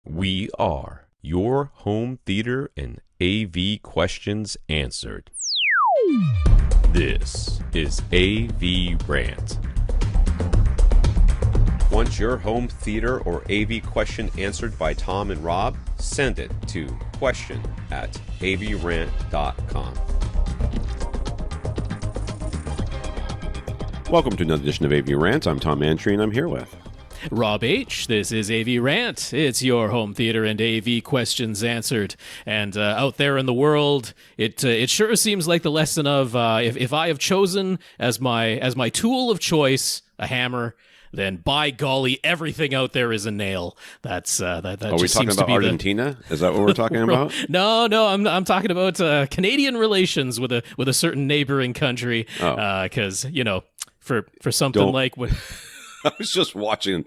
We are your home theater and AV questions answered. This is AVRant. Want your home theater or AV question answered by Tom and Rob? Send it to question@avrant.com. Welcome to another edition of AVRant. I'm Tom Mantry, and I'm here with Rob H. This is AVRant. It's your home theater and AV questions answered. And out there in the world, it sure seems like the lesson of if I have chosen as my tool of choice a hammer, then by golly, everything out there is a nail. That Are just we talking seems to about be Argentina? Is that what we're talking about? No, I'm talking about Canadian relations with a certain neighboring country. Because for something like when. I was just watching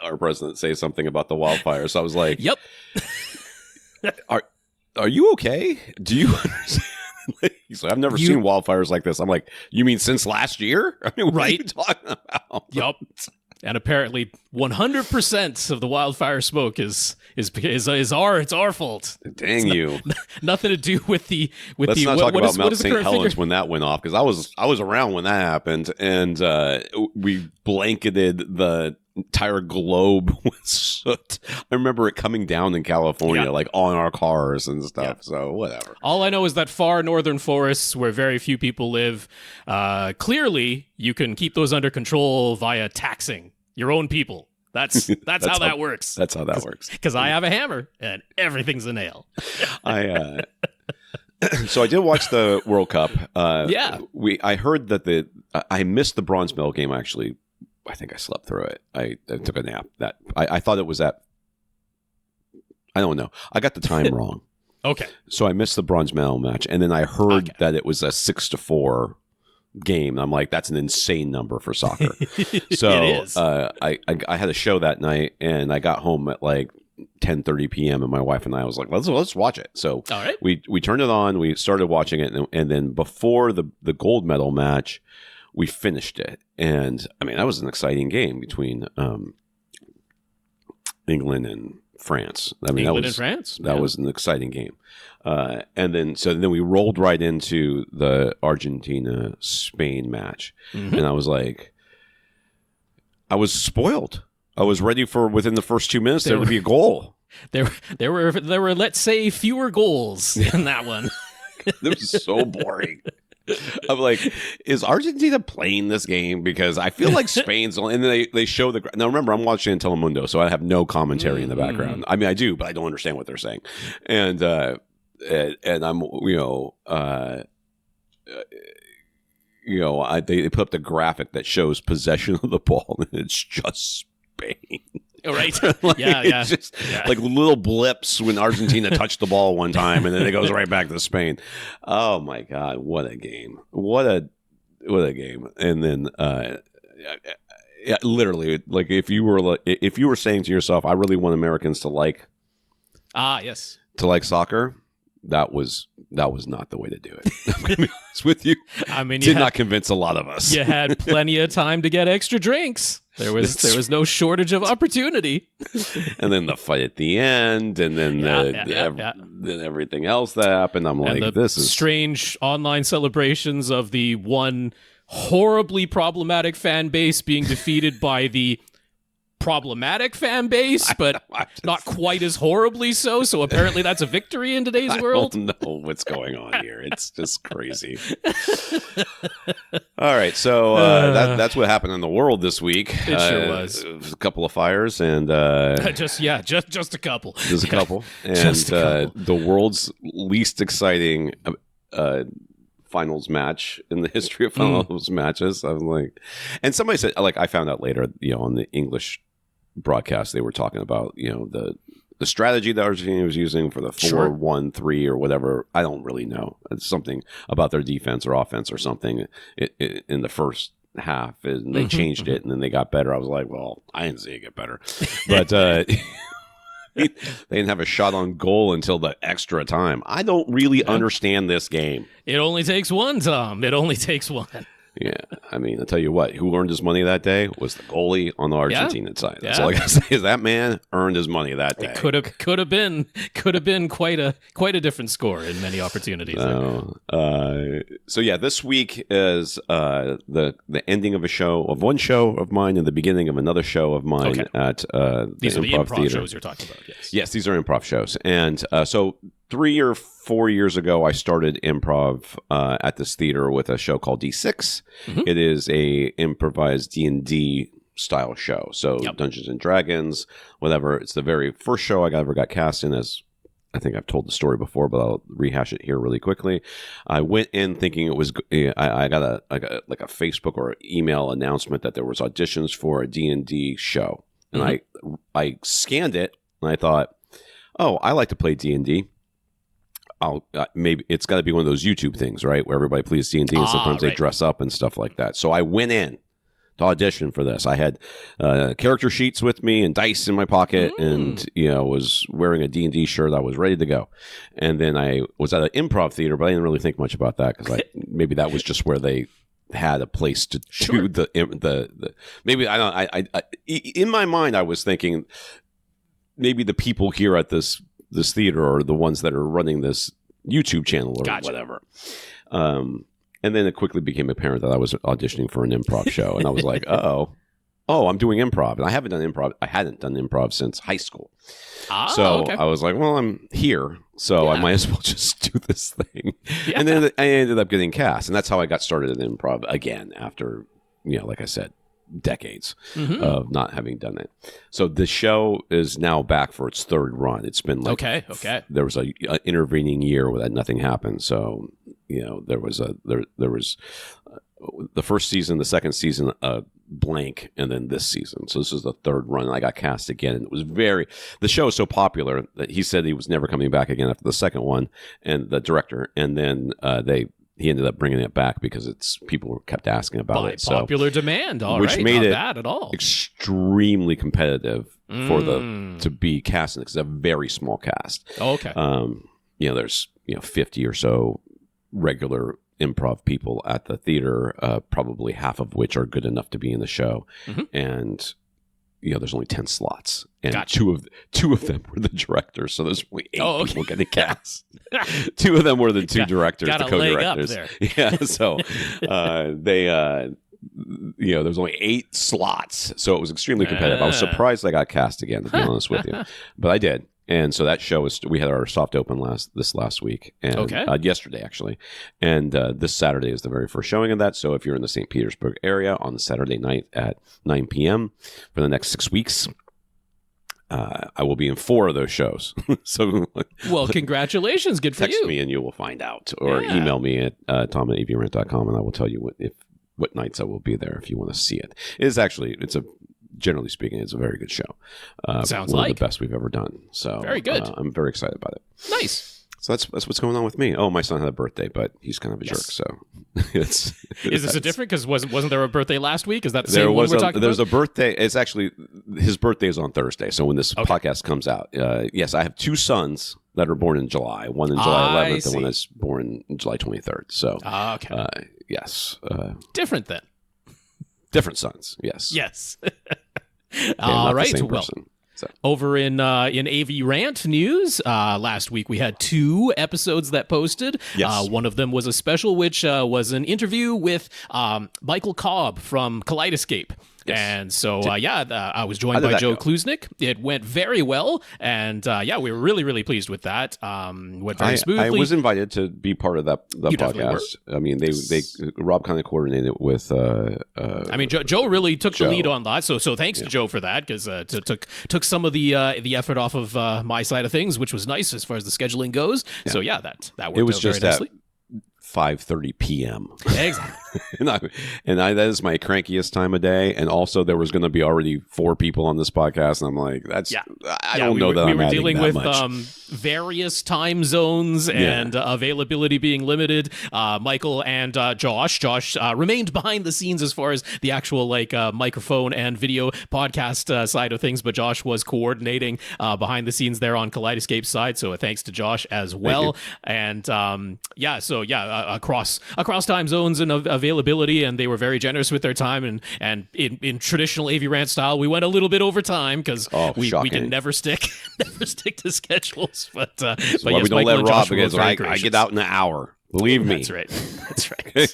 our president say something about the wildfires. So I was like, "Yep, are you okay? Do you understand?" He's like, "I've never seen wildfires like this." I'm like, "You mean since last year?" I mean, what are you talking about? Yup. And apparently, 100% of the wildfire smoke is our fault. Dang you! Nothing to do with the Let's not talk about Mount St. Helens figure? when that went off, because I was around when that happened, and we blanketed the entire globe with soot. I remember it coming down in California, like on our cars and stuff. Yeah. So whatever. All I know is that far northern forests where very few people live, clearly you can keep those under control via taxing your own people. That's how that works. That's how that works. Because I have a hammer and everything's a nail. So I did watch the World Cup. Yeah. I heard that I missed the bronze medal game. Actually, I think I slept through it. I took a nap. I thought it was at. I don't know. I got the time wrong. Okay. So I missed the bronze medal match, and then I heard that it was a 6-4 game. I'm like, that's an insane number for soccer. So it is. I had a show that night, and I got home at like 10:30 p.m. and my wife and I was like, let's watch it. So all right. we turned it on. We started watching it, and then before the gold medal match, we finished it. And I mean, that was an exciting game between England and France. I mean, England and France. That was an exciting game. And then we rolled right into the Argentina-Spain match. Mm-hmm. And I was like, I was spoiled. I was ready for within the first 2 minutes there would be a goal. There were let's say fewer goals in that one. It was so boring. I'm like, is Argentina playing this game? Because I feel like Spain's and they show the. Now remember, I'm watching in Telemundo, so I have no commentary in the background. I mean, I do, but I don't understand what they're saying. And I'm they put up the graphic that shows possession of the ball, and it's just Spain. Right. Like, yeah. It's just like little blips when Argentina touched the ball one time, and then it goes right back to Spain. Oh my God, what a game! What a game! And then, literally, like if you were saying to yourself, "I really want Americans to like," yes, to like soccer. That was not the way to do it. I'm going to be honest with you. I mean, did not convince a lot of us. You had plenty of time to get extra drinks. There was no shortage of opportunity. And then the fight at the end, and then then everything else that happened. I'm like, this is strange online celebrations of the one horribly problematic fan base being defeated by the problematic fan base, but not quite as horribly so. So apparently that's a victory in today's world. I don't know what's going on here. It's just crazy. All right, so that's what happened in the world this week. It sure was. A couple of fires and just a couple. Just a couple. And the world's least exciting finals match in the history of finals matches. I was like, and somebody said, like, I found out later, on the English broadcast, they were talking about, the strategy that Argentina was using for the 4-1-3 or whatever. I don't really know. It's something about their defense or offense or something in the first half, and they changed it, and then they got better. I was like, well, I didn't see it get better, but they didn't have a shot on goal until the extra time. I don't really understand this game. It only takes one, Tom. It only takes one. Yeah, I mean, I'll tell you what, who earned his money that day was the goalie on the Argentinian side. That's all I gotta say is that man earned his money that day. It could have been quite a different score in many opportunities. So yeah, this week is the ending of one show of mine and the beginning of another show of mine at these are the improv theater. shows you're talking about. Yes, these are improv shows, and so 3 or 4 years ago, I started improv at this theater with a show called D6. Mm-hmm. It is a improvised D&D style show. So Dungeons and Dragons, whatever. It's the very first show I ever got cast in, as I think I've told the story before, but I'll rehash it here really quickly. I went in thinking it was, I got a Facebook or email announcement that there was auditions for a D&D show. And mm-hmm. I scanned it and I thought, oh, I like to play D&D. Maybe it's got to be one of those YouTube things, right? Where everybody plays D&D and sometimes they dress up and stuff like that. So I went in to audition for this. I had character sheets with me and dice in my pocket and, was wearing a D&D shirt. I was ready to go. And then I was at an improv theater, but I didn't really think much about that because maybe that was just where they had a place to do the maybe I don't, I in my mind, I was thinking maybe the people here at this theater are the ones that are running this YouTube channel or whatever. And then it quickly became apparent that I was auditioning for an improv show. And I was like, I'm doing improv. And I hadn't done improv since high school. I was like, well, I'm here. So I might as well just do this thing. Yeah. And then I ended up getting cast. And that's how I got started in improv again after, like I said, decades of not having done it. So the show is now back for its third run. It's been like there was a intervening year where nothing happened. So there was the first season, the second season, blank, and then this season. So this is the third run. I got cast again, and it was the show is so popular that he said he was never coming back again after the second one, and the director, and then he ended up bringing it back because people kept asking about it. Popular demand, which made not it bad at all. Extremely competitive to be cast in it. It's a very small cast. Oh, okay. There's 50 or so regular improv people at the theater, probably half of which are good enough to be in the show, and there's only 10 slots, and two of them were the directors, so there's only 8 people getting cast. 2 of them were the 2 directors, the co-directors. Yeah, so there's only 8 slots, so it was extremely competitive. I was surprised I got cast again, to be honest with you, but I did. And so that show we had our soft open this last week, and yesterday actually, and this Saturday is the very first showing of that. So if you're in the St. Petersburg area on Saturday night at 9 p.m. for the next 6 weeks, I will be in 4 of those shows. So, well, congratulations, good for you. Text me and you will find out, or email me at tom@avrant.com, and I will tell you what nights I will be there if you want to see it. Generally speaking, it's a very good show. Sounds one like of the best we've ever done. So very good. I'm very excited about it. Nice. So that's what's going on with me. Oh, my son had a birthday, but he's kind of a jerk. So is this a different? Because wasn't there a birthday last week? Is that the same one we're talking about? There's a birthday. It's actually his birthday is on Thursday. So when this podcast comes out, yes, I have 2 sons that are born in July. One in July 11th, and one is born in July 23rd. So yes, different then. Different sons. Yes. Yes. All right. Well, over in AVRant news, last week we had 2 episodes that posted. Yes. One of them was a special, which was an interview with Michael Kobb from Kaleidescape. Yes. And so, I was joined by Joe Klusnick. It went very well, and we were really, really pleased with that. Went very smoothly. I was invited to be part of that podcast. I mean, they Rob kind of coordinated it with. Joe really took the lead on that. So thanks to Joe for that, because took some of the effort off of my side of things, which was nice as far as the scheduling goes. Yeah. So that worked. It was out just very nicely. 5:30 p.m. Exactly. and that is my crankiest time of day. And also, there was going to be already 4 people on this podcast, and I'm like, I don't know that I'm adding that much. We were dealing with various time zones and availability being limited. Michael and Josh remained behind the scenes as far as the actual microphone and video podcast side of things, but Josh was coordinating behind the scenes there on Kaleidescape's side. So thanks to Josh as well. And across time zones and availability, and they were very generous with their time. And in traditional AVRant style, we went a little bit over time because we can never stick to schedules. But yes, we don't let Rob, because I get out in an hour. Believe me. That's right.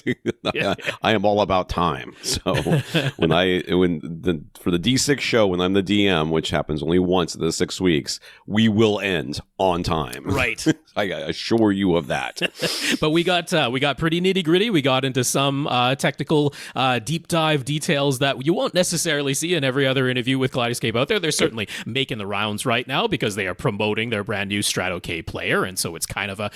I am all about time. So for the D6 show, when I'm the DM, which happens only once in the 6 weeks, we will end on time. Right. I assure you of that. But we got pretty nitty gritty. We got into some technical deep dive details that you won't necessarily see in every other interview with Kaleidescape out there. They're certainly making the rounds right now because they are promoting their brand new Strato K player, and so it's kind of a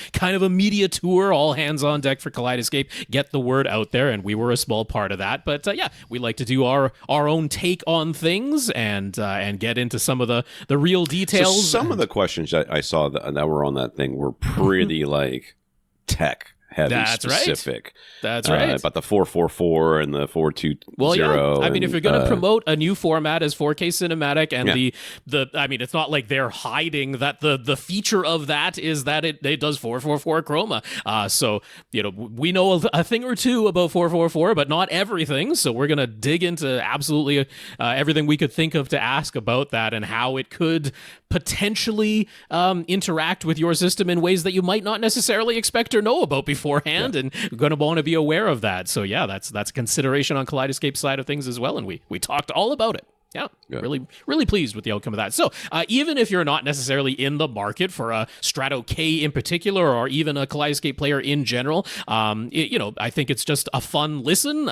media tour, all hands on deck for Kaleidescape. Get the word out there, and we were a small part of that. But we like to do our own take on things and get into some of the real details. So some of the questions I saw that were on that thing were pretty like tech heavy, specific. That's right. About the 444 and the 420. Well, yeah. I mean, if you're going to promote a new format as 4K cinematic, and I mean, it's not like they're hiding that the feature of that is that it does 444 chroma. So, we know a thing or two about 444, but not everything. So we're going to dig into absolutely everything we could think of to ask about that and how it could potentially interact with your system in ways that you might not necessarily expect or know about beforehand, and you're going to want to be aware of that. So that's a consideration on Kaleidescape's side of things as well, and we talked all about it. Yeah, really pleased with the outcome of that. So even if you're not necessarily in the market for a Strato K in particular, or even a Kaleidescape player in general, I think it's just a fun listen.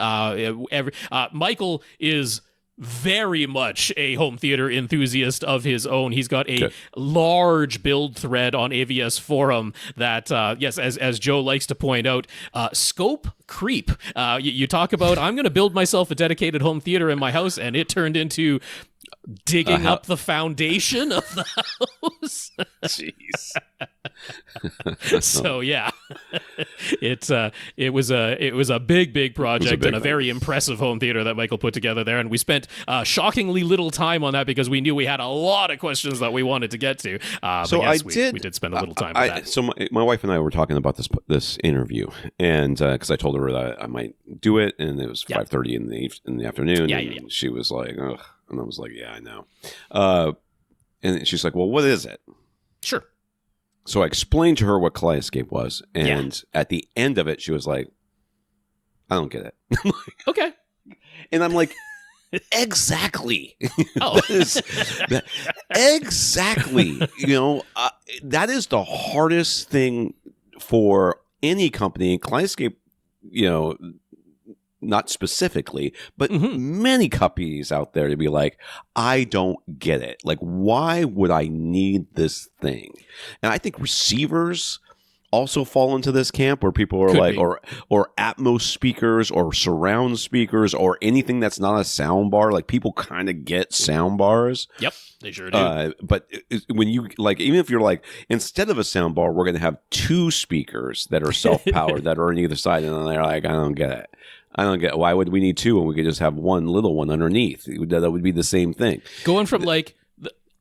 Michael is very much a home theater enthusiast of his own. He's got a large build thread on AVS forum that, yes, as Joe likes to point out, scope creep. You talk about, I'm going to build myself a dedicated home theater in my house, and it turned into digging up the foundation of the house. Jeez. So yeah, it was a big project and a very impressive home theater that Michael put together there, and we spent shockingly little time on that because we knew we had a lot of questions that we wanted to get to. So yes, we did spend a little time with that. So my wife and I were talking about this interview, and because I told her that I might do it, and it was 5:30 in the afternoon, and she was like, ugh. And I was like, yeah, I know. And she's like, well, what is it? Sure. So I explained to her what Kaleidescape was. And at the end of it, she was like, I don't get it. Okay. And I'm like, exactly. Oh. Exactly. That is the hardest thing for any company. Kaleidescape, not specifically, but many companies out there to be like, I don't get it. Like, why would I need this thing? And I think receivers also fall into this camp where people are or Atmos speakers or surround speakers or anything that's not a sound bar. Like, people kind of get sound bars. Yep, they sure do. But when you even if you're like, instead of a sound bar, we're going to have two speakers that are self-powered that are on either side, and they're like, I don't get it. Why would we need two when we could just have one little one underneath? That would be the same thing. Going from like,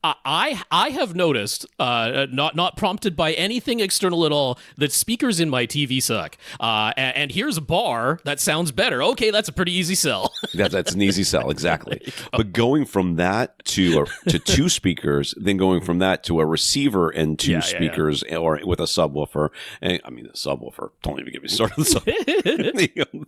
I have noticed, not prompted by anything external at all, that speakers in my TV suck. And here's a bar that sounds better. Okay, that's a pretty easy sell. That's an easy sell, exactly. But going from that to two speakers, then going from that to a receiver and two speakers, or with a subwoofer. And I mean, the subwoofer. Don't even get me started on the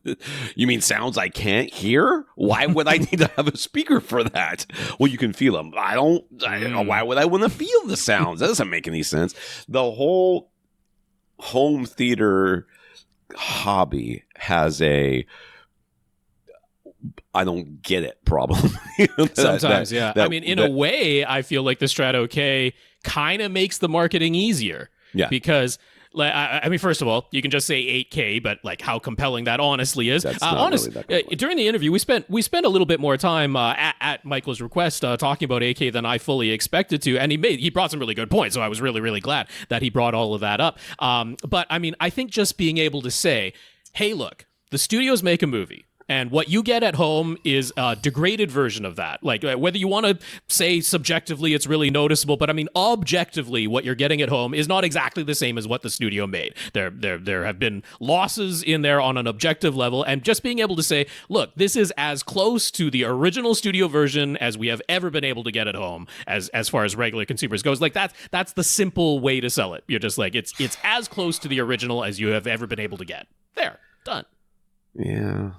subwoofer. You mean sounds I can't hear? Why would I need to have a speaker for that? Well, you can feel them. Why would I want to feel the sounds? That doesn't make any sense. The whole home theater hobby has a I don't get it problem. Sometimes, I mean, in a way, I feel like the Strato K kind of makes the marketing easier. Yeah. Because I mean, first of all, you can just say 8K, but like how compelling that honestly is. That's not really that compelling. During the interview, we spent a little bit more time at Michael's request talking about 8K than I fully expected to, and he brought some really good points. So I was really glad that he brought all of that up. But I mean, I think just being able to say, hey, look, the studios make a movie. And what you get at home is a degraded version of that. Like, whether you want to say subjectively it's really noticeable, but I mean, objectively, what you're getting at home is not exactly the same as what the studio made. There have been losses in there on an objective level, and just being able to say, look, this is as close to the original studio version as we have ever been able to get at home as far as regular consumers goes. Like, that's the simple way to sell it. You're just like, it's as close to the original as you have ever been able to get. There, done. Yeah.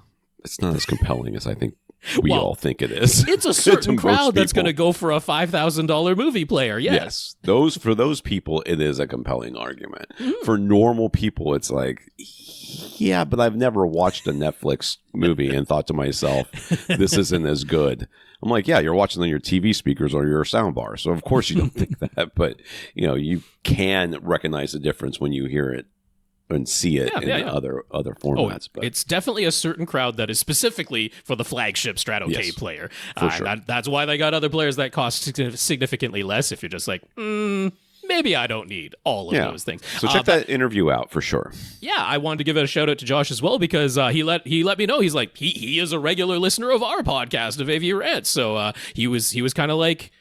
It's not as compelling as I think we all think it is. It's a certain crowd that's going to go for a $5,000 movie player. Yes. For those people, it is a compelling argument. For normal people, it's like, yeah, but I've never watched a Netflix movie and thought to myself, this isn't as good. I'm like, yeah, you're watching on your TV speakers or your soundbar, so of course you don't think that. But you can recognize the difference when you hear it and see it in other formats. But it's definitely a certain crowd that is specifically for the flagship Strato K player. For sure. That's why they got other players that cost significantly less. If you're just like, maybe I don't need all of those things. So check that interview out for sure. Yeah, I wanted to give a shout out to Josh as well, because he let me know. He's like, he is a regular listener of our podcast of AVRant. So he was kind of like,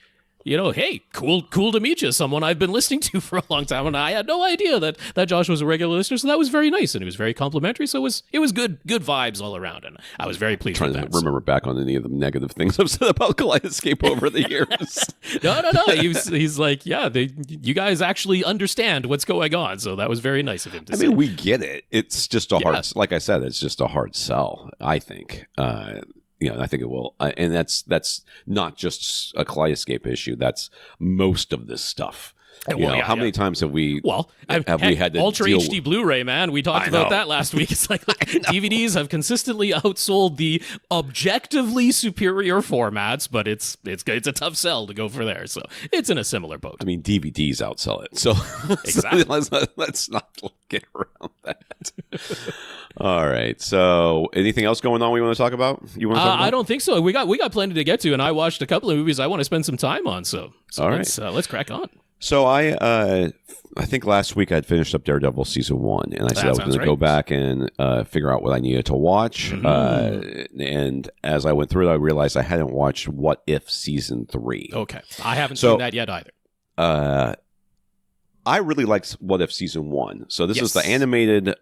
hey, cool to meet you, someone I've been listening to for a long time, and I had no idea that Josh was a regular listener, so that was very nice, and he was very complimentary, so it was good vibes all around, and I was very pleased with that. Trying to remember back on any of the negative things I've said about Kaleidescape over the years. No. He's like, yeah, you guys actually understand what's going on, so that was very nice of him to say. I mean, we get it. It's just a hard, like I said, it's just a hard sell, I think. I think it will, and that's not just a Kaleidescape issue. That's most of this stuff. How many times have we? We had to Ultra HD Blu-ray, man. We talked about that last week. It's like DVDs have consistently outsold the objectively superior formats, but it's a tough sell to go for there. So it's in a similar boat. I mean, DVDs outsell it. So exactly. let's not get around that. All right. So anything else going on we want to talk about? You want to talk about? I don't think so. We got plenty to get to, and I watched a couple of movies I want to spend some time on. So all right. Let's crack on. So I think last week I'd finished up Daredevil season 1, and I said I was going to go back and figure out what I needed to watch. And as I went through it, I realized I hadn't watched What If season 3. Okay, I haven't seen that yet either. I really liked What If season 1. So this is the animated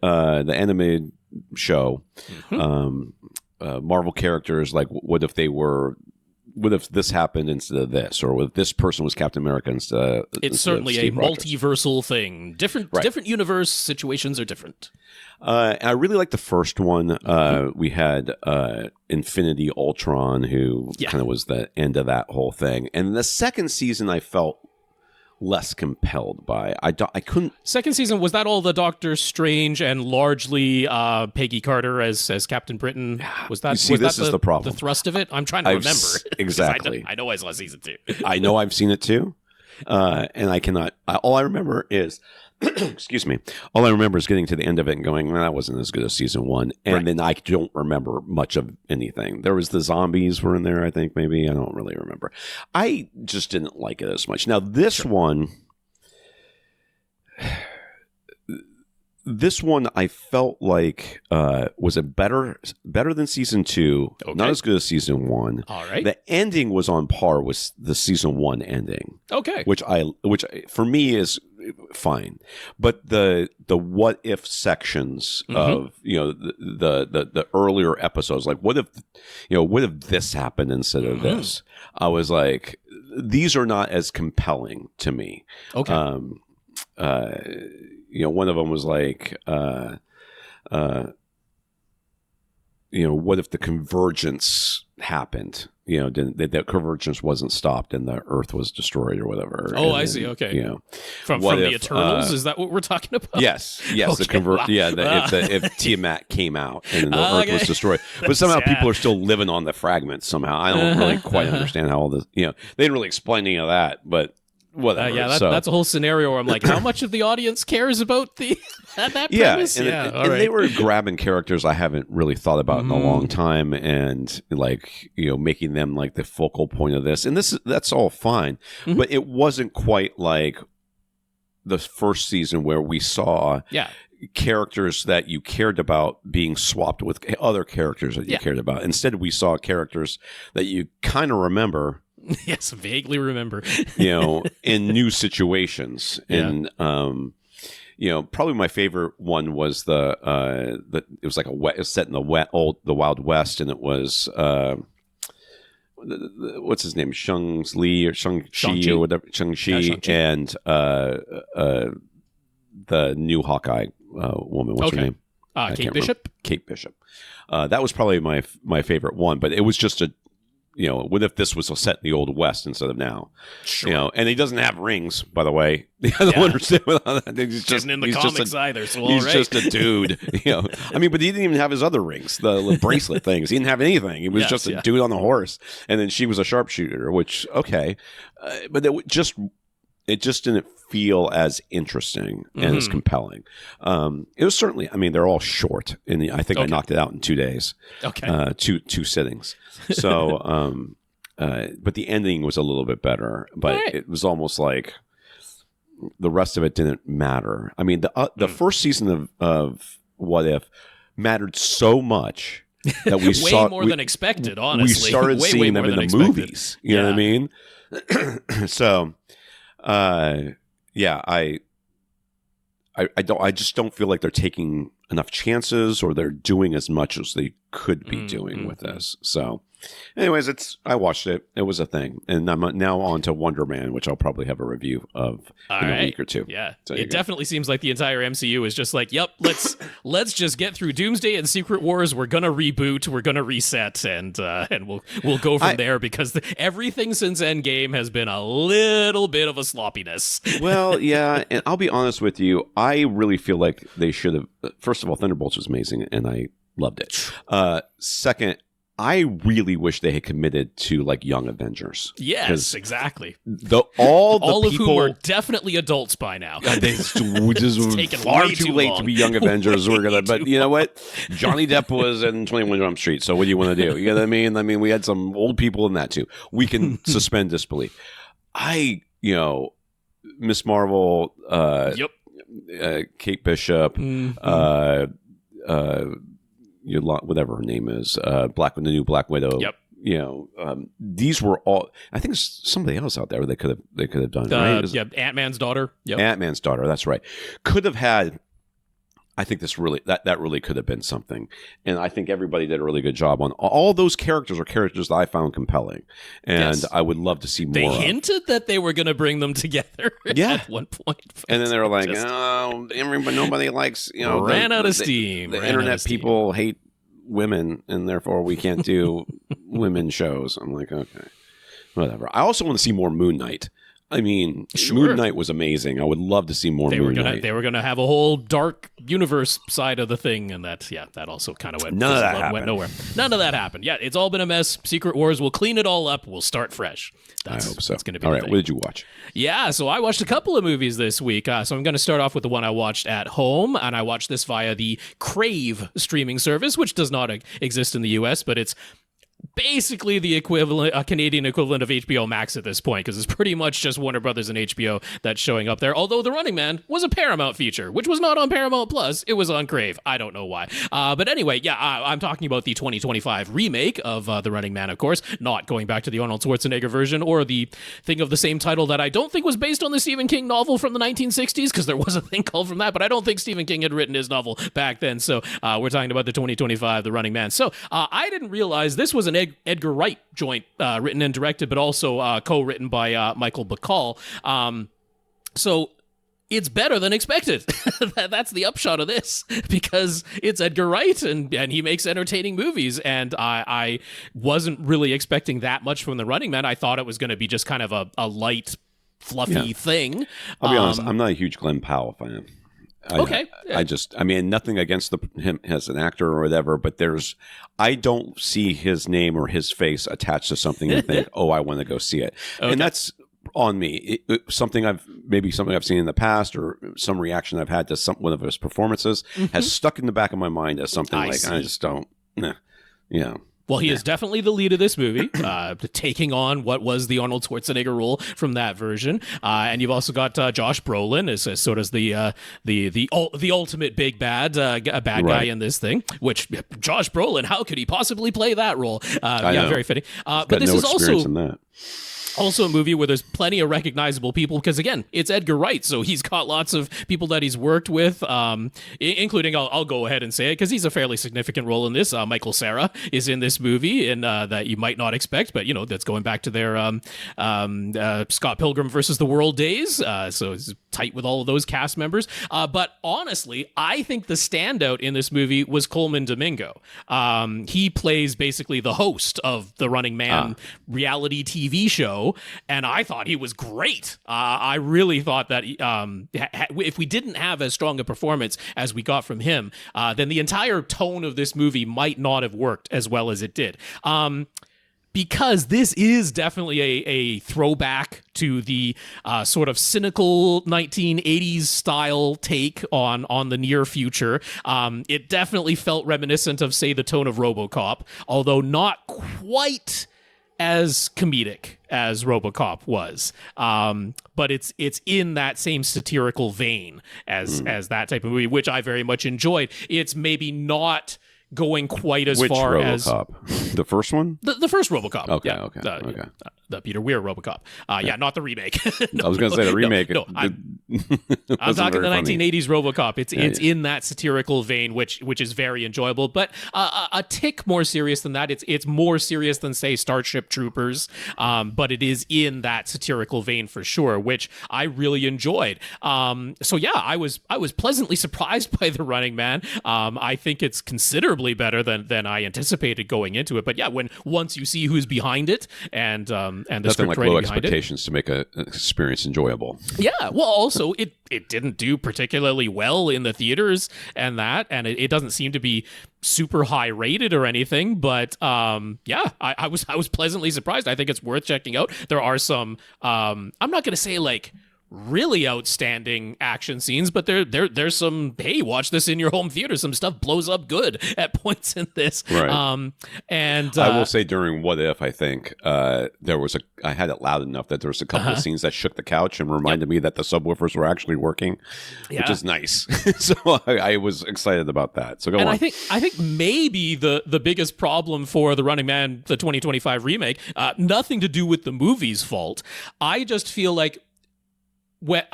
show. Marvel characters, like what if this happened instead of this, or what if this person was Captain America instead? It's certainly a multiversal thing. Different universe situations are different. I really liked the first one. We had Infinity Ultron, who kind of was the end of that whole thing. And the second season, I felt less compelled by. I couldn't. Second season, was that all the Doctor Strange and largely Peggy Carter as Captain Britain? Was that? This is the problem. The thrust of it. I'm trying to remember exactly. I know I saw season 2. I know I've seen it too, and I cannot. All I remember is. Excuse me. All I remember is getting to the end of it and going, that wasn't as good as season 1. And then I don't remember much of anything. There was the zombies were in there, I think, maybe. I don't really remember. I just didn't like it as much. Now, this one I felt like was a better than season 2. Okay. Not as good as season 1. All right. The ending was on par with the season 1 ending. Okay. Which for me is fine, but the what if sections of the earlier episodes, like what if this happened instead of this, I was like, these are not as compelling to me. Okay. One of them was like what if the convergence happened? That convergence wasn't stopped and the Earth was destroyed or whatever. I see. Okay. From the Eternals, is that what we're talking about? Yes. Okay, If Tiamat came out and the Earth was destroyed, but somehow people are still living on the fragments. Somehow, I don't really quite understand how all this. They didn't really explain any of that, but. Whatever. That's a whole scenario where I'm like, how much of the audience cares about that premise? And they were grabbing characters I haven't really thought about in a long time, and making them like the focal point of this. And that's all fine, but it wasn't quite like the first season where we saw characters that you cared about being swapped with other characters that you cared about. Instead, we saw characters that you kind of remember. Yes, vaguely remember. In new situations. And, probably my favorite one was it was like it was set in the Wild West, and it was what's his name, Shang-Li or Shang-Chi or whatever, Shang-Chi, and the new Hawkeye woman. What's her name? Kate Bishop. Kate Bishop. That was probably my favorite one, but it was just what if this was set in the Old West instead of now? Sure. And he doesn't have rings, by the way. I don't understand without that. He's just in the comics either. So he's just a dude. I mean, but he didn't even have his other rings, the bracelet things. He didn't have anything. He was just a dude on a horse, and then she was a sharpshooter. Which but it just didn't feel as interesting and as compelling. It was certainly. I mean, they're all short, and I think I knocked it out in 2 days. Okay, two sittings. So, but the ending was a little bit better. But it was almost like the rest of it didn't matter. I mean, the first season of What If mattered so much that we saw more than expected. Honestly, we started seeing them in the movies. You know what I mean? So. I just don't feel like they're taking enough chances, or they're doing as much as they could be doing with this. So, anyways, I watched it. It was a thing, and I'm now on to Wonder Man, which I'll probably have a review of in a week or two. Yeah, so it definitely seems like the entire MCU is just like, yep, let's just get through Doomsday and Secret Wars. We're gonna reboot. We're gonna reset, and we'll go from there, because everything since Endgame has been a little bit of a sloppiness. Well, yeah, and I'll be honest with you. I really feel like they should have. First of all, Thunderbolts was amazing, and I loved it. Second, I really wish they had committed to like Young Avengers. Yes, exactly. All of people, whom are definitely adults by now. They just far too late to be Young Avengers. But you know what? Johnny Depp was in 21 Jump Street. So what do you want to do? You know what I mean? I mean, we had some old people in that too. We can suspend disbelief. Miss Marvel. Kate Bishop. Whatever her name is, the new Black Widow. Yep. These were all. I think there's somebody else out there they could have done. Right? Ant-Man's daughter. Yep. Ant-Man's daughter. That's right. Could have had. I think this really that really could have been something, and I think everybody did a really good job on all those characters. Are characters that I found compelling, and I would love to see more. They hinted that they were going to bring them together. At one point, and then they were like, nobody likes ran out of steam. The internet people hate women, and therefore we can't do women shows. I'm like, okay, whatever. I also want to see more Moon Knight. I mean, Moon Knight was amazing. I would love to see more Moon Knight. They were going to have a whole dark universe side of the thing, and that also kind of went nowhere. None of that happened. Yeah, it's all been a mess. Secret Wars will clean it all up. We'll start fresh. I hope so. That's going to be all right. What did you watch? Yeah, so I watched a couple of movies this week. So I'm going to start off with the one I watched at home, and I watched this via the Crave streaming service, which does not exist in the U.S., but it's basically the Canadian equivalent of HBO Max at this point, because it's pretty much just Warner Brothers and HBO that's showing up there. Although The Running Man was a Paramount feature, which was not on Paramount Plus. It was on Crave. I don't know why. But anyway, I'm talking about the 2025 remake of The Running Man, of course, not going back to the Arnold Schwarzenegger version or the thing of the same title that I don't think was based on the Stephen King novel from the 1960s, because there was a thing called from that, but I don't think Stephen King had written his novel back then. So we're talking about the 2025 The Running Man. So I didn't realize this was an Edgar Wright joint, written and directed, but also co-written by Michael Kobb. So it's better than expected. That's the upshot of this, because it's Edgar Wright and he makes entertaining movies. And I wasn't really expecting that much from The Running Man. I thought it was going to be just kind of a light, fluffy thing. I'll be honest, I'm not a huge Glenn Powell fan. I mean, nothing against him as an actor or whatever, but I don't see his name or his face attached to something and think, oh, I want to go see it. Okay. And that's on me. Something I've seen in the past, or some reaction I've had to one of his performances has stuck in the back of my mind as something I just don't. Yeah. Well, he is definitely the lead of this movie, taking on what was the Arnold Schwarzenegger role from that version. And you've also got Josh Brolin as sort of the ultimate big bad guy in this thing. Which Josh Brolin, how could he possibly play that role? Very fitting. But this is also a movie where there's plenty of recognizable people because, again, it's Edgar Wright, so he's got lots of people that he's worked with, including, I'll go ahead and say it because he's a fairly significant role in this. Michael Cera is in this movie, and that you might not expect, but, that's going back to their Scott Pilgrim versus the World days, so it's tight with all of those cast members. But honestly, I think the standout in this movie was Coleman Domingo. He plays basically the host of the Running Man reality TV show, and I thought he was great. I really thought that if we didn't have as strong a performance as we got from him, then the entire tone of this movie might not have worked as well as it did. Because this is definitely a throwback to the sort of cynical 1980s style take on the near future. It definitely felt reminiscent of, say, the tone of RoboCop, although not quite as comedic as RoboCop was, but it's in that same satirical vein as that type of movie, which I very much enjoyed. It's maybe not going quite as far as RoboCop? The first one, the first RoboCop. Okay. The Peter Weir RoboCop. Not the remake. I was going to say the remake. I'm talking the 1980s RoboCop. It's in that satirical vein, which is very enjoyable, but a tick more serious than that. It's more serious than, say, Starship Troopers, but it is in that satirical vein for sure, which I really enjoyed. I was pleasantly surprised by The Running Man. I think it's considerably better than I anticipated going into it. But yeah, once you see who's behind it and the script like writing low behind expectations to make an experience enjoyable. Yeah, well, also it didn't do particularly well in the theaters and it doesn't seem to be super high rated or anything, but I was pleasantly surprised. I think it's worth checking out. There are some I'm not going to say like really outstanding action scenes, but there's some, hey, watch this in your home theater. Some stuff blows up good at points in this. Right. And I will say during What If, I think I had it loud enough that there was a couple of scenes that shook the couch and reminded me that the subwoofers were actually working, which is nice. So I was excited about that. So go on. I think maybe the biggest problem for The Running Man, the 2025 remake, nothing to do with the movie's fault. I just feel like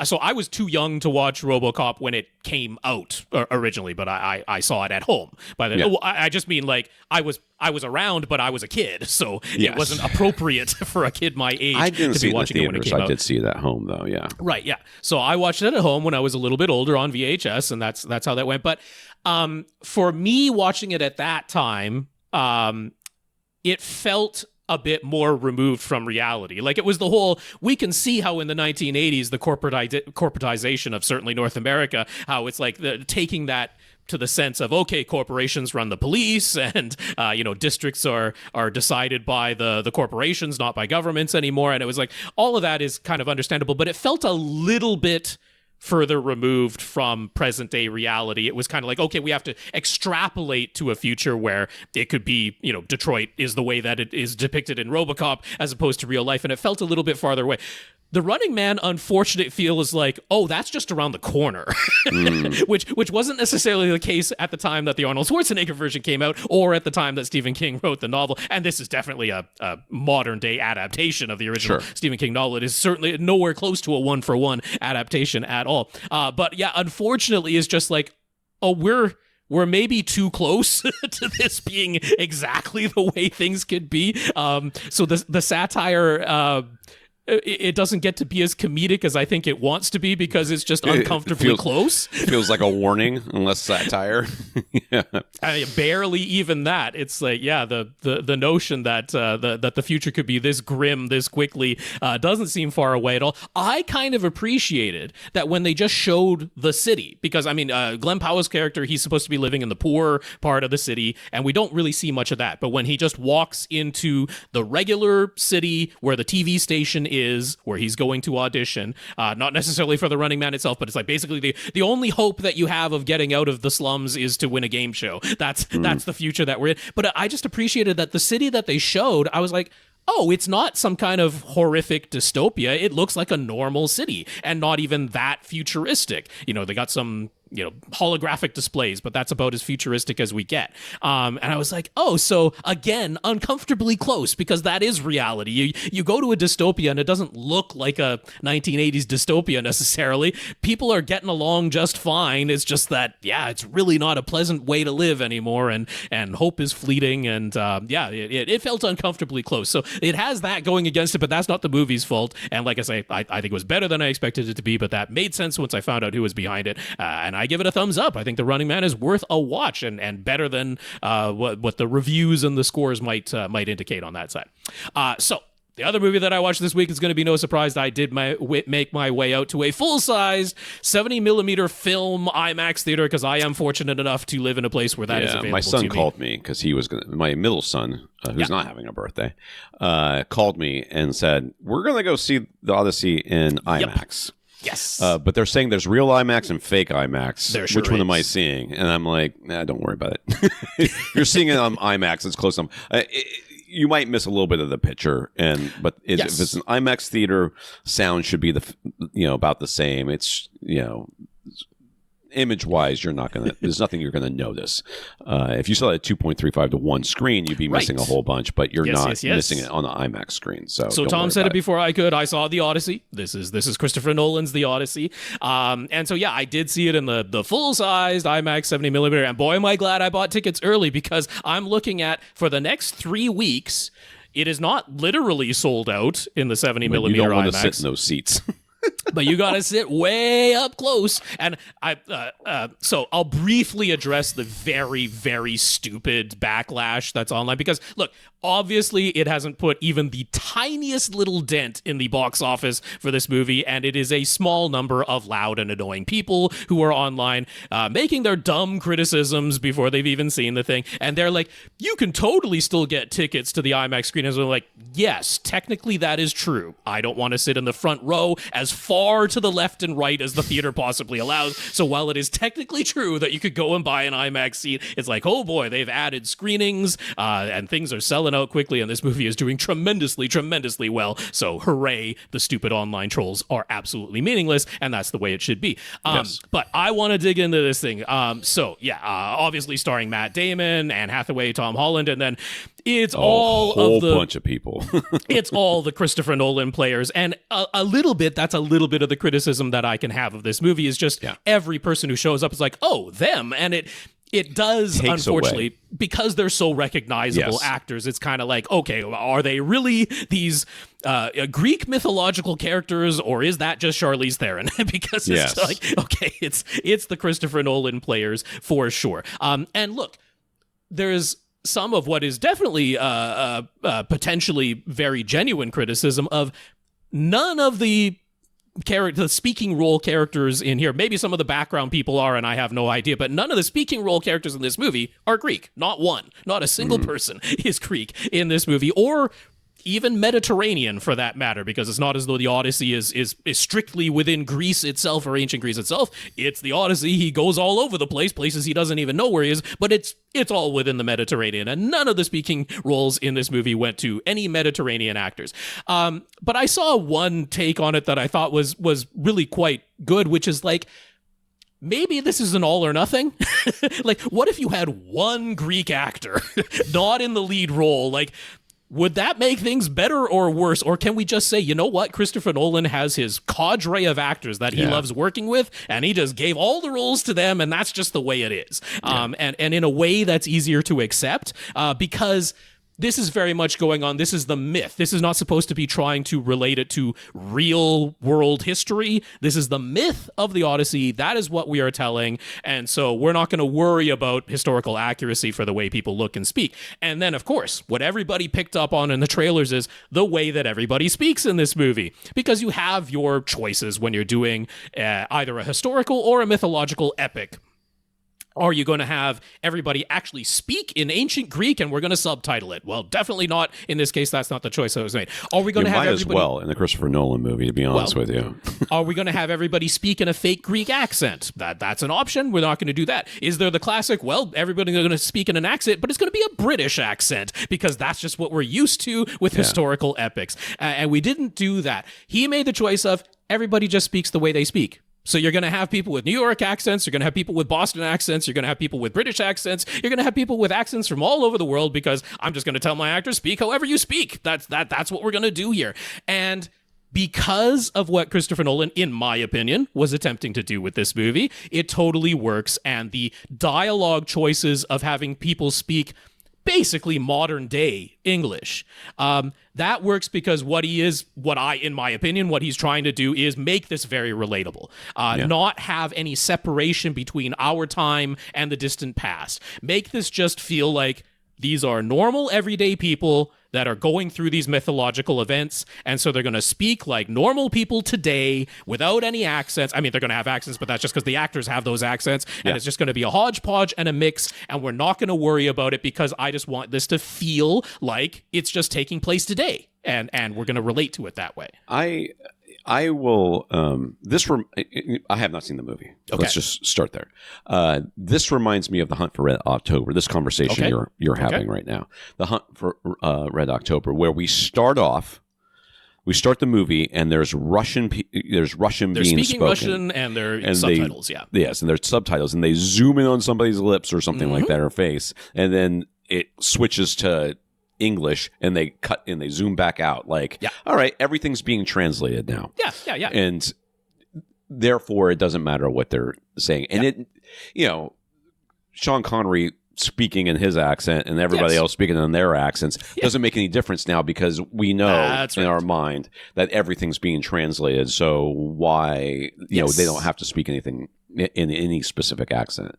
so I was too young to watch RoboCop when it came out originally, but I saw it at home. I just mean like I was around, but I was a kid, so it wasn't appropriate for a kid my age I didn't to see be watching it when it came out. I did see it at home though, yeah. Right, yeah. So I watched it at home when I was a little bit older on VHS, and that's how that went. But for me, watching it at that time, it felt a bit more removed from reality. Like it was the whole, we can see how in the 1980s, the corporatization of certainly North America, how it's like taking that to the sense of, okay, corporations run the police and, districts are decided by the corporations, not by governments anymore. And it was like, all of that is kind of understandable, but it felt a little bit further removed from present day reality. It was kind of like, okay, we have to extrapolate to a future where it could be, Detroit is the way that it is depicted in RoboCop as opposed to real life. And it felt a little bit farther away. The Running Man, unfortunately, feels like, oh, that's just around the corner, which wasn't necessarily the case at the time that the Arnold Schwarzenegger version came out or at the time that Stephen King wrote the novel. And this is definitely a modern day adaptation of the original Stephen King novel. It is certainly nowhere close to a one-for-one adaptation at all. But yeah, unfortunately, it's just like, oh, we're maybe too close to this being exactly the way things could be. So the satire, it doesn't get to be as comedic as I think it wants to be because it's just uncomfortably close. Feels like a warning, unless satire. Yeah. Barely even that. It's like, yeah, the notion that the future could be this grim this quickly doesn't seem far away at all. I kind of appreciated that when they just showed the city, because I mean, Glenn Powell's character, he's supposed to be living in the poor part of the city, and we don't really see much of that. But when he just walks into the regular city where the TV station is, where he's going to audition, not necessarily for the Running Man itself, but it's like basically the only hope that you have of getting out of the slums is to win a game show. That's the future that we're in. But I just appreciated that the city that they showed, I was like, oh, it's not some kind of horrific dystopia. It looks like a normal city and not even that futuristic. You know, they got some, you know, holographic displays, but that's about as futuristic as we get. And I was like, oh, so again, uncomfortably close, because that is reality. You go to a dystopia and it doesn't look like a 1980s dystopia necessarily. People are getting along just fine. It's just that, yeah, it's really not a pleasant way to live anymore, and hope is fleeting, and it felt uncomfortably close. So it has that going against it, but that's not the movie's fault. And like I say, I think it was better than I expected it to be, but that made sense once I found out who was behind it, and I give it a thumbs up. I think The Running Man is worth a watch, and better than what the reviews and the scores might indicate on that side. So the other movie that I watched this week is going to be no surprise. I did make my way out to a full-size 70mm Film IMAX theater, because I am fortunate enough to live in a place where that is available. My son called me because he was my middle son, who's not having a birthday, called me and said, "We're going to go see the Odyssey in IMAX." Yep. Yes. But they're saying there's real IMAX and fake IMAX. There sure Which one is. Am I seeing? And I'm like, nah, don't worry about it. You're seeing it on IMAX. It's close. You might miss a little bit of the picture, but if it's an IMAX theater, sound should be about the same. It's image-wise, there's nothing you're gonna notice. If you saw it at 2.35 to 1 screen, you'd be missing a whole bunch, but you're not missing it on the IMAX screen. So Tom said it before I could. I saw the Odyssey. This is Christopher Nolan's The Odyssey. And so I did see it in the full-sized IMAX 70mm, and boy, am I glad I bought tickets early, because I'm looking at, for the next 3 weeks, it is not literally sold out in the 70mm IMAX. You don't want to sit in those seats. But you got to sit way up close. And so I'll briefly address the very, very stupid backlash that's online, because look, obviously it hasn't put even the tiniest little dent in the box office for this movie, and it is a small number of loud and annoying people who are online making their dumb criticisms before they've even seen the thing. And they're like, you can totally still get tickets to the IMAX screen. And so I'm like, yes, technically that is true. I don't want to sit in the front row as far to the left and right as the theater possibly allows. So while it is technically true that you could go and buy an IMAX seat, it's like, oh boy, they've added screenings and things are selling out quickly, and this movie is doing tremendously, tremendously well. So hooray, the stupid online trolls are absolutely meaningless, and that's the way it should be. But I want to dig into this thing. Obviously starring Matt Damon, Anne Hathaway, Tom Holland, and then it's all of the bunch of people. It's all the Christopher Nolan players, and a little bit of the criticism that I can have of this movie is just every person who shows up is like, oh, them, and it does, unfortunately, because they're so recognizable actors, it's kind of like, okay, are they really these Greek mythological characters, or is that just Charlize Theron? Because it's like, okay, it's the Christopher Nolan players for sure. And look, there's some of what is definitely potentially very genuine criticism of none of the speaking role characters in here. Maybe some of the background people are, and I have no idea, but none of the speaking role characters in this movie are Greek. Not one. Not a single person is Greek in this movie, or even Mediterranean for that matter, because it's not as though the Odyssey is strictly within Greece itself or ancient Greece itself. It's the Odyssey. He goes all over the place, places he doesn't even know where he is, but it's all within the Mediterranean, and none of the speaking roles in this movie went to any Mediterranean actors. But I saw one take on it that I thought was really quite good, which is like, maybe this is an all or nothing. Like, what if you had one Greek actor not in the lead role? Like, would that make things better or worse? Or can we just say, you know what? Christopher Nolan has his cadre of actors that he loves working with, and he just gave all the roles to them, and that's just the way it is. And in a way that's easier to accept, because this is very much going on. This is the myth. This is not supposed to be trying to relate it to real world history. This is the myth of the Odyssey. That is what we are telling. And so we're not going to worry about historical accuracy for the way people look and speak. And then, of course, what everybody picked up on in the trailers is the way that everybody speaks in this movie, because you have your choices when you're doing either a historical or a mythological epic. Are you going to have everybody actually speak in ancient Greek and we're going to subtitle it? Well, definitely not. In this case, that's not the choice that was made. Are we going to have everybody... as well in the Christopher Nolan movie, to be honest with you. Are we going to have everybody speak in a fake Greek accent? That's an option. We're not going to do that. Is there the classic, well, everybody's going to speak in an accent, but it's going to be a British accent because that's just what we're used to with historical epics. And we didn't do that. He made the choice of everybody just speaks the way they speak. So you're going to have people with New York accents, you're going to have people with Boston accents, you're going to have people with British accents, you're going to have people with accents from all over the world because I'm just going to tell my actors, speak however you speak. That's what we're going to do here. And because of what Christopher Nolan, in my opinion, was attempting to do with this movie, it totally works. And the dialogue choices of having people speak basically modern day English. That works because what he's trying to do is make this very relatable. Not have any separation between our time and the distant past. Make this just feel like these are normal, everyday people that are going through these mythological events, and so they're going to speak like normal people today without any accents. I mean, they're going to have accents, but that's just because the actors have those accents, and it's just going to be a hodgepodge and a mix, and we're not going to worry about it because I just want this to feel like it's just taking place today, and we're going to relate to it that way. I will. I have not seen the movie. Okay. Let's just start there. This reminds me of the Hunt for Red October. This conversation you're having right now, the Hunt for Red October, where we start the movie and there's Russian. There's Russian they're being speaking spoken, Russian and there's subtitles. Yes, and there's subtitles, and they zoom in on somebody's lips or something like that, or face, and then it switches to English and they cut and they zoom back out all right, everything's being translated now. Yeah. And therefore it doesn't matter what they're saying. And it, Sean Connery speaking in his accent and everybody else speaking in their accents doesn't make any difference now because we know in our mind that everything's being translated. So why, they don't have to speak anything in any specific accent,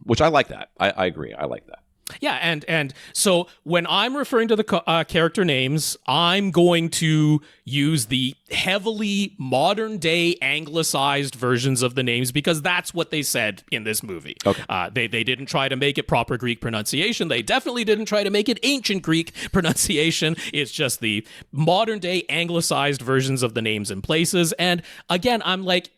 which I like that. I agree. I like that. Yeah, and so when I'm referring to the character names, I'm going to use the heavily modern-day anglicized versions of the names because that's what they said in this movie. Okay. They didn't try to make it proper Greek pronunciation. They definitely didn't try to make it ancient Greek pronunciation. It's just the modern-day anglicized versions of the names and places. And again, I'm like,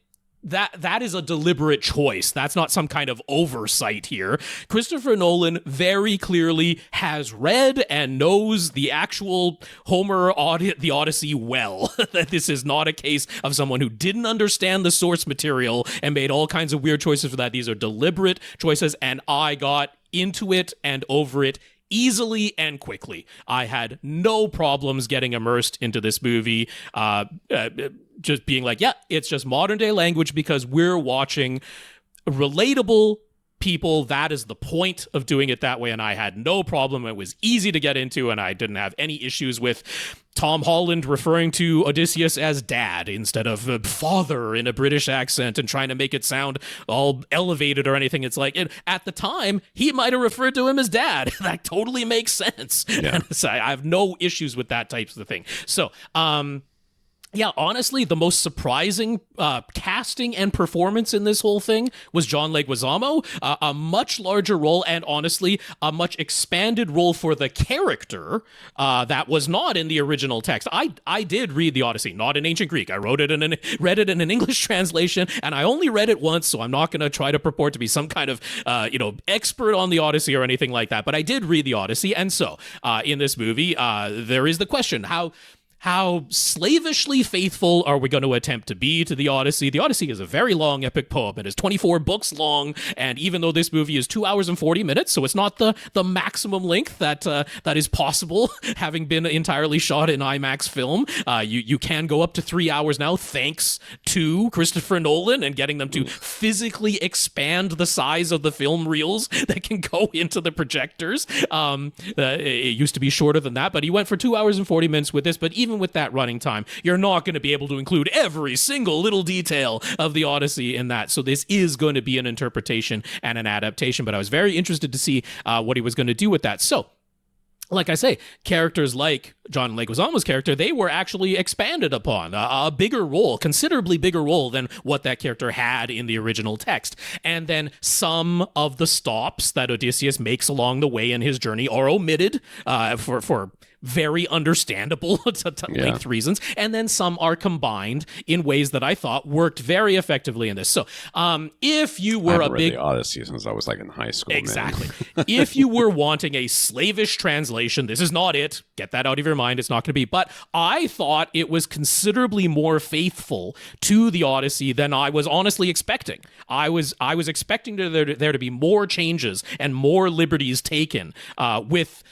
that is a deliberate choice. That's not some kind of oversight here. Christopher Nolan very clearly has read and knows the actual Homer, the Odyssey well. That this is not a case of someone who didn't understand the source material and made all kinds of weird choices for that. These are deliberate choices, and I got into it and over it easily and quickly. I had no problems getting immersed into this movie. Just being like, it's just modern day language because we're watching relatable people. That is the point of doing it that way. And I had no problem. It was easy to get into, and I didn't have any issues with Tom Holland referring to Odysseus as dad instead of father in a British accent and trying to make it sound all elevated or anything. It's like, at the time, he might have referred to him as dad. That totally makes sense. Yeah. So I have no issues with that type of thing. So, honestly, the most surprising casting and performance in this whole thing was John Leguizamo. A much larger role and, honestly, a much expanded role for the character that was not in the original text. I did read the Odyssey, not in ancient Greek. I read it in an English translation, and I only read it once, so I'm not going to try to purport to be some kind of expert on the Odyssey or anything like that. But I did read the Odyssey, and so in this movie, there is the question: How slavishly faithful are we going to attempt to be to the Odyssey? The Odyssey is a very long epic poem. It is 24 books long, and even though this movie is 2 hours and 40 minutes, so it's not the maximum length that is possible, having been entirely shot in IMAX film, you can go up to 3 hours now, thanks to Christopher Nolan and getting them to physically expand the size of the film reels that can go into the projectors. It used to be shorter than that, but he went for 2 hours and 40 minutes with this, but even with that running time, you're not going to be able to include every single little detail of the Odyssey in that. So this is going to be an interpretation and an adaptation, but I was very interested to see what he was going to do with that. So like I say, characters like John Leguizamo's character, they were actually expanded upon, a bigger role, considerably bigger role than what that character had in the original text. And then some of the stops that Odysseus makes along the way in his journey are omitted for very understandable length reasons, and then some are combined in ways that I thought worked very effectively in this. So, if you were I've read the Odyssey since I was like in high school. Exactly. If you were wanting a slavish translation, this is not it. Get that out of your mind. It's not going to be. But I thought it was considerably more faithful to the Odyssey than I was honestly expecting. I was expecting there to be more changes and more liberties taken with.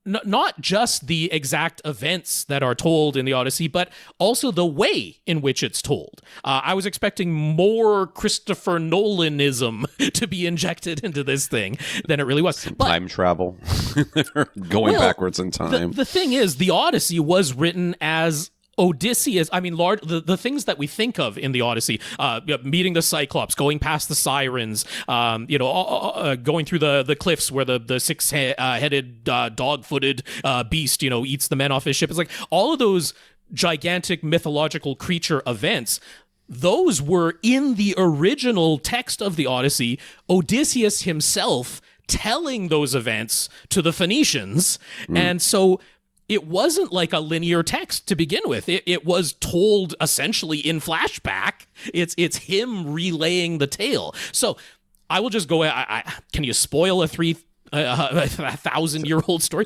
Not just the exact events that are told in the Odyssey, but also the way in which it's told. I was expecting more Christopher Nolanism to be injected into this thing than it really was. But time travel, going backwards in time. The thing is, the Odyssey was written as Odysseus, I mean, the things that we think of in the Odyssey, meeting the Cyclops, going past the Sirens, going through the cliffs where the six-headed, dog-footed beast, eats the men off his ship. It's like all of those gigantic mythological creature events. Those were in the original text of the Odyssey. Odysseus himself telling those events to the Phoenicians, and so it wasn't like a linear text to begin with. It was told essentially in flashback. It's him relaying the tale. So I will just go. Can you spoil a 1,000-year-old story?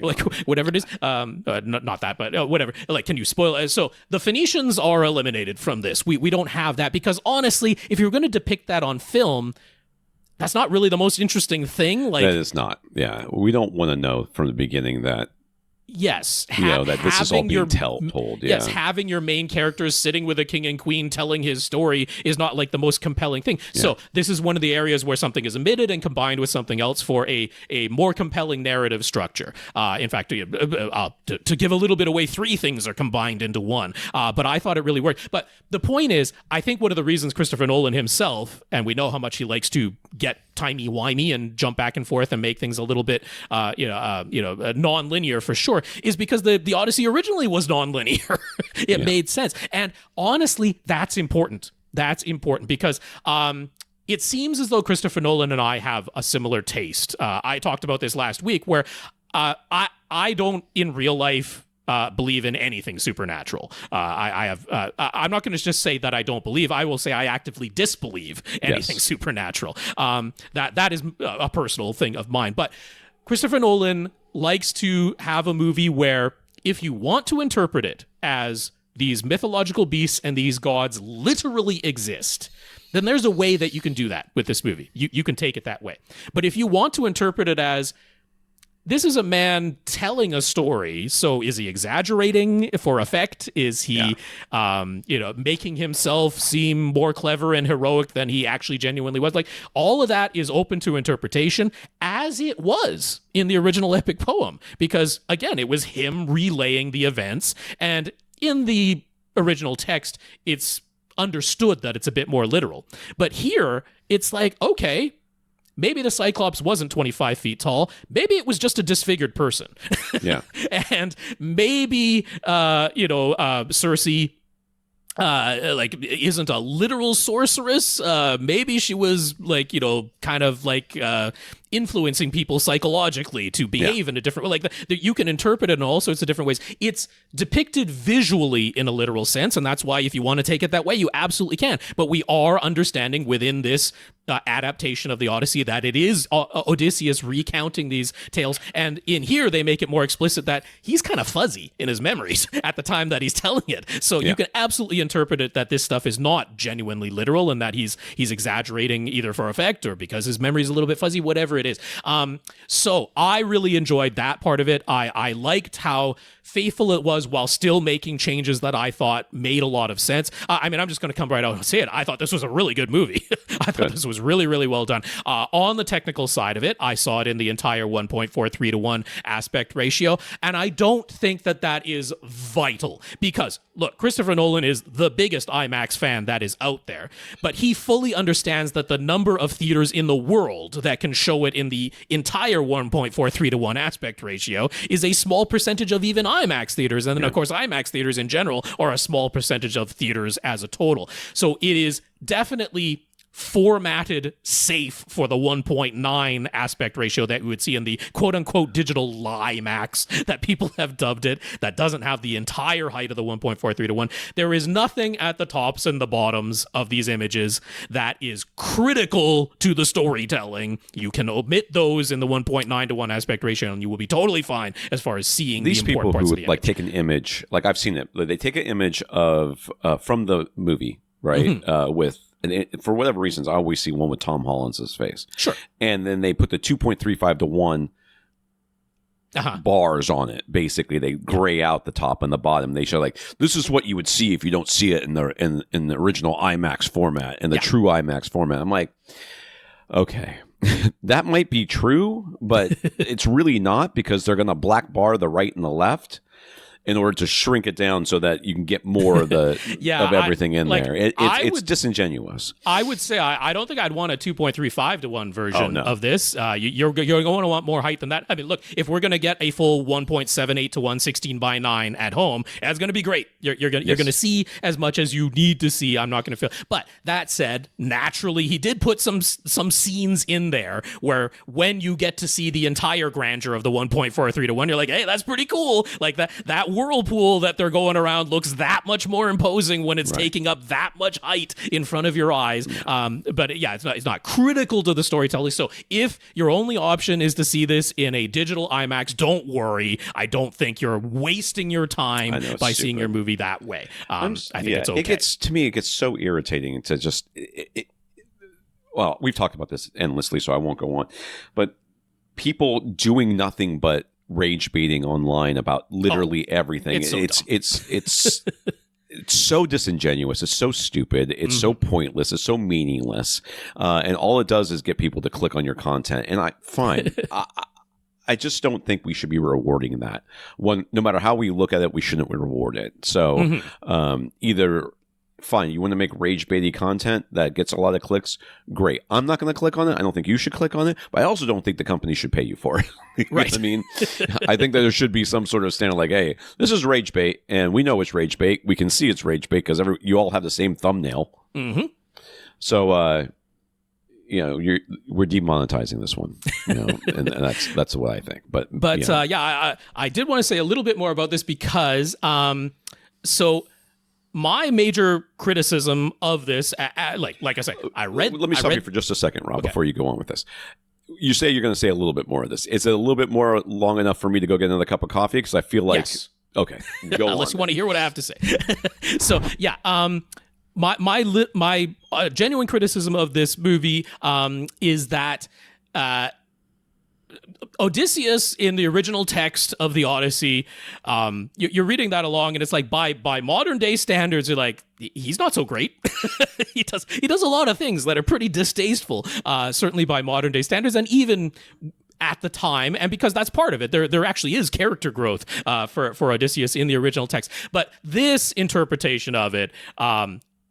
Like whatever it is. Not that, but whatever. Like, can you spoil it? So the Phoenicians are eliminated from this. We don't have that because honestly, if you're going to depict that on film, that's not really the most interesting thing. Like, that is not. Yeah, we don't want to know from the beginning that. Yes, that this is all being told. Yeah. Yes, having your main characters sitting with a king and queen telling his story is not like the most compelling thing. Yeah. So this is one of the areas where something is omitted and combined with something else for a more compelling narrative structure. In fact, to give a little bit away, 3 things are combined into one. But I thought it really worked. But the point is, I think one of the reasons Christopher Nolan himself, and we know how much he likes to get timey-wimey and jump back and forth and make things a little bit, non-linear for sure, is because the Odyssey originally was non-linear. It made sense. And honestly, that's important. That's important because it seems as though Christopher Nolan and I have a similar taste. I talked about this last week where I don't, in real life, believe in anything supernatural. I'm not going to just say that I don't believe. I will say I actively disbelieve anything supernatural. That is a personal thing of mine. But Christopher Nolan likes to have a movie where if you want to interpret it as these mythological beasts and these gods literally exist, then there's a way that you can do that with this movie. You can take it that way. But if you want to interpret it as this is a man telling a story. So is he exaggerating for effect? Is he, making himself seem more clever and heroic than he actually genuinely was? Like, all of that is open to interpretation, as it was in the original epic poem. Because, again, it was him relaying the events. And in the original text, it's understood that it's a bit more literal. But here, it's like, okay, maybe the Cyclops wasn't 25 feet tall. Maybe it was just a disfigured person. Yeah. And maybe, Circe isn't a literal sorceress. Maybe she was kind of influencing people psychologically to behave in a different way. You can interpret it in all sorts of different ways. It's depicted visually in a literal sense, and that's why if you want to take it that way, you absolutely can. But we are understanding within this adaptation of the Odyssey that it is Odysseus recounting these tales. And in here, they make it more explicit that he's kind of fuzzy in his memories at the time that he's telling it. So you can absolutely interpret it that this stuff is not genuinely literal and that he's exaggerating either for effect or because his memory is a little bit fuzzy, whatever it is. So I really enjoyed that part of it. I liked how faithful it was while still making changes that I thought made a lot of sense. I mean, I'm just going to come right out and say it. I thought this was a really good movie. I thought this was really, really well done. On the technical side of it, I saw it in the entire 1.43 to 1 aspect ratio, and I don't think that that is vital because, look, Christopher Nolan is the biggest IMAX fan that is out there, but he fully understands that the number of theaters in the world that can show it in the entire 1.43 to 1 aspect ratio is a small percentage of even IMAX theaters. And then, of course, IMAX theaters in general are a small percentage of theaters as a total. So it is definitely formatted safe for the 1.9 aspect ratio that we would see in the quote-unquote digital IMAX that people have dubbed it, that doesn't have the entire height of the 1.43 to 1. There is nothing at the tops and the bottoms of these images that is critical to the storytelling. You can omit those in the 1.9 to 1 aspect ratio and you will be totally fine as far as seeing these the important people parts who of the would like image. take an image, like I've seen it, they take an image of from the movie, right, with. And for whatever reasons, I always see one with Tom Holland's face. Sure. And then they put the 2.35 to 1 bars on it. Basically, they gray out the top and the bottom. They show like, this is what you would see if you don't see it in the original IMAX format, in the true IMAX format. I'm like, okay, that might be true, but it's really not because they're going to black bar the right and the left in order to shrink it down so that you can get more of the of everything in there. It's disingenuous. I would say I don't think I'd want a 2.35 to 1 version of this. You're going to want more height than that. I mean, look, if we're going to get a full 1.78 to 1 16:9 at home, that's going to be great. You're going to see as much as you need to see. I'm not going to feel. But that said, naturally, he did put some scenes in there where when you get to see the entire grandeur of the 1.43 to 1, you're like, hey, that's pretty cool. Like that whirlpool that they're going around looks that much more imposing when it's taking up that much height in front of your eyes. But yeah, it's not critical to the storytelling. So if your only option is to see this in a digital IMAX, don't worry. I don't think you're wasting your time by seeing your movie that way. I think it's okay. It gets so irritating to just. Well, we've talked about this endlessly, so I won't go on. But people doing nothing but rage baiting online about literally everything. It's so disingenuous. It's so stupid. It's so pointless. It's so meaningless. And all it does is get people to click on your content. And I just don't think we should be rewarding that. No matter how we look at it, we shouldn't reward it. So either fine, you want to make rage baity content that gets a lot of clicks, great. I'm not going to click on it. I don't think you should click on it, but I also don't think the company should pay you for it. You know what I mean? I think that there should be some sort of standard like, hey, this is rage bait, and we know it's rage bait. We can see it's rage bait because you all have the same thumbnail. So, we're demonetizing this one, and that's what I think. But I did want to say a little bit more about this because, my major criticism of this, like I say, Let me stop you for just a second, Rob, before you go on with this. You say you're going to say a little bit more of this. Is it a little bit more long enough for me to go get another cup of coffee? Because I feel like... Yes. Okay, go on. Unless you want to hear what I have to say. So, yeah, my genuine criticism of this movie is that... Odysseus in the original text of the Odyssey, you're reading that along, and it's like by modern day standards, you're like, he's not so great. he does a lot of things that are pretty distasteful, certainly by modern day standards, and even at the time, and because that's part of it, there actually is character growth for Odysseus in the original text. But this interpretation of it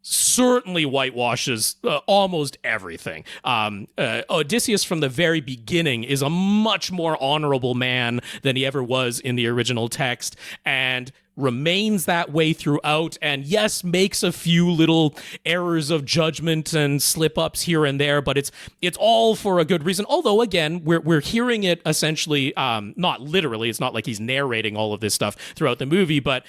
certainly whitewashes almost everything. Odysseus from the very beginning is a much more honorable man than he ever was in the original text, and remains that way throughout, and yes, makes a few little errors of judgment and slip-ups here and there, but it's all for a good reason. Although, again, we're hearing it essentially, not literally, it's not like he's narrating all of this stuff throughout the movie, but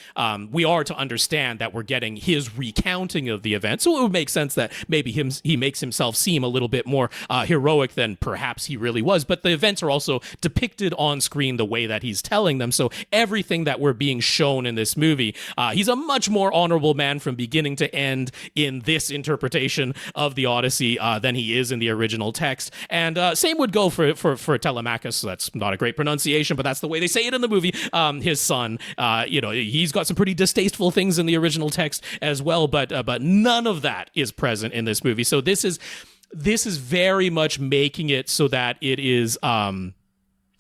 we are to understand that we're getting his recounting of the event, so it would make sense that maybe he makes himself seem a little bit more heroic than perhaps he really was, but the events are also depicted on screen the way that he's telling them, so everything that we're being shown in in this movie. He's a much more honorable man from beginning to end in this interpretation of the Odyssey than he is in the original text. And same would go for Telemachus. That's not a great pronunciation, but that's the way they say it in the movie. His son, he's got some pretty distasteful things in the original text as well, but none of that is present in this movie. So this is very much making it so that it is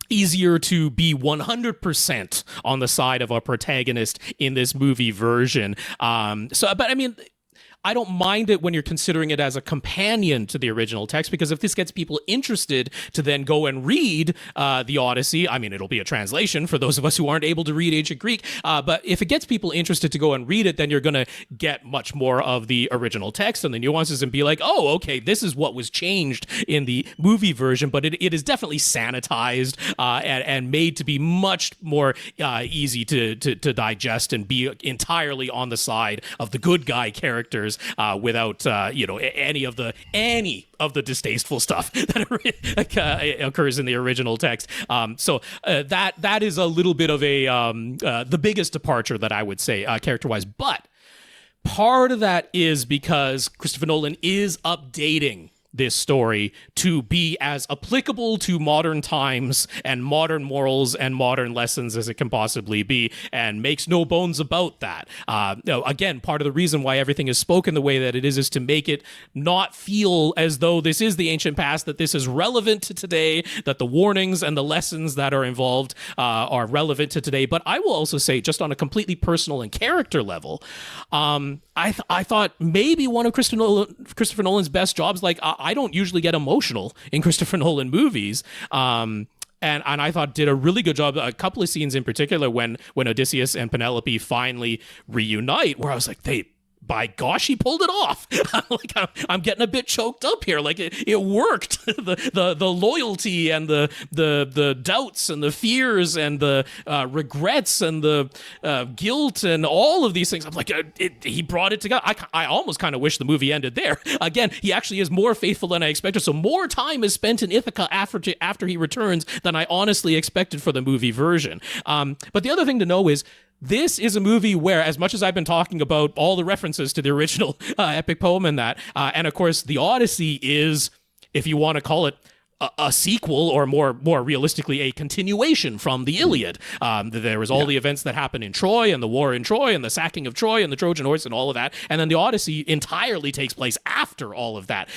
easier to be 100% on the side of a protagonist in this movie version. But I mean, I don't mind it when you're considering it as a companion to the original text, because if this gets people interested to then go and read the Odyssey, I mean, it'll be a translation for those of us who aren't able to read ancient Greek, but if it gets people interested to go and read it, then you're going to get much more of the original text and the nuances and be like, oh, okay, this is what was changed in the movie version, but it is definitely sanitized and made to be much more easy to digest and be entirely on the side of the good guy characters without any of the distasteful stuff that occurs in the original text. So that is a little bit of a the biggest departure that I would say character-wise. But part of that is because Christopher Nolan is updating this story to be as applicable to modern times and modern morals and modern lessons as it can possibly be, and makes no bones about that. Again, part of the reason why everything is spoken the way that it is to make it not feel as though this is the ancient past, that this is relevant to today, that the warnings and the lessons that are involved are relevant to today. But I will also say, just on a completely personal and character level, I thought maybe one of Christopher Nolan's best jobs, like I don't usually get emotional in Christopher Nolan movies. And I thought did a really good job. A couple of scenes in particular when Odysseus and Penelope finally reunite, where I was like, by gosh, he pulled it off. I'm getting a bit choked up here. Like it worked. the loyalty and the doubts and the fears and the regrets and the guilt and all of these things. I'm like, he brought it together. I almost kind of wish the movie ended there. Again, he actually is more faithful than I expected. So more time is spent in Ithaca after he returns than I honestly expected for the movie version. But the other thing to know is, this is a movie where, as much as I've been talking about all the references to the original epic poem and that, and of course the Odyssey is, if you want to call it, a sequel, or more realistically, a continuation from the Iliad. There was all the events that happened in Troy and the war in Troy and the sacking of Troy and the Trojan horse and all of that. And then the Odyssey entirely takes place after all of that.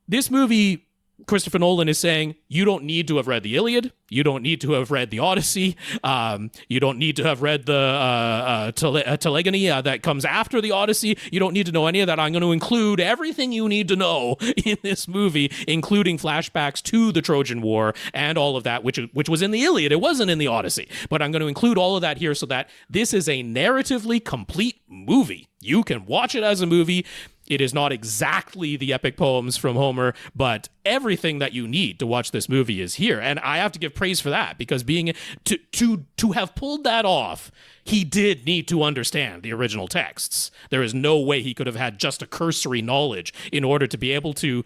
This movie, Christopher Nolan is saying, you don't need to have read the Iliad. You don't need to have read the Odyssey. You don't need to have read the telegony that comes after the Odyssey. You don't need to know any of that. I'm going to include everything you need to know in this movie, including flashbacks to the Trojan War and all of that, which was in the Iliad. It wasn't in the Odyssey. But I'm going to include all of that here so that this is a narratively complete movie. You can watch it as a movie. It is not exactly the epic poems from Homer, but everything that you need to watch this movie is here. And I have to give praise for that, because being to have pulled that off, he did need to understand the original texts. There is no way he could have had just a cursory knowledge in order to be able to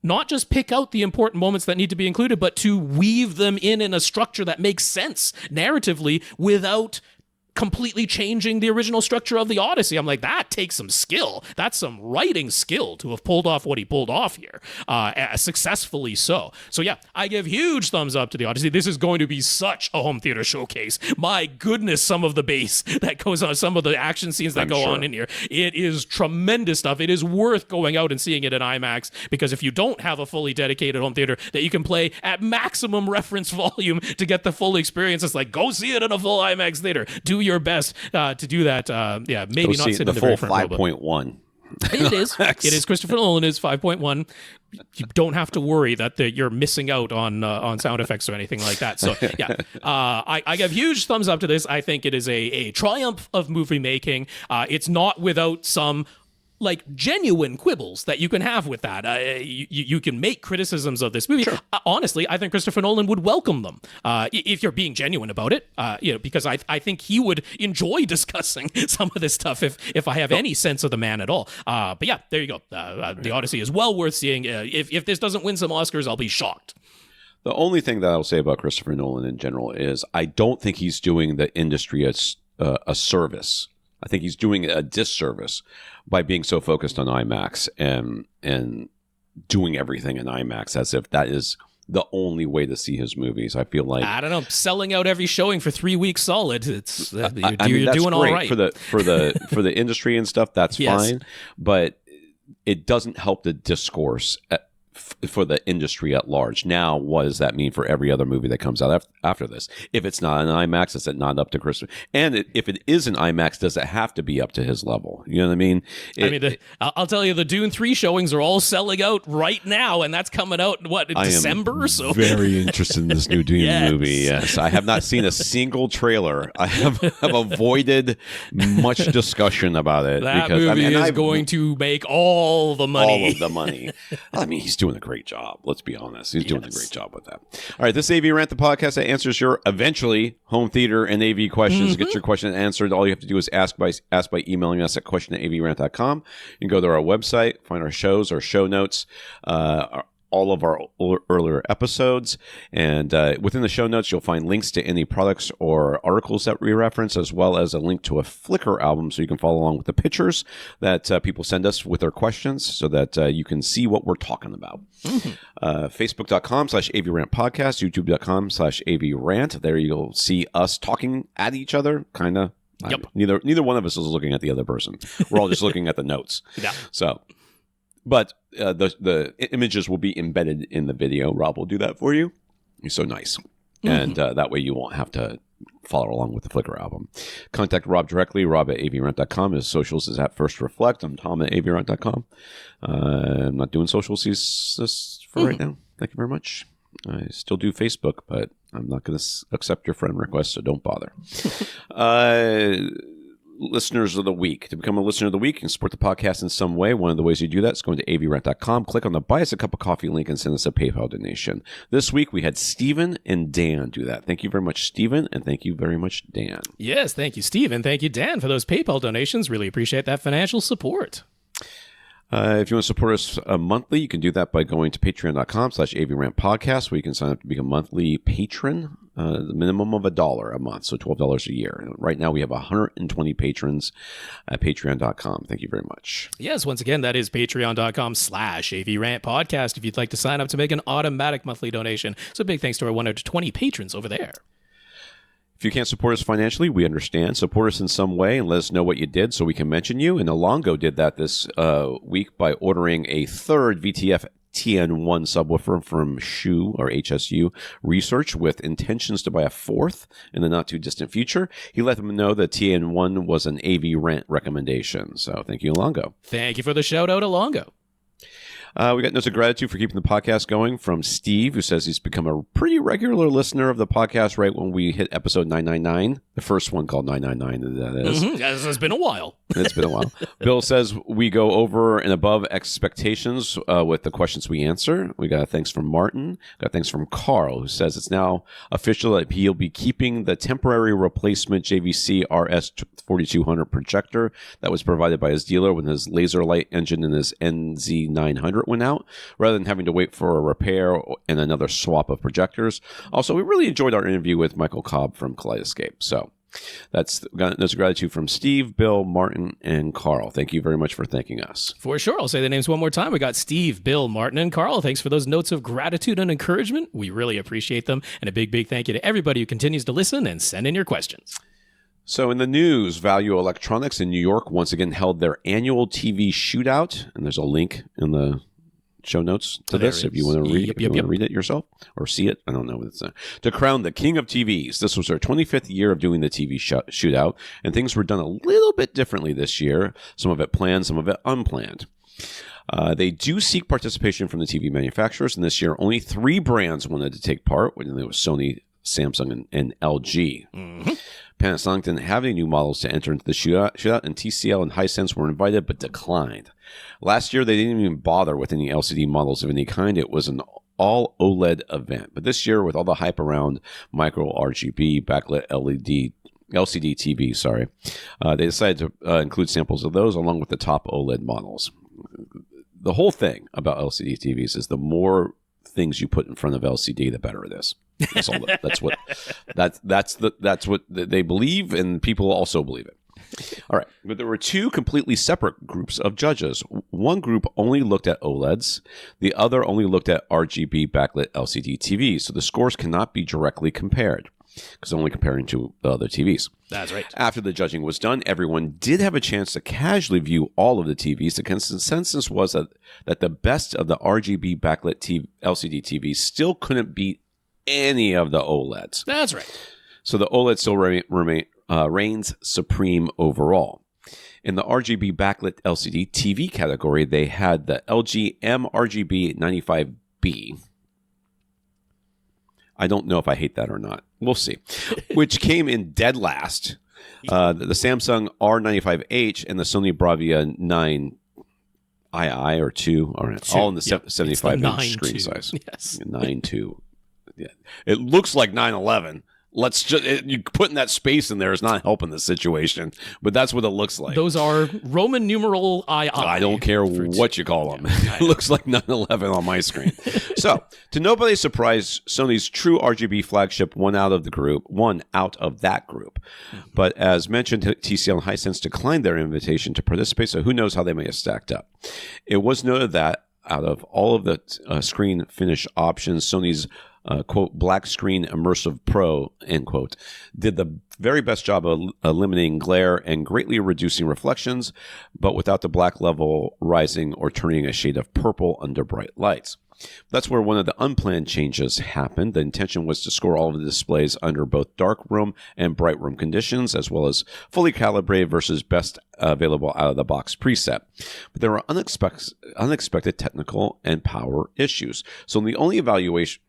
not just pick out the important moments that need to be included, but to weave them in a structure that makes sense narratively without completely changing the original structure of the Odyssey. I'm like, that takes some skill. That's some writing skill to have pulled off what he pulled off here, successfully so. So yeah, I give huge thumbs up to the Odyssey. This is going to be such a home theater showcase. My goodness, some of the bass that goes on, some of the action scenes that go on in here, it is tremendous stuff. It is worth going out and seeing it in IMAX, because if you don't have a fully dedicated home theater that you can play at maximum reference volume to get the full experience, it's like, go see it in a full IMAX theater. Do your best to do that. Maybe not sit in the full very front 5.1. It is. It is. Christopher Nolan is 5.1. You don't have to worry that you're missing out on sound effects or anything like that. So yeah, I give huge thumbs up to this. I think it is a triumph of movie making. It's not without some like genuine quibbles that you can have with that. You can make criticisms of this movie. Sure. Honestly, I think Christopher Nolan would welcome them if you're being genuine about it. Because I think he would enjoy discussing some of this stuff if I have any sense of the man at all. But yeah, there you go. The Odyssey is well worth seeing. If this doesn't win some Oscars, I'll be shocked. The only thing that I'll say about Christopher Nolan in general is I don't think he's doing the industry a service. I think he's doing a disservice by being so focused on IMAX and doing everything in IMAX as if that is the only way to see his movies. I feel like, I don't know, selling out every showing for 3 weeks solid. It's you're that's doing all right for the industry and stuff. That's fine, but it doesn't help the discourse for the industry at large. Now, what does that mean for every other movie that comes out after this? If it's not an IMAX, is it not up to Chris? And if it is an IMAX, does it have to be up to his level? You know what I mean? I'll tell you, the Dune 3 showings are all selling out right now, and that's coming out, in December? So very interested in this new Dune movie. Yes, I have not seen a single trailer. I have avoided much discussion about it. That movie is going to make all the money. All of the money. I mean, he's doing a great job. Let's be honest. He's doing a great job with that. All right, this AV Rant, the podcast that answers your eventually home theater and AV questions. Get your question answered. All you have to do is ask by emailing us at question@avrant.com. You can go to our website, find our shows, our show notes, all of our earlier episodes. And within the show notes, you'll find links to any products or articles that we reference, as well as a link to a Flickr album so you can follow along with the pictures that people send us with their questions so that you can see what we're talking about. Facebook.com/AVRant podcast, YouTube.com/AVRant. There you'll see us talking at each other, kind of. Yep. Neither one of us is looking at the other person. We're all just looking at the notes. Yeah. So... But the images will be embedded in the video. Rob will do that for you. He's so nice. And that way you won't have to follow along with the Flickr album. Contact Rob directly, rob@avrant.com. His socials is at First Reflect. I'm Tom at avrant.com. I'm not doing socials for right now. Thank you very much. I still do Facebook, but I'm not going to accept your friend request, so don't bother. Listeners of the week. To become a listener of the week, you can support the podcast in some way. One of the ways you do that is going to avrant.com, click on the Buy Us a Cup of Coffee link, and send us a PayPal donation. This week, we had Stephen and Dan do that. Thank you very much, Stephen, and thank you very much, Dan. Yes, thank you, Stephen. Thank you, Dan, for those PayPal donations. Really appreciate that financial support. If you want to support us monthly, you can do that by going to patreon.com/AVRant podcast, where you can sign up to become a monthly patron. The minimum of $1 a month, so $12 a year. And right now we have 120 patrons at patreon.com. Thank you very much. Yes, once again, that is patreon.com/AVRant podcast if you'd like to sign up to make an automatic monthly donation. So big thanks to our 120 patrons over there. If you can't support us financially, we understand. Support us in some way and let us know what you did so we can mention you. And Ilango did that this week by ordering a third VTF TN1 subwoofer from HSU Research with intentions to buy a fourth in the not-too-distant future. He let them know that TN1 was an AVRant recommendation. So thank you, Ilango. Thank you for the shout-out, Ilango. We got notes of gratitude for keeping the podcast going from Steve, who says he's become a pretty regular listener of the podcast right when we hit episode 999. The first one called 999, that is. It's been a while. It's been a while. Bill says we go over and above expectations with the questions we answer. We got thanks from Martin. Got thanks from Karl, who says it's now official that he'll be keeping the temporary replacement JVC RS4200 projector that was provided by his dealer when his laser light engine in his NZ900 went out, rather than having to wait for a repair and another swap of projectors. Also, we really enjoyed our interview with Michael Kobb from Kaleidescape. So that's gratitude from Steve, Bill, Martin, and Karl. Thank you very much for thanking us. For sure. I'll say the names one more time. We got Steve, Bill, Martin, and Karl. Thanks for those notes of gratitude and encouragement. We really appreciate them. And a big, big thank you to everybody who continues to listen and send in your questions. So in the news, Value Electronics in New York once again held their annual TV shootout. And there's a link in the show notes to this if you want to read read it yourself or see it. I don't know what it's to crown the King of TVs. This was their 25th year of doing the TV shootout, and things were done a little bit differently this year. Some of it planned, some of it unplanned. They do seek participation from the TV manufacturers, and this year only 3 brands wanted to take part. It was Sony, Samsung, and LG. Mm-hmm. Panasonic didn't have any new models to enter into the shootout, and TCL and Hisense were invited but declined. Last year, they didn't even bother with any LCD models of any kind. It was an all OLED event. But this year, with all the hype around micro RGB, backlit LCD TV, they decided to include samples of those along with the top OLED models. The whole thing about LCD TVs is the more things you put in front of LCD, the better it is. That's what they believe, and people also believe it. All right, but there were two completely separate groups of judges. One group only looked at OLEDs. The other only looked at RGB backlit LCD TVs. So the scores cannot be directly compared because they're only comparing to the other TVs. That's right. After the judging was done, everyone did have a chance to casually view all of the TVs. The consensus was that the best of the RGB backlit LCD TVs still couldn't beat any of the OLEDs. That's right. So the OLED still reigns supreme overall. In the RGB backlit LCD TV category, they had the LG mRGB 95B. I don't know if I hate that or not. We'll see. Which came in dead last. The Samsung R95H and the Sony Bravia 9II or 2 are all in the 75-inch screen size. Yes. 9.2. Yeah. It looks like 911. Let's just you putting that space in there is not helping the situation, but that's what it looks like. Those are Roman numeral II. I don't care what you call them. It looks like 911 on my screen. So, to nobody's surprise, Sony's true RGB flagship won out of that group. But as mentioned, TCL and Hisense declined their invitation to participate, so who knows how they may have stacked up. It was noted that out of all of the screen finish options, Sony's quote, black screen immersive pro, end quote, did the very best job of eliminating glare and greatly reducing reflections, but without the black level rising or turning a shade of purple under bright lights. That's where one of the unplanned changes happened. The intention was to score all of the displays under both dark room and bright room conditions, as well as fully calibrated versus best available out-of-the-box preset. But there were unexpected technical and power issues. So the only evaluations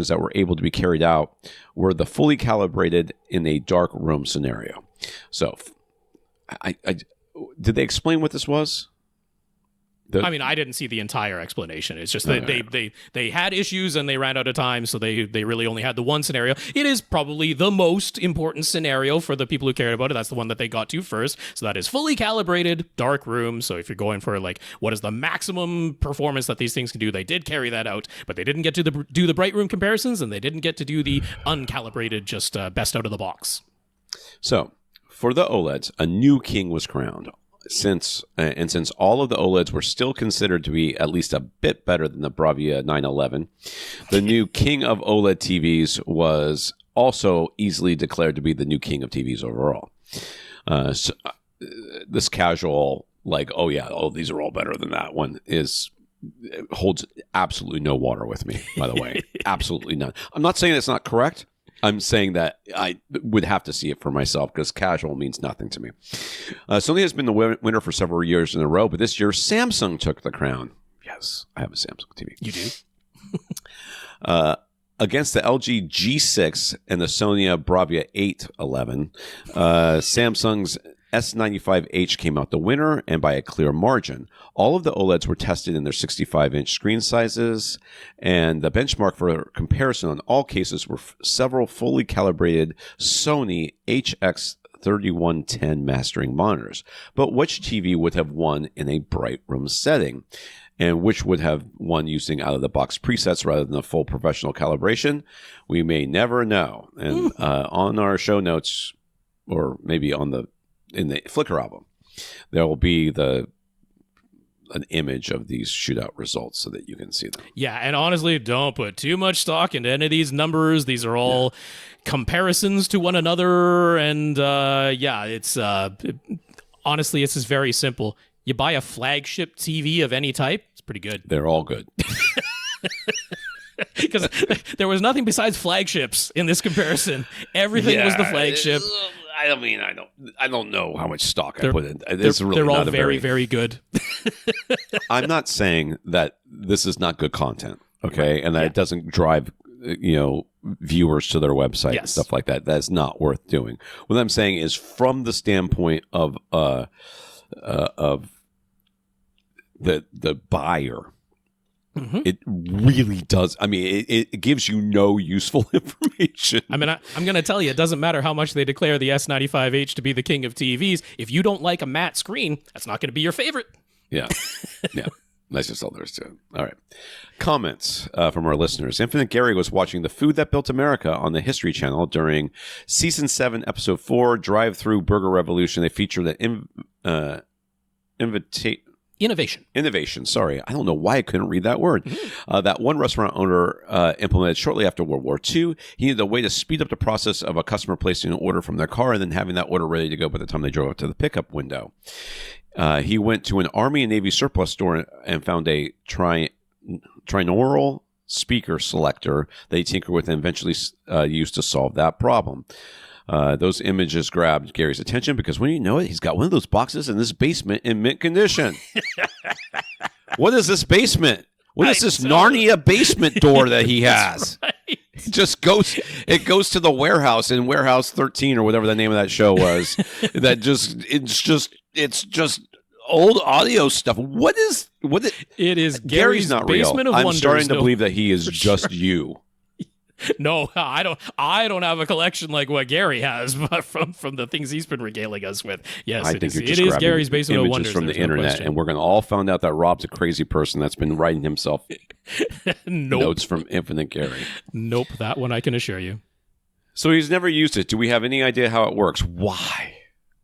that were able to be carried out were the fully calibrated in a dark room scenario. So, did they explain what this was? I didn't see the entire explanation. It's just that they had issues and they ran out of time, so they really only had the one scenario. It is probably the most important scenario for the people who cared about it. That's the one that they got to first. So that is fully calibrated, dark room. So if you're going for like what is the maximum performance that these things can do, they did carry that out, but they didn't get to do the bright room comparisons, and they didn't get to do the uncalibrated, just best out of the box. So for the OLEDs, a new king was crowned. Since all of the OLEDs were still considered to be at least a bit better than the Bravia 911, the new king of OLED TVs was also easily declared to be the new king of TVs overall. This casual, these are all better than that one holds absolutely no water with me, by the way. Absolutely none. I'm not saying it's not correct. I'm saying that I would have to see it for myself because casual means nothing to me. Sony has been the winner for several years in a row, but this year Samsung took the crown. Yes, I have a Samsung TV. You do? Against the LG G6 and the Sony Bravia 811, Samsung's S95H came out the winner, and by a clear margin. All of the OLEDs were tested in their 65-inch screen sizes, and the benchmark for comparison on all cases were several fully calibrated Sony HX3110 mastering monitors. But which TV would have won in a bright room setting? And which would have won using out-of-the-box presets rather than a full professional calibration? We may never know. And on our show notes, or maybe in the Flickr album, there will be an image of these shootout results so that you can see them. Yeah, and honestly, don't put too much stock into any of these numbers. These are all comparisons to one another, and it's honestly, it's just very simple. You buy a flagship TV of any type, it's pretty good. They're all good. Because there was nothing besides flagships in this comparison. Everything was the flagship. I don't know how much stock I put in. They're all very, very good. I'm not saying that this is not good content, okay, and that it doesn't drive, viewers to their website and stuff like that. That's not worth doing. What I'm saying is, from the standpoint of the buyer. Mm-hmm. It really does. I mean, it gives you no useful information. I mean, I'm going to tell you, it doesn't matter how much they declare the S95H to be the king of TVs. If you don't like a matte screen, that's not going to be your favorite. Yeah. Yeah. Nice to sell theirs too. All right. Comments from our listeners. Infinite Gary was watching The Food That Built America on the History Channel during Season 7, Episode 4, Drive-Thru Burger Revolution. They featured the Innovation. Sorry. I don't know why I couldn't read that word. That one restaurant owner implemented shortly after World War II. He needed a way to speed up the process of a customer placing an order from their car and then having that order ready to go by the time they drove up to the pickup window. He went to an Army and Navy surplus store and found a Trinaural speaker selector that he tinkered with and eventually used to solve that problem. Those images grabbed Gary's attention because when you know it, he's got one of those boxes in this basement in mint condition. What is this basement? What is this Narnia basement door that he has? Right. It just goes. It goes to the warehouse in Warehouse 13 or whatever the name of that show was. It's just old audio stuff. It is Gary's not basement real. of I'm wonders, starting to believe that he is just you. No, I don't have a collection like what Gary has from the things he's been regaling us with. Yes, I think it you're is Gary's basement of wonders from the internet, and we're going to all find out that Rob's a crazy person that's been writing himself notes from Infinite Gary. Nope, that one I can assure you. So he's never used it. Do we have any idea how it works? Why?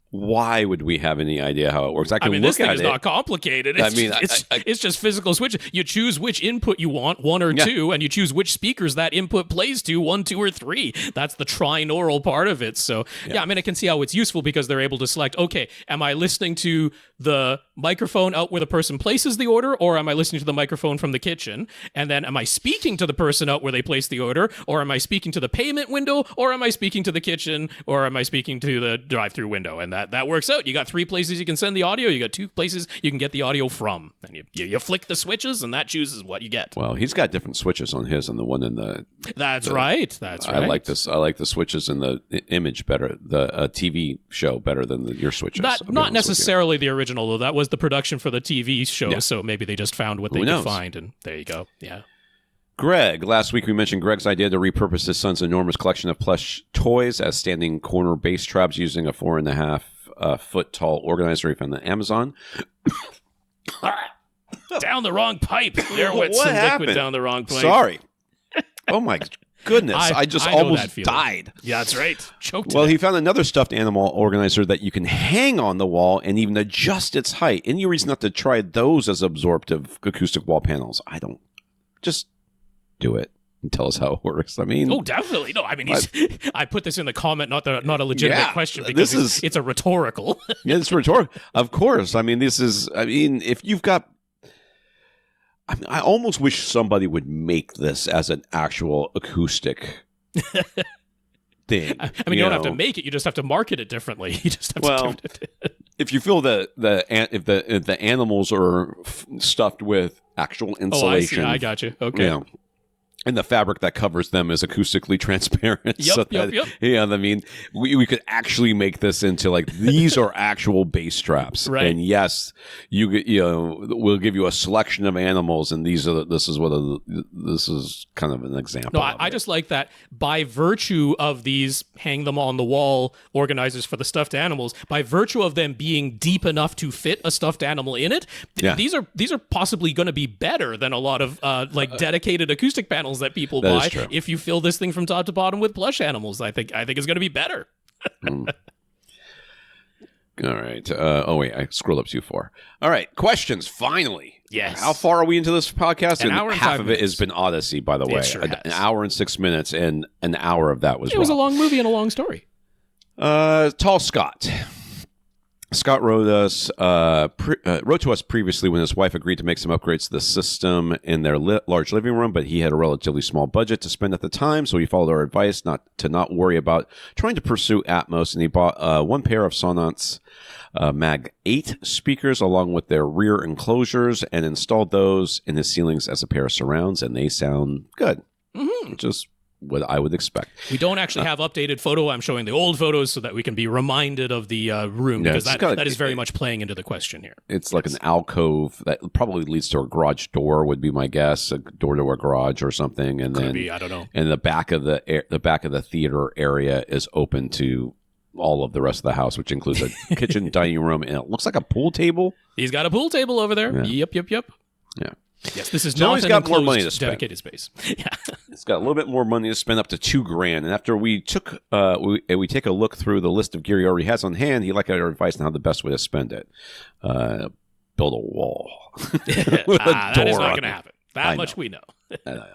Why would we have any idea how it works? I mean, this thing is not complicated. It's just physical switches. You choose which input you want, 1 or 2, and you choose which speakers that input plays to, 1, 2, or 3. That's the trinaural part of it. So, I mean, I can see how it's useful because they're able to select, okay, am I listening to the microphone out where the person places the order, or am I listening to the microphone from the kitchen? And then am I speaking to the person out where they place the order, or am I speaking to the payment window, or am I speaking to the kitchen, or am I speaking to the drive-through window? And that works out. You got 3 places you can send the audio. You got 2 places you can get the audio from. And you flick the switches, and that chooses what you get. Well, he's got different switches on his than the one in the... That's right. I like this. I like the switches in the image better, the TV show better than your switches. Not necessarily the original, though. That was the production for the TV show, so maybe they just found what they could find, and there you go. Yeah. Greg. Last week we mentioned Greg's idea to repurpose his son's enormous collection of plush toys as standing corner bass traps using a 4.5 foot tall organizer he found on Amazon. Down the wrong pipe. There went some liquid down the wrong pipe. Sorry. Oh my goodness. I just almost died. Yeah, that's right. Choked. Well, he found another stuffed animal organizer that you can hang on the wall and even adjust its height. Any reason not to try those as absorptive acoustic wall panels? I don't. Just do it and tell us how it works. I mean, oh, definitely. No, I mean, I put this in the comment, not a legitimate question, because it's a rhetorical. Yeah, it's rhetorical. Of course. I mean, if you've got, I almost wish somebody would make this as an actual acoustic thing. I mean, you don't have to make it; you just have to market it differently. You just have to do it. If you feel if the animals are stuffed with actual insulation, I got you. Okay. You know, and the fabric that covers them is acoustically transparent. Yep. Yeah, I mean, we could actually make this into like these are actual bass straps, right? And yes, we'll give you a selection of animals, and this is kind of an example. No, I just like that by virtue of these hang them on the wall organizers for the stuffed animals, by virtue of them being deep enough to fit a stuffed animal in it. These are possibly going to be better than a lot of dedicated acoustic panels that people buy. If you fill this thing from top to bottom with plush animals, I think it's going to be better. All right. Wait, I scrolled up too far. All right, questions. Finally. Yes. How far are we into this podcast? An hour and half 5 of it has been Odyssey, by the way. Sure an hour and 6 minutes, and an hour of that was. It was a long movie and a long story. Tall Scott. Scott wrote to us previously when his wife agreed to make some upgrades to the system in their large living room, but he had a relatively small budget to spend at the time, so he followed our advice not worry about trying to pursue Atmos, and he bought 1 pair of Sonance Mag 8 speakers along with their rear enclosures and installed those in his ceilings as a pair of surrounds, and they sound good. Mm-hmm. Just what I would expect. We don't actually have updated photo. I'm showing the old photos so that we can be reminded of the room, because that is very much playing into the question here. It's like an alcove that probably leads to a garage door, would be my guess, a door to a garage or something, and Could be, I don't know. And the back of the theater area is open to all of the rest of the house, which includes a kitchen, dining room, and it looks like a pool table. He's got a pool table over there. Yeah. Yep. Yeah. Yes, this is So not he's an got more money to enclosed spend. dedicated space. Yeah. It's got a little bit more money to spend, up to $2,000. And after we took we take a look through the list of gear he already has on hand, he liked our advice on how the best way to spend it. Build a wall. That is not going to happen. That much we know. I know.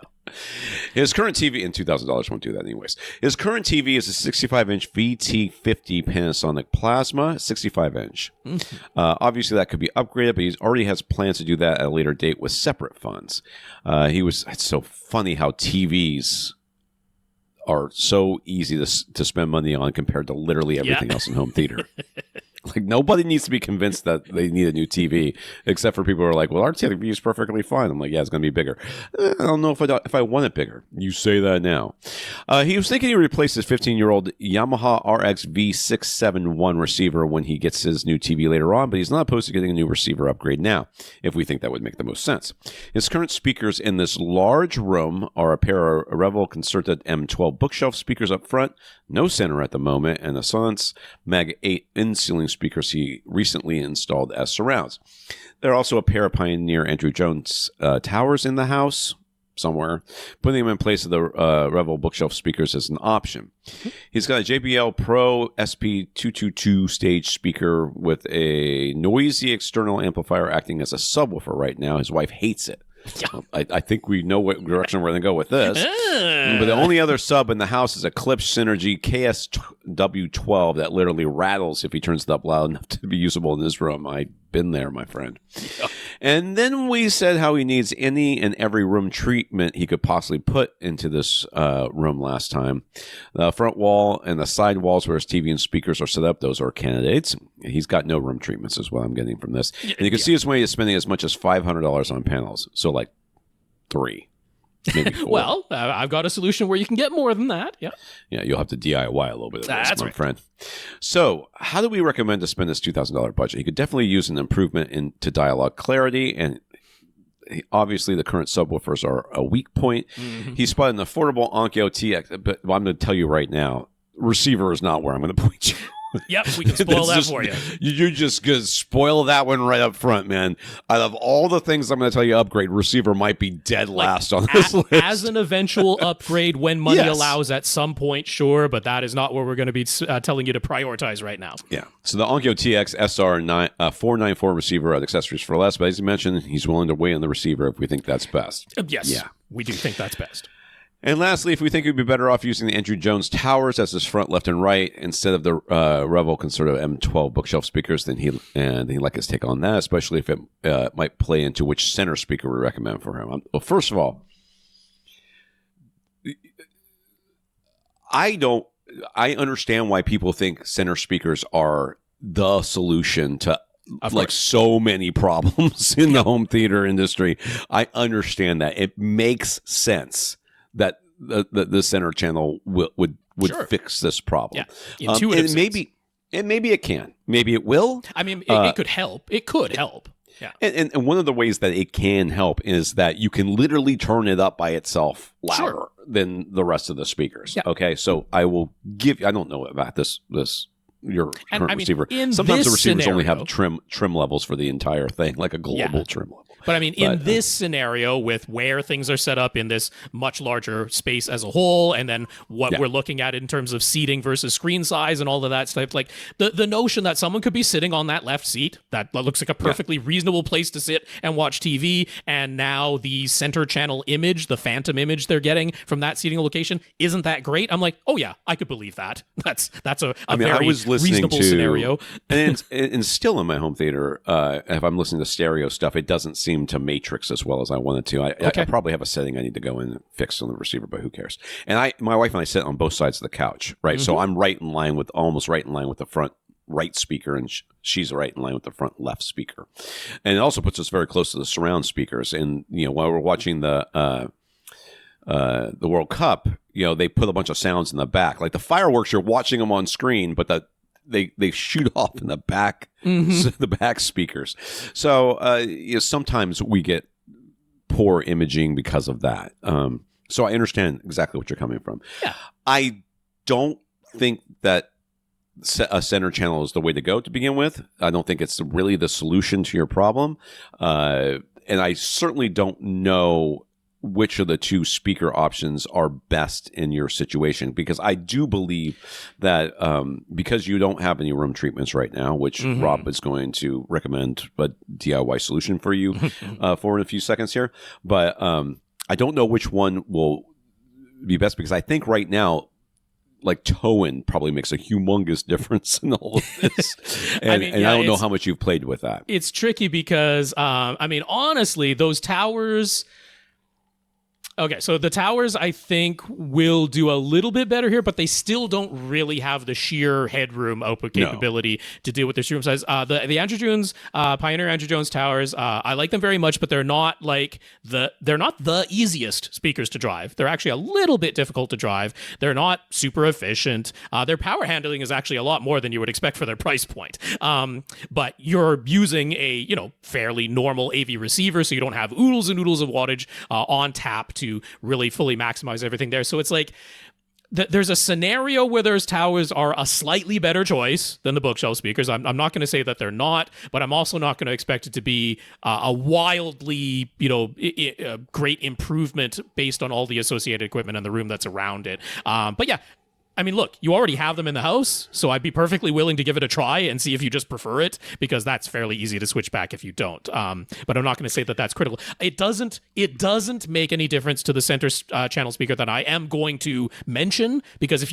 His current TV, and $2,000 won't do that anyways. His current TV is a 65-inch VT50 Panasonic Plasma, 65-inch. Obviously, that could be upgraded, but he already has plans to do that at a later date with separate funds. It's so funny how TVs are so easy to spend money on compared to literally everything else in home theater. Like, nobody needs to be convinced that they need a new TV, except for people who are like, well, our TV is perfectly fine. I'm like, yeah, it's going to be bigger. I don't know if I want it bigger. You say that now. He was thinking he would replace his 15-year-old Yamaha RX V671 receiver when he gets his new TV later on, but he's not opposed to getting a new receiver upgrade now, if we think that would make the most sense. His current speakers in this large room are a pair of Revel concerted M12 bookshelf speakers up front, no center at the moment, and a Sons Mag 8 in-ceiling speakers he recently installed as surrounds. There are also a pair of Pioneer Andrew Jones towers in the house somewhere. Putting them in place of the Revel bookshelf speakers is an option. He's got a JBL Pro SP222 stage speaker with a noisy external amplifier acting as a subwoofer right now. His wife hates it. I think we know what direction we're going to go with this. But the only other sub in the house is a Klipsch Synergy KSW12 that literally rattles if he turns it up loud enough to be usable in this room. I've been there, my friend. And then we said how he needs any and every room treatment he could possibly put into this room last time. The front wall and the side walls where his TV and speakers are set up, those are candidates. He's got no room treatments is what I'm getting from this. And you can see his way is spending as much as $500 on panels. So like 3. Maybe 4. Well, I've got a solution where you can get more than that. Yeah. Yeah, you'll have to DIY a little bit of this, That's my right. friend. So, how do we recommend to spend this $2,000 budget? You could definitely use an improvement into dialogue clarity, and obviously the current subwoofers are a weak point. He spotted an affordable Onkyo TX, but I'm going to tell you right now, receiver is not where I'm going to point you. Yep, we can spoil that for you. You're just going to spoil that one right up front, man. Out of all the things I'm going to tell you upgrade, receiver might be dead last on this list. As an eventual upgrade when money allows at some point, sure, but that is not what we're going to be telling you to prioritize right now. Yeah. So the Onkyo TX SR494 receiver at accessories for less, but as you mentioned, he's willing to weigh in the receiver if we think that's best. Yes. Yeah. We do think that's best. And lastly, if we think it would be better off using the Andrew Jones towers as his front, left, and right instead of the Revel Concerto M12 bookshelf speakers, then he'd like his take on that, especially if it might play into which center speaker we recommend for him. Well, first of all, I understand why people think center speakers are the solution to so many problems in the home theater industry. I understand that. It makes sense that the center channel would fix this problem. Yeah. Intuitive sense. And maybe it can. Maybe it will. I mean, it could help. It could help. Yeah. And one of the ways that it can help is that you can literally turn it up by itself louder than the rest of the speakers. Yeah. Okay, so I will give you, I don't know about this your current receiver. Sometimes the receivers only have trim levels for the entire thing, like a global trim level. But I mean, in this scenario with where things are set up in this much larger space as a whole, and then what we're looking at in terms of seating versus screen size and all of that stuff, like the notion that someone could be sitting on that left seat, that looks like a perfectly reasonable place to sit and watch TV, and now the center channel image, the phantom image they're getting from that seating location, isn't that great? I'm like, oh yeah, I could believe that. That's a very reasonable scenario. And still in my home theater, if I'm listening to stereo stuff, it doesn't seem to matrix as well as I wanted to. I probably have a setting I need to go in and fix on the receiver, but who cares? And my wife and I sit on both sides of the couch, right? So I'm almost right in line with the front right speaker, and she's right in line with the front left speaker. And it also puts us very close to the surround speakers. And while we're watching the World Cup, they put a bunch of sounds in the back, like the fireworks. You're watching them on screen, but they shoot off in the back, the back speakers. So sometimes we get poor imaging because of that. So I understand exactly what you're coming from. Yeah. I don't think that a center channel is the way to go to begin with. I don't think it's really the solution to your problem. and I certainly don't know which of the two speaker options are best in your situation, because I do believe that because you don't have any room treatments right now, which Rob is going to recommend a DIY solution for you for in a few seconds here, but I don't know which one will be best, because I think right now, like, toe-in probably makes a humongous difference in all of this. And I don't know how much you've played with that. It's tricky because, honestly, those towers... Okay, so the towers, I think, will do a little bit better here, but they still don't really have the sheer headroom output capability to deal with the room size. The Andrew Jones, Pioneer Andrew Jones towers, I like them very much, but they're not the easiest speakers to drive. They're actually a little bit difficult to drive. They're not super efficient. Their power handling is actually a lot more than you would expect for their price point. But you're using a fairly normal AV receiver, so you don't have oodles and oodles of wattage on tap to really fully maximize everything there. So it's like there's a scenario where those towers are a slightly better choice than the bookshelf speakers. I'm not going to say that they're not, but I'm also not going to expect it to be a wildly, great improvement based on all the associated equipment in the room that's around it. But yeah, I mean, look, you already have them in the house, so I'd be perfectly willing to give it a try and see if you just prefer it, because that's fairly easy to switch back if you don't. But I'm not going to say that that's critical. It doesn't make any difference to the center channel speaker that I am going to mention, because if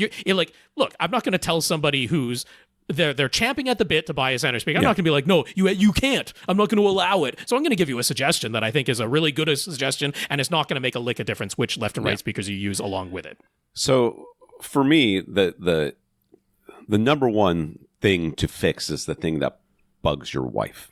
look, I'm not going to tell somebody who's they're champing at the bit to buy a center speaker. I'm not going to be like, no, you can't. I'm not going to allow it. So I'm going to give you a suggestion that I think is a really good suggestion, and it's not going to make a lick of difference which left and right speakers you use along with it. So for me, the number one thing to fix is the thing that bugs your wife.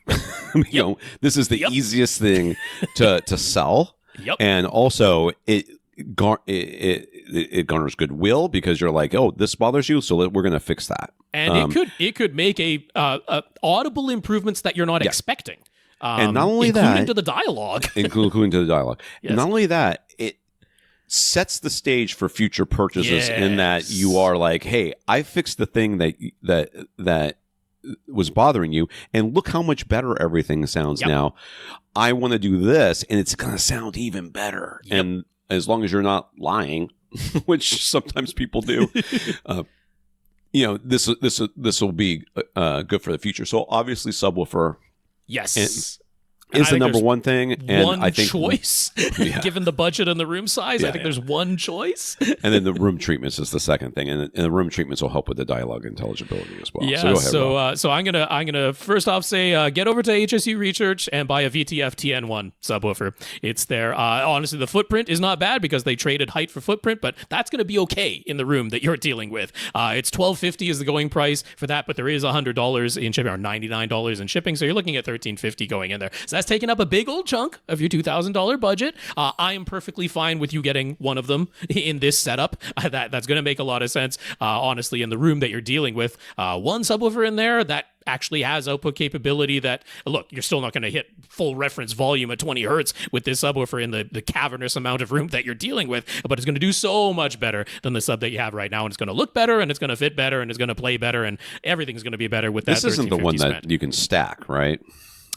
This is the easiest thing to sell. Yep. And also it garners goodwill, because you're like, oh, this bothers you, so we're going to fix that. And it could make a audible improvements that you're not expecting. And not only including to the dialogue. Including to the dialogue. Yes. Not only that, it sets the stage for future purchases in that you are like, hey, I fixed the thing that was bothering you, and look how much better everything sounds now. I want to do this, and it's going to sound even better. Yep. And as long as you're not lying, which sometimes people do, this will be good for the future. So obviously, subwoofer, is the number one thing. And I think choice, given the budget and the room size, I think there's one choice. And then the room treatments is the second thing, and the room treatments will help with the dialogue intelligibility as well. Yeah, so go ahead, so I'm gonna first off say get over to HSU Research and buy a VTF TN1 subwoofer. It's there. Honestly, the footprint is not bad because they traded height for footprint, but that's gonna be okay in the room that you're dealing with. It's $1,250 is the going price for that, but there is $100 in shipping, or $99 in shipping, so you're looking at $1,350 going in there. So that's taking up a big old chunk of your $2,000 budget. I am perfectly fine with you getting one of them in this setup. That's going to make a lot of sense, honestly, in the room that you're dealing with. One subwoofer in there that actually has output capability that, look, you're still not going to hit full reference volume at 20 hertz with this subwoofer in the cavernous amount of room that you're dealing with, but it's going to do so much better than the sub that you have right now, and it's going to look better, and it's going to fit better, and it's going to play better, and everything's going to be better with that. This isn't the one that you can stack, right?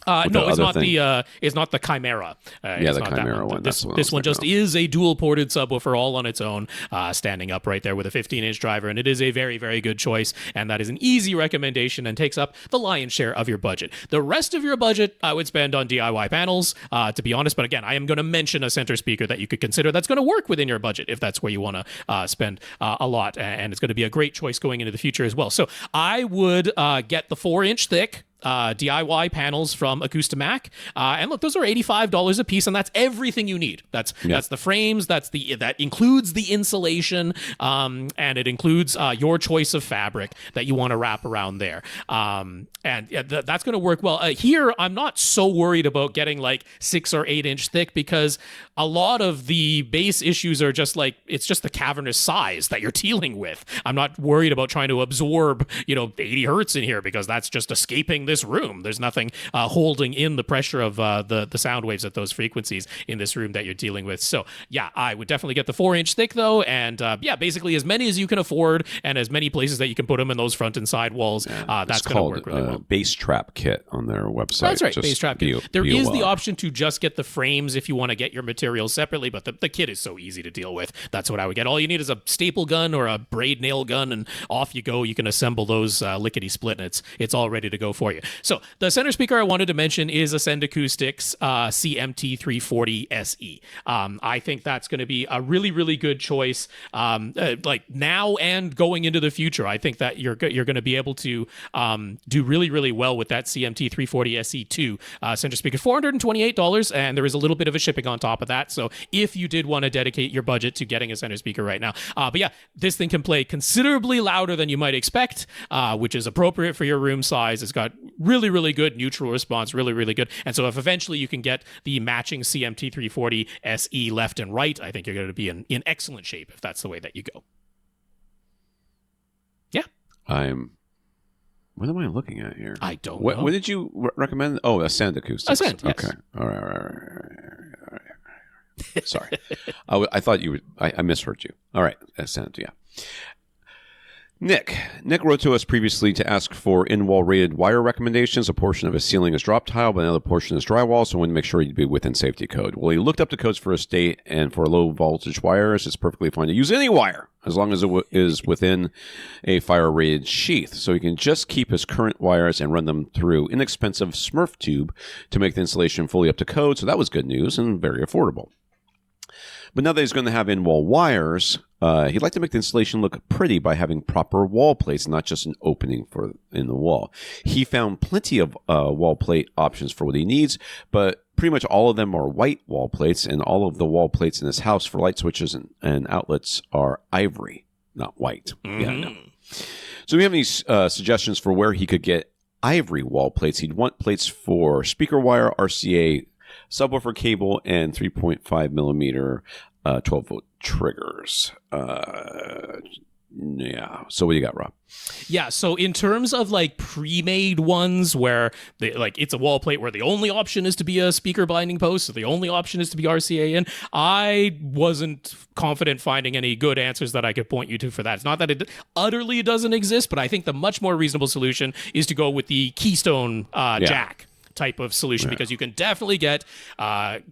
No, it's not it's not the Chimera. The Chimera one. This one just is a dual ported subwoofer all on its own, standing up right there with a 15-inch driver, and it is a very, very good choice, and that is an easy recommendation and takes up the lion's share of your budget. The rest of your budget I would spend on DIY panels, to be honest, but again, I am going to mention a center speaker that you could consider that's going to work within your budget if that's where you want to spend a lot, and it's going to be a great choice going into the future as well. So I would get the 4-inch thick DIY panels from Acoustimac, and look, those are $85 a piece, and that's everything you need. That's the frames, that includes the insulation, and it includes your choice of fabric that you want to wrap around there, and that's going to work well. Here, I'm not so worried about getting like 6 or 8 inch thick, because a lot of the bass issues are just like, it's just the cavernous size that you're dealing with. I'm not worried about trying to absorb 80 hertz in here, because that's just escaping this room. There's nothing holding in the pressure of the sound waves at those frequencies in this room that you're dealing with. So yeah, I would definitely get the 4-inch thick though, and basically as many as you can afford, and as many places that you can put them in those front and side walls. That's going to work really well. Bass trap kit on their website. That's right, bass trap kit. There is the option to just get the frames if you want to get your materials separately, but the kit is so easy to deal with. That's what I would get. All you need is a staple gun or a braid nail gun, and off you go. You can assemble those lickety split, and it's all ready to go for you. So the center speaker I wanted to mention is Ascend Acoustics CMT340 SE. I think that's going to be a really, really good choice, like now and going into the future. I think that you're going to be able to do really, really well with that CMT340 SE2 center speaker. $428, and there is a little bit of a shipping on top of that. So if you did want to dedicate your budget to getting a center speaker right now, but yeah, this thing can play considerably louder than you might expect, which is appropriate for your room size. It's got really, really good neutral response, really, really good. And so if eventually you can get the matching CMT340 SE left and right, I think you're going to be in excellent shape if that's the way that you go. Yeah. What am I looking at here? I don't know. What did you recommend? Oh, Ascend Acoustics. Ascend, yes. Okay. All right. Sorry. I thought you would. I misheard you. All right. Ascend, yeah. Nick wrote to us previously to ask for in-wall rated wire recommendations. A portion of his ceiling is drop tile, but another portion is drywall, so I wanted to make sure he'd be within safety code. Well, he looked up the codes for estate, and for low voltage wires, it's perfectly fine to use any wire, as long as it is within a fire-rated sheath. So he can just keep his current wires and run them through inexpensive Smurf tube to make the installation fully up to code, so that was good news and very affordable. But now that he's going to have in-wall wires, he'd like to make the installation look pretty by having proper wall plates, not just an opening in the wall. He found plenty of wall plate options for what he needs, but pretty much all of them are white wall plates, and all of the wall plates in his house for light switches and outlets are ivory, not white. Mm-hmm. Yeah, no. So we have any suggestions for where he could get ivory wall plates? He'd want plates for speaker wire, RCA, subwoofer cable, and 3.5 millimeter 12-volt triggers. Yeah. So what do you got, Rob? Yeah. So in terms of like pre-made ones where it's a wall plate where the only option is to be a speaker binding post, so the only option is to be RCA in, I wasn't confident finding any good answers that I could point you to for that. It's not that it utterly doesn't exist, but I think the much more reasonable solution is to go with the Keystone jack type of solution, because you can definitely get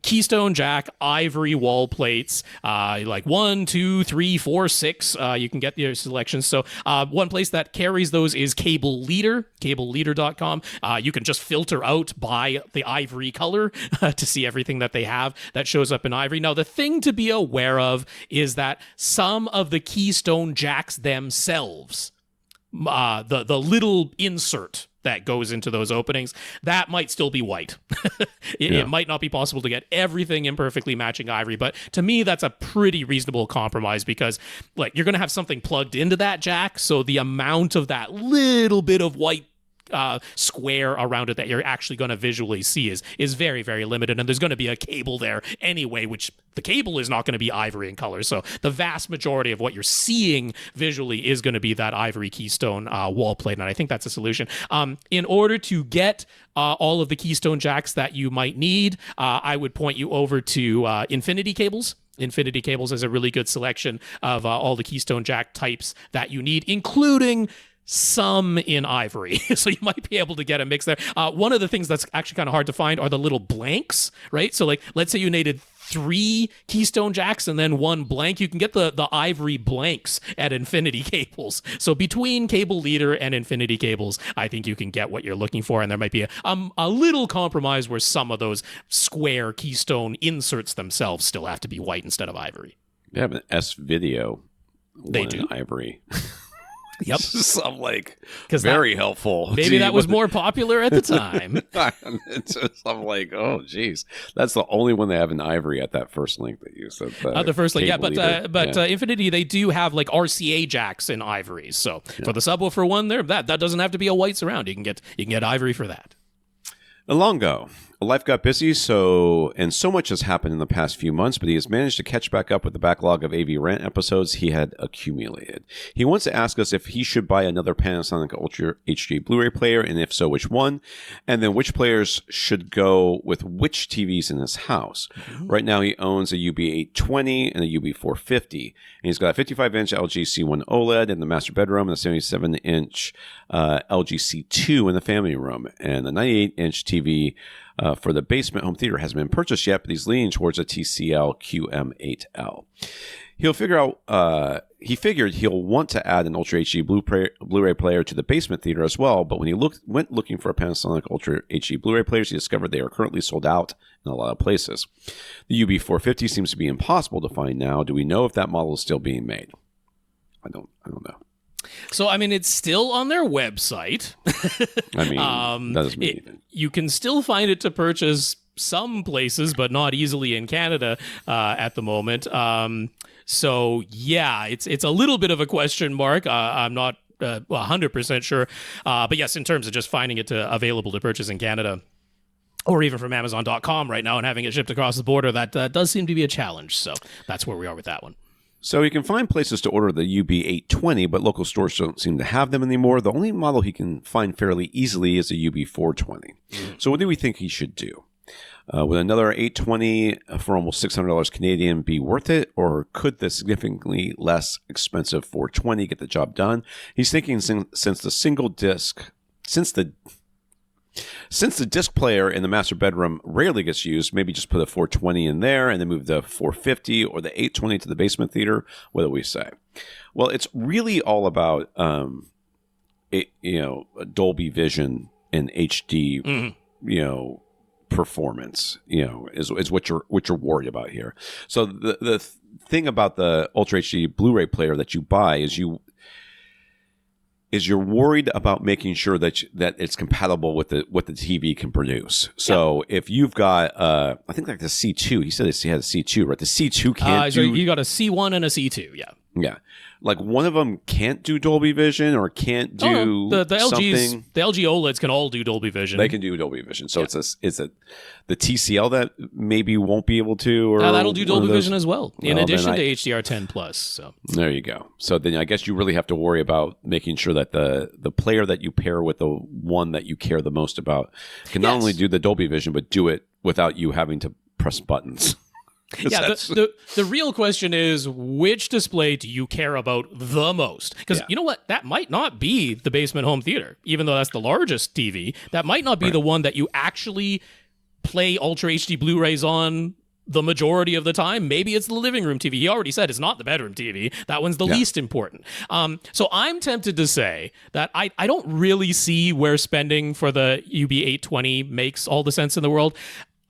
Keystone jack ivory wall plates, like 1, 2, 3, 4, 6. You can get your selections. So one place that carries those is Cable Leader, cableleader.com. You can just filter out by the ivory color to see everything that they have that shows up in ivory. Now, the thing to be aware of is that some of the Keystone jacks themselves, the little insert that goes into those openings, that might still be white. It might not be possible to get everything in perfectly matching ivory, but to me, that's a pretty reasonable compromise, because like you're going to have something plugged into that jack, so the amount of that little bit of white square around it that you're actually going to visually see is very, very limited, and there's going to be a cable there anyway, which the cable is not going to be ivory in color. So the vast majority of what you're seeing visually is going to be that ivory Keystone wall plate, and I think that's a solution. In order to get all of the Keystone jacks that you might need, I would point you over to Infinity Cables. Infinity Cables is a really good selection of all the Keystone jack types that you need, including some in ivory. So you might be able to get a mix there. One of the things that's actually kind of hard to find are the little blanks, right? So like, let's say you needed 3 Keystone jacks and then 1 blank. You can get the ivory blanks at Infinity Cables. So between Cable Leader and Infinity Cables, I think you can get what you're looking for. And there might be a little compromise where some of those square Keystone inserts themselves still have to be white instead of ivory. They have an S-Video. They do. Ivory. Yep. So I'm like, very helpful. Maybe that was more popular at the time. I'm like, oh, geez. That's the only one they have in ivory at that first link that you said. The first link, yeah. But Infinity, they do have like RCA jacks in ivory. So for the subwoofer one there, that doesn't have to be a white surround. You can get ivory for that. Ilango Life got busy, so much has happened in the past few months, but he has managed to catch back up with the backlog of AVRant episodes he had accumulated. He wants to ask us if he should buy another Panasonic Ultra HD Blu-ray player, and if so, which one, and then which players should go with which TVs in his house. Right now, he owns a UB820 and a UB450, and he's got a 55-inch LG C1 OLED in the master bedroom and a 77-inch LG C2 in the family room, and the 98-inch TV for the basement home theater hasn't been purchased yet, but he's leaning towards a TCL QM8L. He figured he'll want to add an Ultra HD Blu-ray player to the basement theater as well, but when he went looking for a Panasonic Ultra HD Blu-ray players, he discovered they are currently sold out in a lot of places. The UB450 seems to be impossible to find now. Do we know if that model is still being made? I don't know. So, I mean, it's still on their website. I mean, that doesn't mean anything. You can still find it to purchase some places, but not easily in Canada at the moment. So, yeah, it's a little bit of a question mark. I'm not 100% sure. But yes, in terms of just finding it available to purchase in Canada, or even from Amazon.com right now and having it shipped across the border, that does seem to be a challenge. So that's where we are with that one. So he can find places to order the UB820, but local stores don't seem to have them anymore. The only model he can find fairly easily is a UB420. So what do we think he should do? Would another 820 for almost $600 Canadian be worth it, or could the significantly less expensive 420 get the job done? He's thinking since the disc player in the master bedroom rarely gets used, maybe just put a 420 in there and then move the 450 or the 820 to the basement theater. What do we say? Well, it's really all about Dolby Vision and HD, performance. Is what you're worried about here. So the thing about the Ultra HD Blu-ray player that you buy is you're worried about making sure that it's compatible with what the TV can produce. So if you've got, I think like the C2, he said he had a C2, right? The C2 can't so you got a C1 and a C2, yeah. Yeah. Like one of them can't do Dolby Vision or can't do the something. The LG OLEDs can all do Dolby Vision. They can do Dolby Vision. So it's the TCL that maybe won't be able to, or that'll do Dolby Vision as well, in addition to HDR10 Plus. So there you go. So then I guess you really have to worry about making sure that the player that you pair with the one that you care the most about can not only do the Dolby Vision, but do it without you having to press buttons. Yeah, the real question is, which display do you care about the most? Because you know what? That might not be the basement home theater, even though that's the largest TV. That might not be the one that you actually play Ultra HD Blu-rays on the majority of the time. Maybe it's the living room TV. He already said it's not the bedroom TV. That one's the least important. So I'm tempted to say that I don't really see where spending for the UB820 makes all the sense in the world.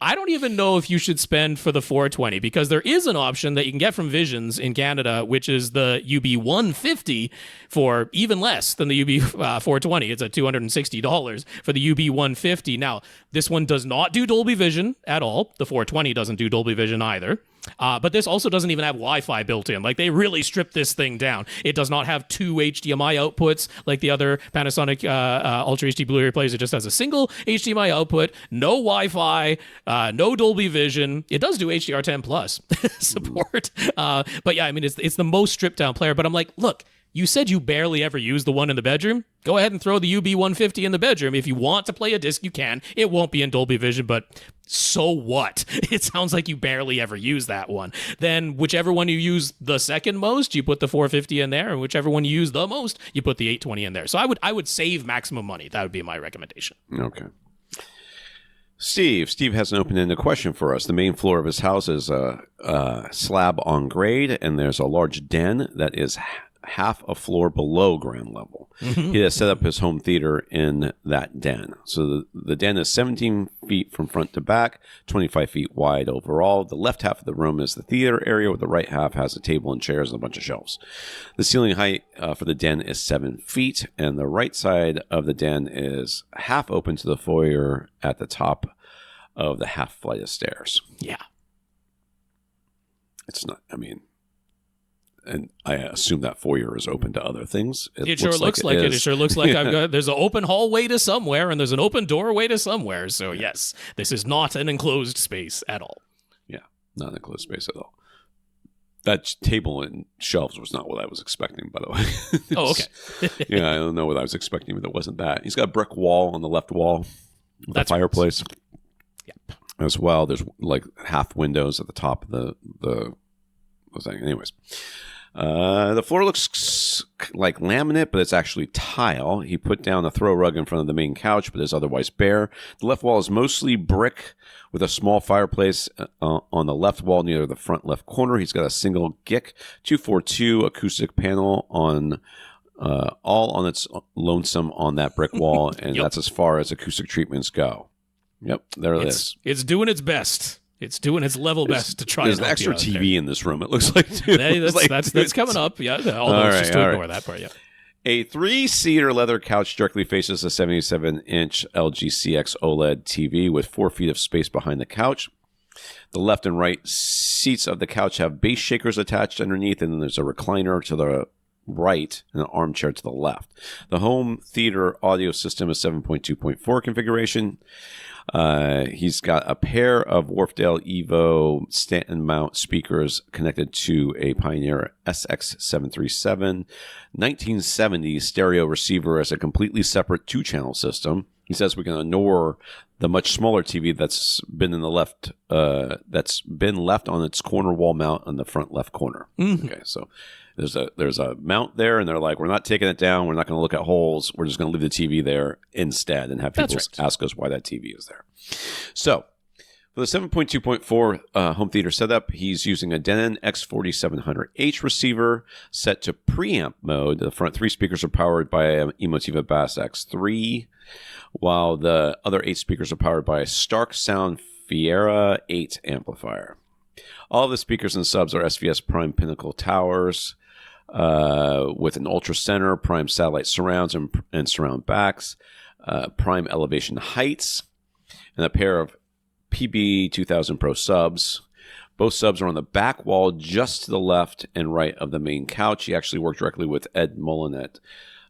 I don't even know if you should spend for the 420, because there is an option that you can get from Visions in Canada, which is the UB150 for even less than the UB420. It's at $260 for the UB150. Now, this one does not do Dolby Vision at all. The 420 doesn't do Dolby Vision either. But this also doesn't even have Wi-Fi built in. Like, they really stripped this thing down. It does not have two HDMI outputs like the other Panasonic Ultra HD Blu-ray players. It just has a single HDMI output, no Wi-Fi, no Dolby Vision. It does do HDR10 Plus support. But yeah, I mean, it's the most stripped down player. But I'm like, look, you said you barely ever use the one in the bedroom. Go ahead and throw the UB150 in the bedroom. If you want to play a disc, you can. It won't be in Dolby Vision, but so what? It sounds like you barely ever use that one. Then whichever one you use the second most, you put the 450 in there, and whichever one you use the most, you put the 820 in there. So I would save maximum money. That would be my recommendation. Okay. Steve has an open-ended question for us. The main floor of his house is a slab on grade, and there's a large den that is half a floor below ground level. He has set up his home theater in that den. So the den is 17 feet from front to back, 25 feet wide overall. The left half of the room is the theater area, where the right half has a table and chairs and a bunch of shelves. The ceiling height for the den is 7 feet, and the right side of the den is half open to the foyer at the top of the half flight of stairs. Yeah. It's not, I mean, and I assume that foyer is open to other things. It sure looks like it. It sure looks like there's an open hallway to somewhere, and there's an open doorway to somewhere. So yes, this is not an enclosed space at all. Yeah, not an enclosed space at all. That table and shelves was not what I was expecting, by the way. Oh, okay. Yeah, I don't know what I was expecting, but it wasn't that. He's got a brick wall on the left wall with a fireplace. Yep. As well, there's like half windows at the top of the thing. Anyways, the floor looks like laminate, but it's actually tile. He put down a throw rug in front of the main couch, but is otherwise bare. The left wall is mostly brick with a small fireplace on the left wall near the front left corner. He's got a single GIC 242 acoustic panel on all on its lonesome on that brick wall, and that's as far as acoustic treatments go. Yep, there it is. It's doing its best. It's doing its level best to try. There's an extra TV in this room. It looks like too. That's coming up. Yeah, although just ignore that part. Yeah. A 3-seater leather couch directly faces a 77-inch LG CX OLED TV with 4 feet of space behind the couch. The left and right seats of the couch have base shakers attached underneath, and then there's a recliner to the right and an armchair to the left. The home theater audio system is 7.2.4 configuration. He's got a pair of Wharfdale Evo Stanton mount speakers connected to a Pioneer SX737 1970 stereo receiver as a completely separate 2-channel system. He says we can ignore the much smaller TV that's been left on its corner wall mount on the front left corner. Mm-hmm. Okay, so there's a mount there, and they're like, we're not taking it down. We're not going to look at holes. We're just going to leave the TV there instead and have people ask us why that TV is there. So for the 7.2.4 home theater setup, he's using a Denon X4700H receiver set to preamp mode. The front 3 speakers are powered by an Emotiva Bass X3, while the other 8 speakers are powered by a Stark Sound Fiera 8 amplifier. All of the speakers and subs are SVS Prime Pinnacle Towers with an Ultra Center, Prime Satellite Surrounds and Surround Backs, Prime Elevation Heights, and a pair of PB2000 Pro subs. Both subs are on the back wall just to the left and right of the main couch. He actually worked directly with Ed Mullen at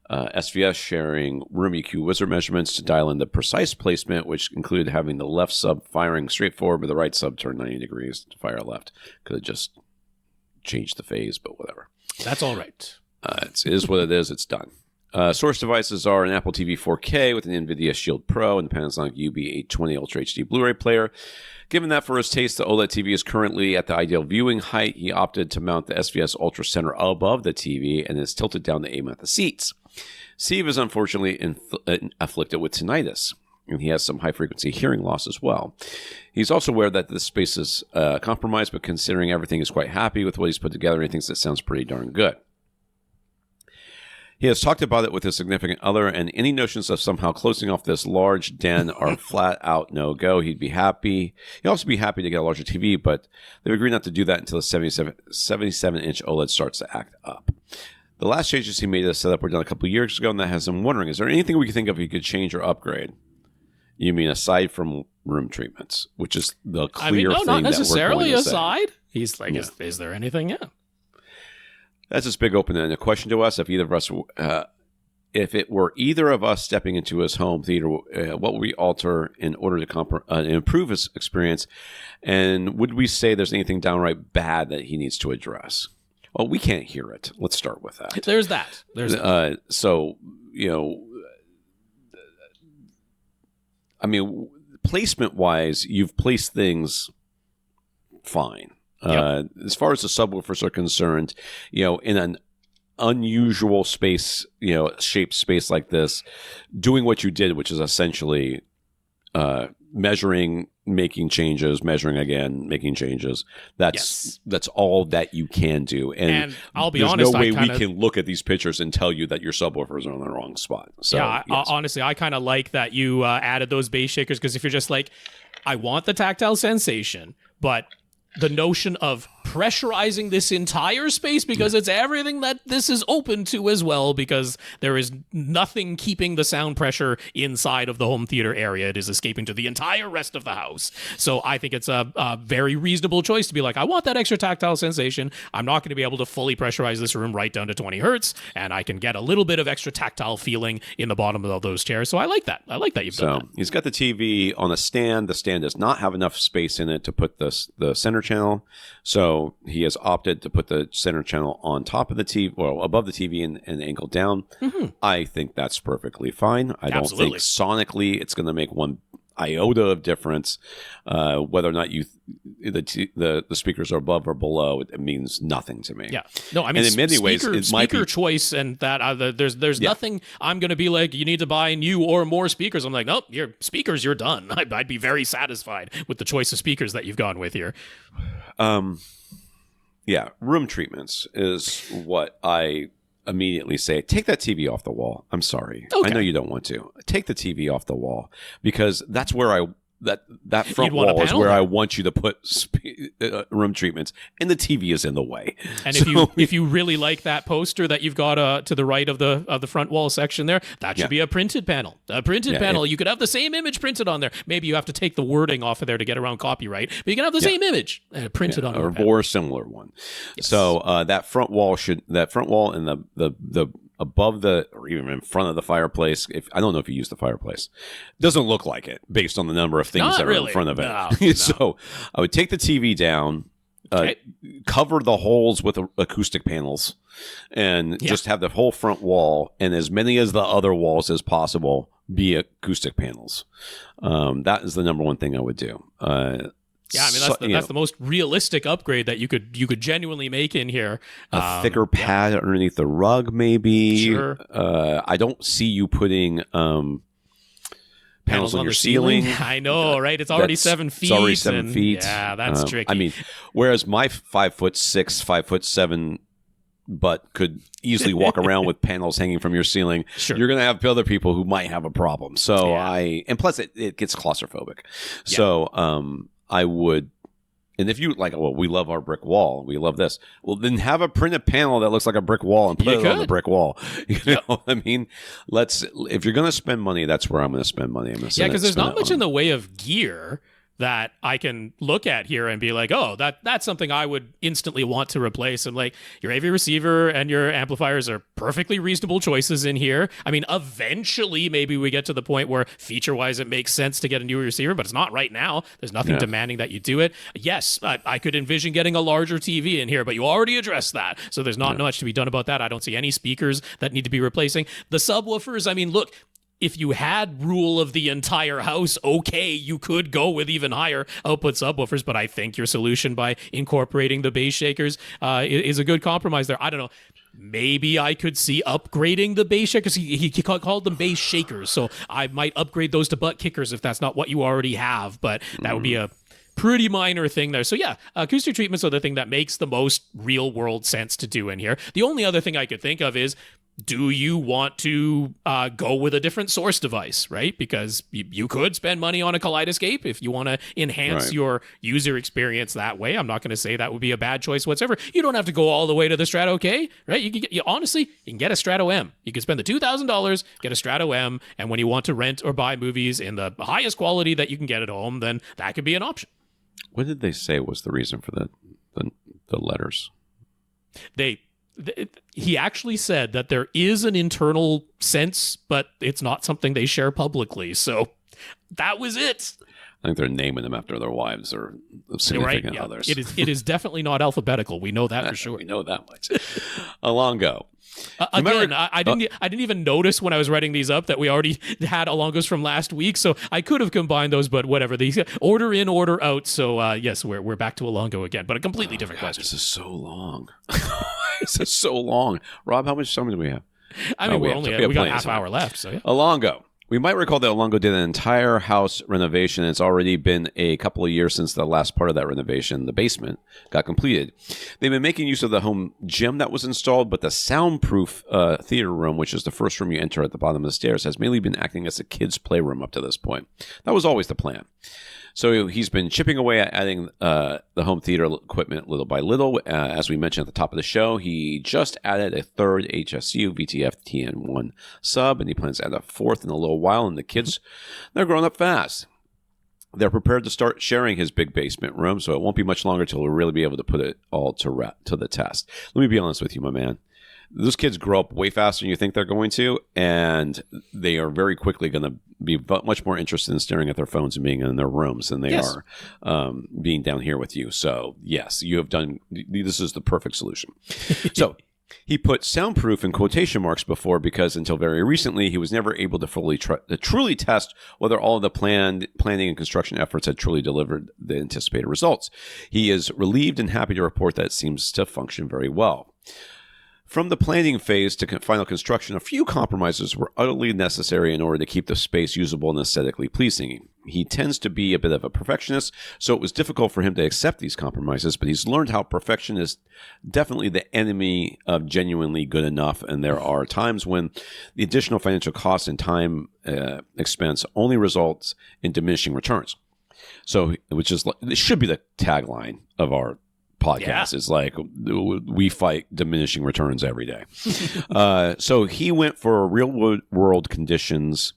SVS, sharing room EQ wizard measurements to dial in the precise placement, which included having the left sub firing straight forward, but the right sub turned 90 degrees to fire left. Could have just changed the phase, but whatever. That's all right. It is what it is. It's done. Source devices are an Apple TV 4K with an NVIDIA Shield Pro and the Panasonic UB820 Ultra HD Blu-ray player. Given that for his taste, the OLED TV is currently at the ideal viewing height, he opted to mount the SVS Ultra Center above the TV and is tilted down to aim at the seats. Steve is unfortunately afflicted with tinnitus, and he has some high-frequency hearing loss as well. He's also aware that this space is compromised, but considering everything, is quite happy with what he's put together, and he thinks it sounds pretty darn good. He has talked about it with his significant other, and any notions of somehow closing off this large den are flat out no-go. He'd also be happy to get a larger TV, but they've agreed not to do that until the 77-inch OLED starts to act up. The last changes he made to the setup were done a couple of years ago, and that has him wondering, is there anything we could think of he could change or upgrade? You mean aside from room treatments, which is the clear thing not necessarily that we're going to aside. say. He's like, is there anything? Yeah. That's this big open-ended question to us. If it were either of us stepping into his home theater, what would we alter in order to improve his experience? And would we say there's anything downright bad that he needs to address? Well, we can't hear it. Let's start with that. There's that. So, I mean, placement-wise, you've placed things fine. Yep. As far as the subwoofers are concerned, in an unusual space, shaped space like this, doing what you did, which is essentially measuring, making changes, measuring again, making changes. That's all that you can do. And I'll be there's honest, no way we can look at these pictures and tell you that your subwoofers are on the wrong spot. So, yeah, honestly, I kind of like that you added those base shakers, because if you're just like, I want the tactile sensation, but the notion of pressurizing this entire space because it's everything that this is open to as well, because there is nothing keeping the sound pressure inside of the home theater area. It is escaping to the entire rest of the house. So I think it's a very reasonable choice to be like, I want that extra tactile sensation. I'm not going to be able to fully pressurize this room right down to 20 hertz, and I can get a little bit of extra tactile feeling in the bottom of those chairs. So I like that. I like that you've done that. He's got the TV on a stand. The stand does not have enough space in it to put the center channel. So he has opted to put the center channel on top of the TV, well, above the TV and angle down. Mm-hmm. I think that's perfectly fine. I don't think sonically it's going to make one iota of difference. Whether or not the speakers are above or below, it means nothing to me. Yeah, no, I mean, and in many ways, it might be choice, and that there's nothing I'm going to be like, you need to buy new or more speakers. I'm like, nope, your speakers, you're done. I'd be very satisfied with the choice of speakers that you've gone with here. Yeah, room treatments is what I immediately say, take that TV off the wall. I'm sorry. Okay. I know you don't want to. Take the TV off the wall, because that's where that front wall is where I want you to put room treatments, and the TV is in the way. And if you really like that poster that you've got to the right of the front wall section there, that should be a printed panel. A printed panel. You could have the same image printed on there. Maybe you have to take the wording off of there to get around copyright, but you can have the same image printed on a more similar one. Yes. So that front wall and the above or even in front of the fireplace. I don't know if you use the fireplace. Doesn't look like it based on the number of things that are in front of it. No. So I would take the TV down, cover the holes with acoustic panels, and just have the whole front wall and as many as the other walls as possible be acoustic panels. That is the number one thing I would do. Yeah, I mean that's the most realistic upgrade that you could genuinely make in here. A thicker pad underneath the rug, maybe. Sure. I don't see you putting panels on your ceiling. I know, right? It's already 7 feet. It's already 7 feet. Yeah, that's tricky. I mean, whereas my 5'6", 5'7" butt could easily walk around with panels hanging from your ceiling. Sure. You're going to have other people who might have a problem. So and plus it gets claustrophobic. Yeah. So I would, and if you like, well, we love our brick wall, we love this. Well, then have a printed panel that looks like a brick wall and put it on the brick wall. You know what I mean? If you're going to spend money, that's where I'm going to spend money. Because there's not much in the way of gear that I can look at here and be like, oh, that's something I would instantly want to replace. And like, your AV receiver and your amplifiers are perfectly reasonable choices in here. I mean, eventually maybe we get to the point where feature-wise it makes sense to get a new receiver, but it's not right now. There's nothing demanding that you do it. Yes, I could envision getting a larger TV in here, but you already addressed that. So there's not much to be done about that. I don't see any speakers that need to be replacing. The subwoofers, I mean, look, if you had rule of the entire house, okay, you could go with even higher output subwoofers, but I think your solution by incorporating the bass shakers is a good compromise there. I don't know. Maybe I could see upgrading the bass shakers. He called them bass shakers, so I might upgrade those to butt kickers if that's not what you already have, but that would be a pretty minor thing there. So yeah, acoustic treatments are the thing that makes the most real world sense to do in here. The only other thing I could think of is, do you want to go with a different source device, right? Because you could spend money on a Kaleidescape if you want to enhance your user experience that way. I'm not going to say that would be a bad choice whatsoever. You don't have to go all the way to the Strato K, right? Honestly, you can get a Strato M. You can spend the $2,000, get a Strato M, and when you want to rent or buy movies in the highest quality that you can get at home, then that could be an option. What did they say was the reason for the letters? He actually said that there is an internal sense, but it's not something they share publicly. So that was it. I think they're naming them after their wives or significant others. It is definitely not alphabetical. We know that for sure. We know that much. Ilango. Again, I didn't even notice when I was writing these up that we already had Ilangos from last week, so I could have combined those, but whatever. These order in, order out. So yes, we're back to Ilango again, but a completely different question. This is so long. This is so long. Rob, how much time do we have? I mean, we got a half hour left. So yeah. Ilango. We might recall that Ilango did an entire house renovation. It's already been a couple of years since the last part of that renovation, the basement, got completed. They've been making use of the home gym that was installed, but the soundproof theater room, which is the first room you enter at the bottom of the stairs, has mainly been acting as a kid's playroom up to this point. That was always the plan. So he's been chipping away at adding the home theater equipment little by little. As we mentioned at the top of the show, he just added a third HSU TN1 sub, and he plans to add a fourth in a little while. And the kids, they're growing up fast. They're prepared to start sharing his big basement room, so it won't be much longer till we'll really be able to put it all to the test. Let me be honest with you, my man. Those kids grow up way faster than you think they're going to, and they are very quickly going to be much more interested in staring at their phones and being in their rooms than they are being down here with you. So, yes, you have done – this is the perfect solution. So – he put soundproof in quotation marks before because until very recently, he was never able to truly test whether all of the planning and construction efforts had truly delivered the anticipated results. He is relieved and happy to report that it seems to function very well. From the planning phase to final construction, a few compromises were utterly necessary in order to keep the space usable and aesthetically pleasing. He tends to be a bit of a perfectionist, so it was difficult for him to accept these compromises, but he's learned how perfection is definitely the enemy of genuinely good enough, and there are times when the additional financial cost and time expense only results in diminishing returns. So, it should be the tagline of our podcast. Is like, we fight diminishing returns every day. So he went for real world conditions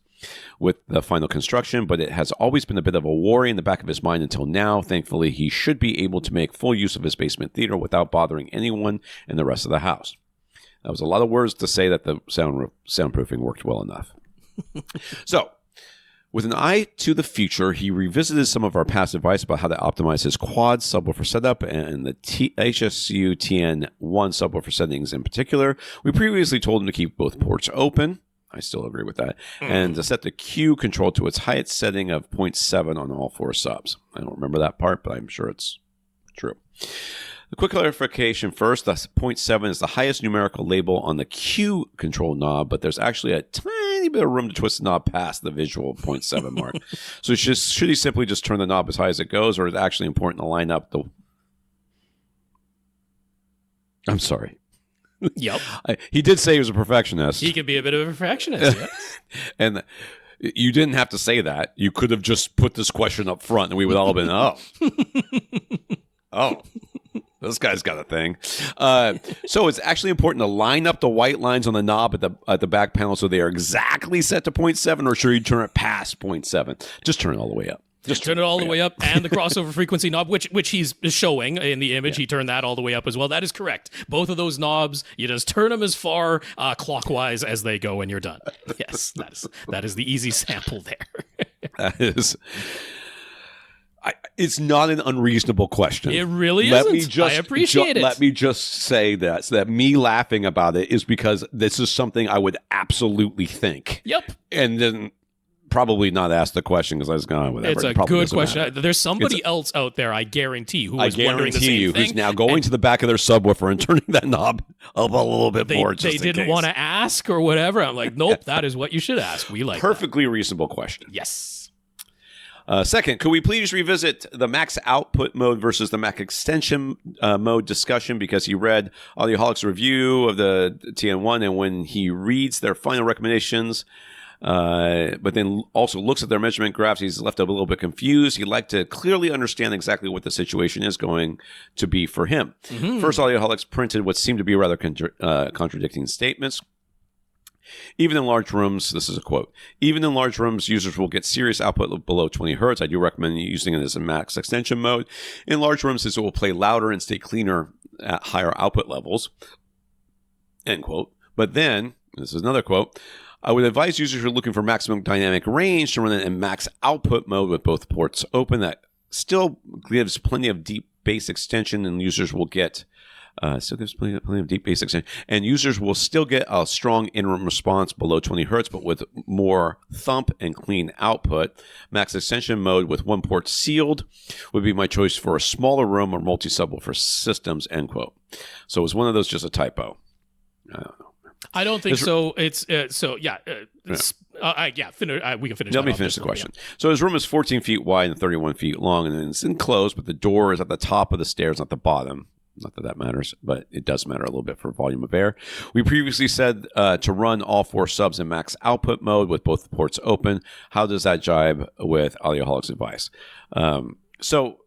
with the final construction, but it has always been a bit of a worry in the back of his mind until now. Thankfully, he should be able to make full use of his basement theater without bothering anyone in the rest of the house. That was a lot of words to say that the soundproofing worked well enough. So, with an eye to the future, he revisited some of our past advice about how to optimize his quad subwoofer setup and the HSU TN1 subwoofer settings in particular. We previously told him to keep both ports open. I still agree with that. And to set the Q control to its highest setting of 0.7 on all four subs. I don't remember that part, but I'm sure it's true. A quick clarification first, the 0.7 is the highest numerical label on the Q control knob, but there's actually a tiny bit of room to twist the knob past the visual 0.7 mark. So should he simply just turn the knob as high as it goes, or is it actually important to line up the... I'm sorry. Yep. He did say he was a perfectionist. He could be a bit of a perfectionist, yes. And you didn't have to say that. You could have just put this question up front, and we would all have been, oh. This guy's got a thing. So it's actually important to line up the white lines on the knob at the back panel so they are exactly set to 0.7, or should you turn it past 0.7? Just turn it all the way up. Just turn it all the way up, and the crossover frequency knob, which he's showing in the image, he turned that all the way up as well. That is correct. Both of those knobs, you just turn them as far clockwise as they go, and you're done. Yes, that is the easy sample there. That is... it's not an unreasonable question. It really isn't. I appreciate it. Let me just say that, so that me laughing about it is because this is something I would absolutely think. Yep. And then probably not ask the question because I was going, whatever. It's a good question. Matter. There's somebody else out there, I guarantee, who is wondering the same thing. Who's now going to the back of their subwoofer and turning that knob up a little bit more. They didn't want to ask or whatever. I'm like, nope, that is what you should ask. We like perfectly reasonable question. Yes. Second, could we please revisit the max output mode versus the max extension mode discussion? Because he read Audioholic's review of the TN1, and when he reads their final recommendations, but then also looks at their measurement graphs, he's left a little bit confused. He'd like to clearly understand exactly what the situation is going to be for him. Mm-hmm. First, Audioholics printed what seemed to be rather contradicting statements. Even in large rooms, this is a quote, even in large rooms, users will get serious output below 20 hertz. I do recommend using it as a max extension mode. In large rooms, it will play louder and stay cleaner at higher output levels, end quote. But then, this is another quote, I would advise users who are looking for maximum dynamic range to run it in max output mode with both ports open. That still gives plenty of deep bass extension, and users will get still gives plenty of deep bass extension, and users will still get a strong in-room response below 20 hertz, but with more thump and clean output. Max extension mode with one port sealed would be my choice for a smaller room or multi-subwoofer systems, end quote. So is one of those just a typo? I don't know. I don't think so. It's so yeah. We can finish. Let me finish the question. Yeah. So his room is 14 feet wide and 31 feet long, and it's enclosed, but the door is at the top of the stairs, not the bottom. Not that matters, but it does matter a little bit for volume of air. We previously said to run all 4 subs in max output mode with both ports open. How does that jibe with Audioholic's advice? So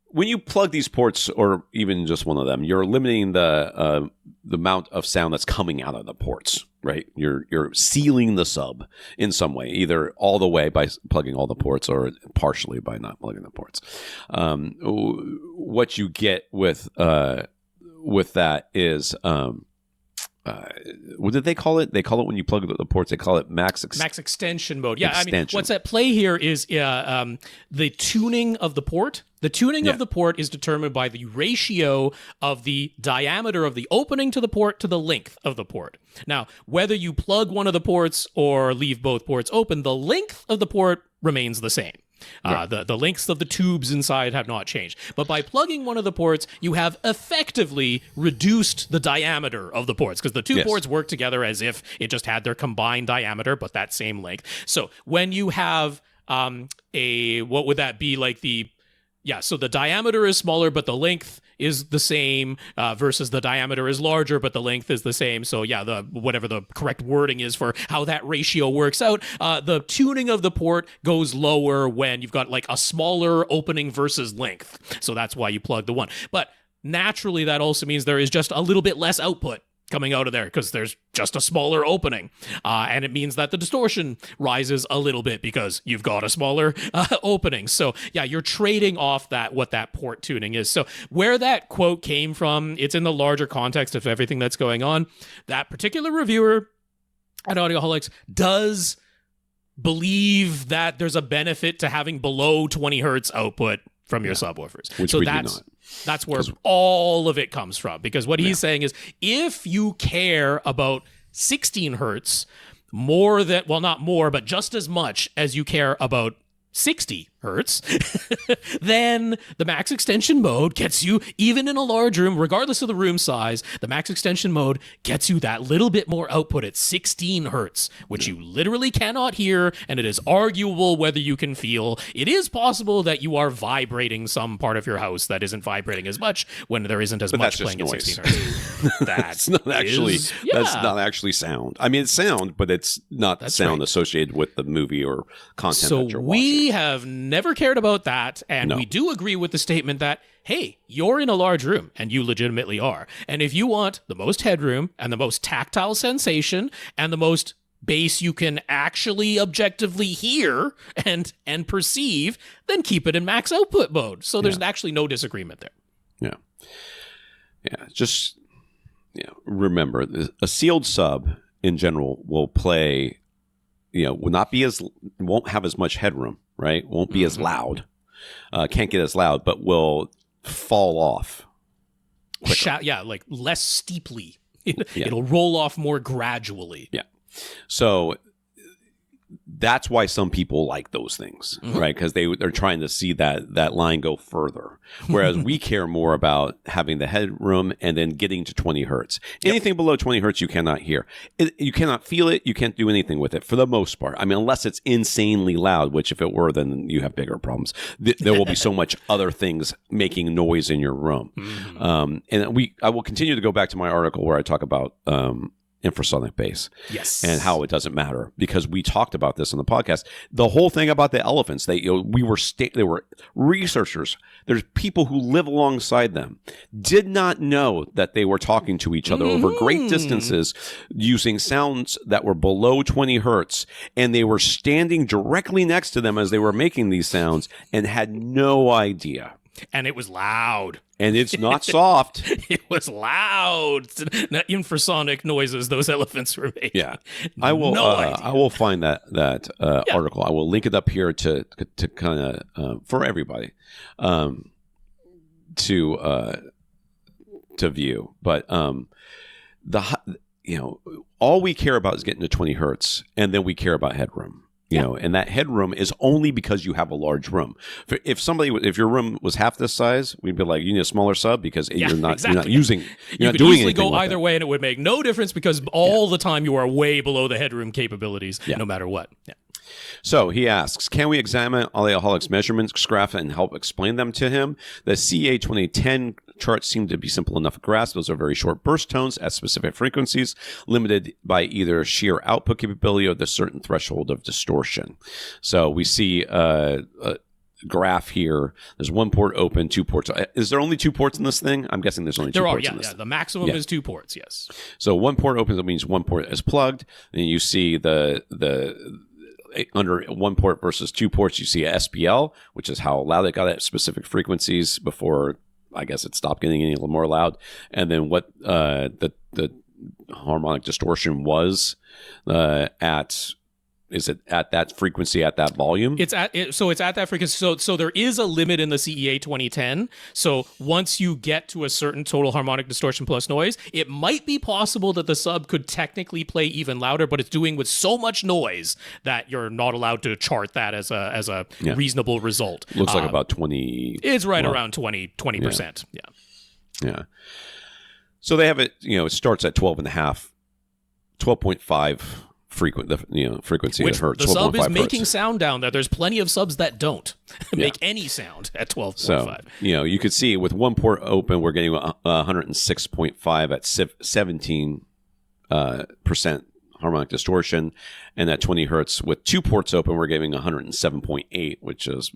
when you plug these ports, or even just one of them, you're limiting the amount of sound that's coming out of the ports, right? You're sealing the sub in some way, either all the way by plugging all the ports, or partially by not plugging the ports. What you get with that is what did they call it? They call it when you plug the ports. They call it max extension mode. Yeah, extension. I mean, what's at play here is the tuning of the port. The tuning of the port is determined by the ratio of the diameter of the opening to the port to the length of the port. Now, whether you plug one of the ports or leave both ports open, the length of the port remains the same. The lengths of the tubes inside have not changed. But by plugging one of the ports, you have effectively reduced the diameter of the ports, because the two ports work together as if it just had their combined diameter, but that same length. So when you have what would that be, like so the diameter is smaller, but the length is the same, versus the diameter is larger, but the length is the same. So whatever the correct wording is for how that ratio works out, the tuning of the port goes lower when you've got like a smaller opening versus length. So that's why you plug the one. But naturally, that also means there is just a little bit less output coming out of there because there's just a smaller opening. And it means that the distortion rises a little bit because you've got a smaller opening. So you're trading off what that port tuning is. So where that quote came from, it's in the larger context of everything that's going on. That particular reviewer at Audioholics does believe that there's a benefit to having below 20 hertz output from your subwoofers. Which we do not. That's where all of it comes from. Because what he's saying is, if you care about 16 hertz more than, well, not more, but just as much as you care about 60 hertz, then the max extension mode gets you, even in a large room, regardless of the room size, the max extension mode gets you that little bit more output at 16 hertz, which you literally cannot hear, and it is arguable whether you can feel. It is possible that you are vibrating some part of your house that isn't vibrating as much when there isn't as much playing at 16 hertz. That's not actually sound. I mean, it's sound, but it's not sound associated with the movie or content that you're watching. We have never cared about that, and we do agree with the statement that, hey, you're in a large room, and you legitimately are. And if you want the most headroom and the most tactile sensation and the most bass you can actually objectively hear and perceive, then keep it in max output mode. So there's actually no disagreement there. Just remember, a sealed sub in general will play, won't have as much headroom, right? Won't be as loud. Can't get as loud, but will fall off quicker. Like less steeply. It'll roll off more gradually. Yeah. So that's why some people like those things, right? Because they're trying to see that line go further. Whereas we care more about having the headroom and then getting to 20 hertz. Anything below 20 hertz, you cannot hear. You cannot feel it. You can't do anything with it for the most part. I mean, unless it's insanely loud, which if it were, then you have bigger problems. There will be so much other things making noise in your room. And I will continue to go back to my article where I talk about infrasonic bass. Yes. And how it doesn't matter, because we talked about this on the podcast. The whole thing about the elephants, they were researchers. There's people who live alongside them, did not know that they were talking to each other over great distances using sounds that were below 20 hertz. And they were standing directly next to them as they were making these sounds and had no idea. And it was loud. And it's not soft. It was loud. Not infrasonic noises those elephants were making. Yeah. I will find that article. I will link it up here to kind of for everybody to view. But all we care about is getting to 20 hertz, and then we care about headroom. And that headroom is only because you have a large room. If your room was half this size, we'd be like, you need a smaller sub because you're not doing anything. You could easily go either way, and it would make no difference because all the time you are way below the headroom capabilities, no matter what. Yeah. So he asks, can we examine Audioholic's measurements graph and help explain them to him? The CA2010 charts seem to be simple enough to grasp. Those are very short burst tones at specific frequencies, limited by either sheer output capability or the certain threshold of distortion. So we see a graph here. There's one port open, 2 ports. Is there only 2 ports in this thing? I'm guessing there's only 2 ports in this thing. The maximum is 2 ports, yes. So one port opens, that means one port is plugged. And you see the under 1 port versus 2 ports, you see a SPL, which is how loud it got at specific frequencies before, I guess, it stopped getting any more loud. And then what the harmonic distortion was is it at that frequency, at that volume? It's at that frequency. So there is a limit in the CEA 2010. So once you get to a certain total harmonic distortion plus noise, it might be possible that the sub could technically play even louder, but it's doing with so much noise that you're not allowed to chart that as a reasonable result. Looks like about 20. It's right around 20%. Yeah. So they have it. It starts at 12.5 frequency which of hertz. The sub is making hertz. Sound down there. There's plenty of subs that don't make any sound at 12.5. So, you could see with one port open, we're getting 106.5 at 17% harmonic distortion, and at 20 hertz with 2 ports open, we're getting 107.8, which is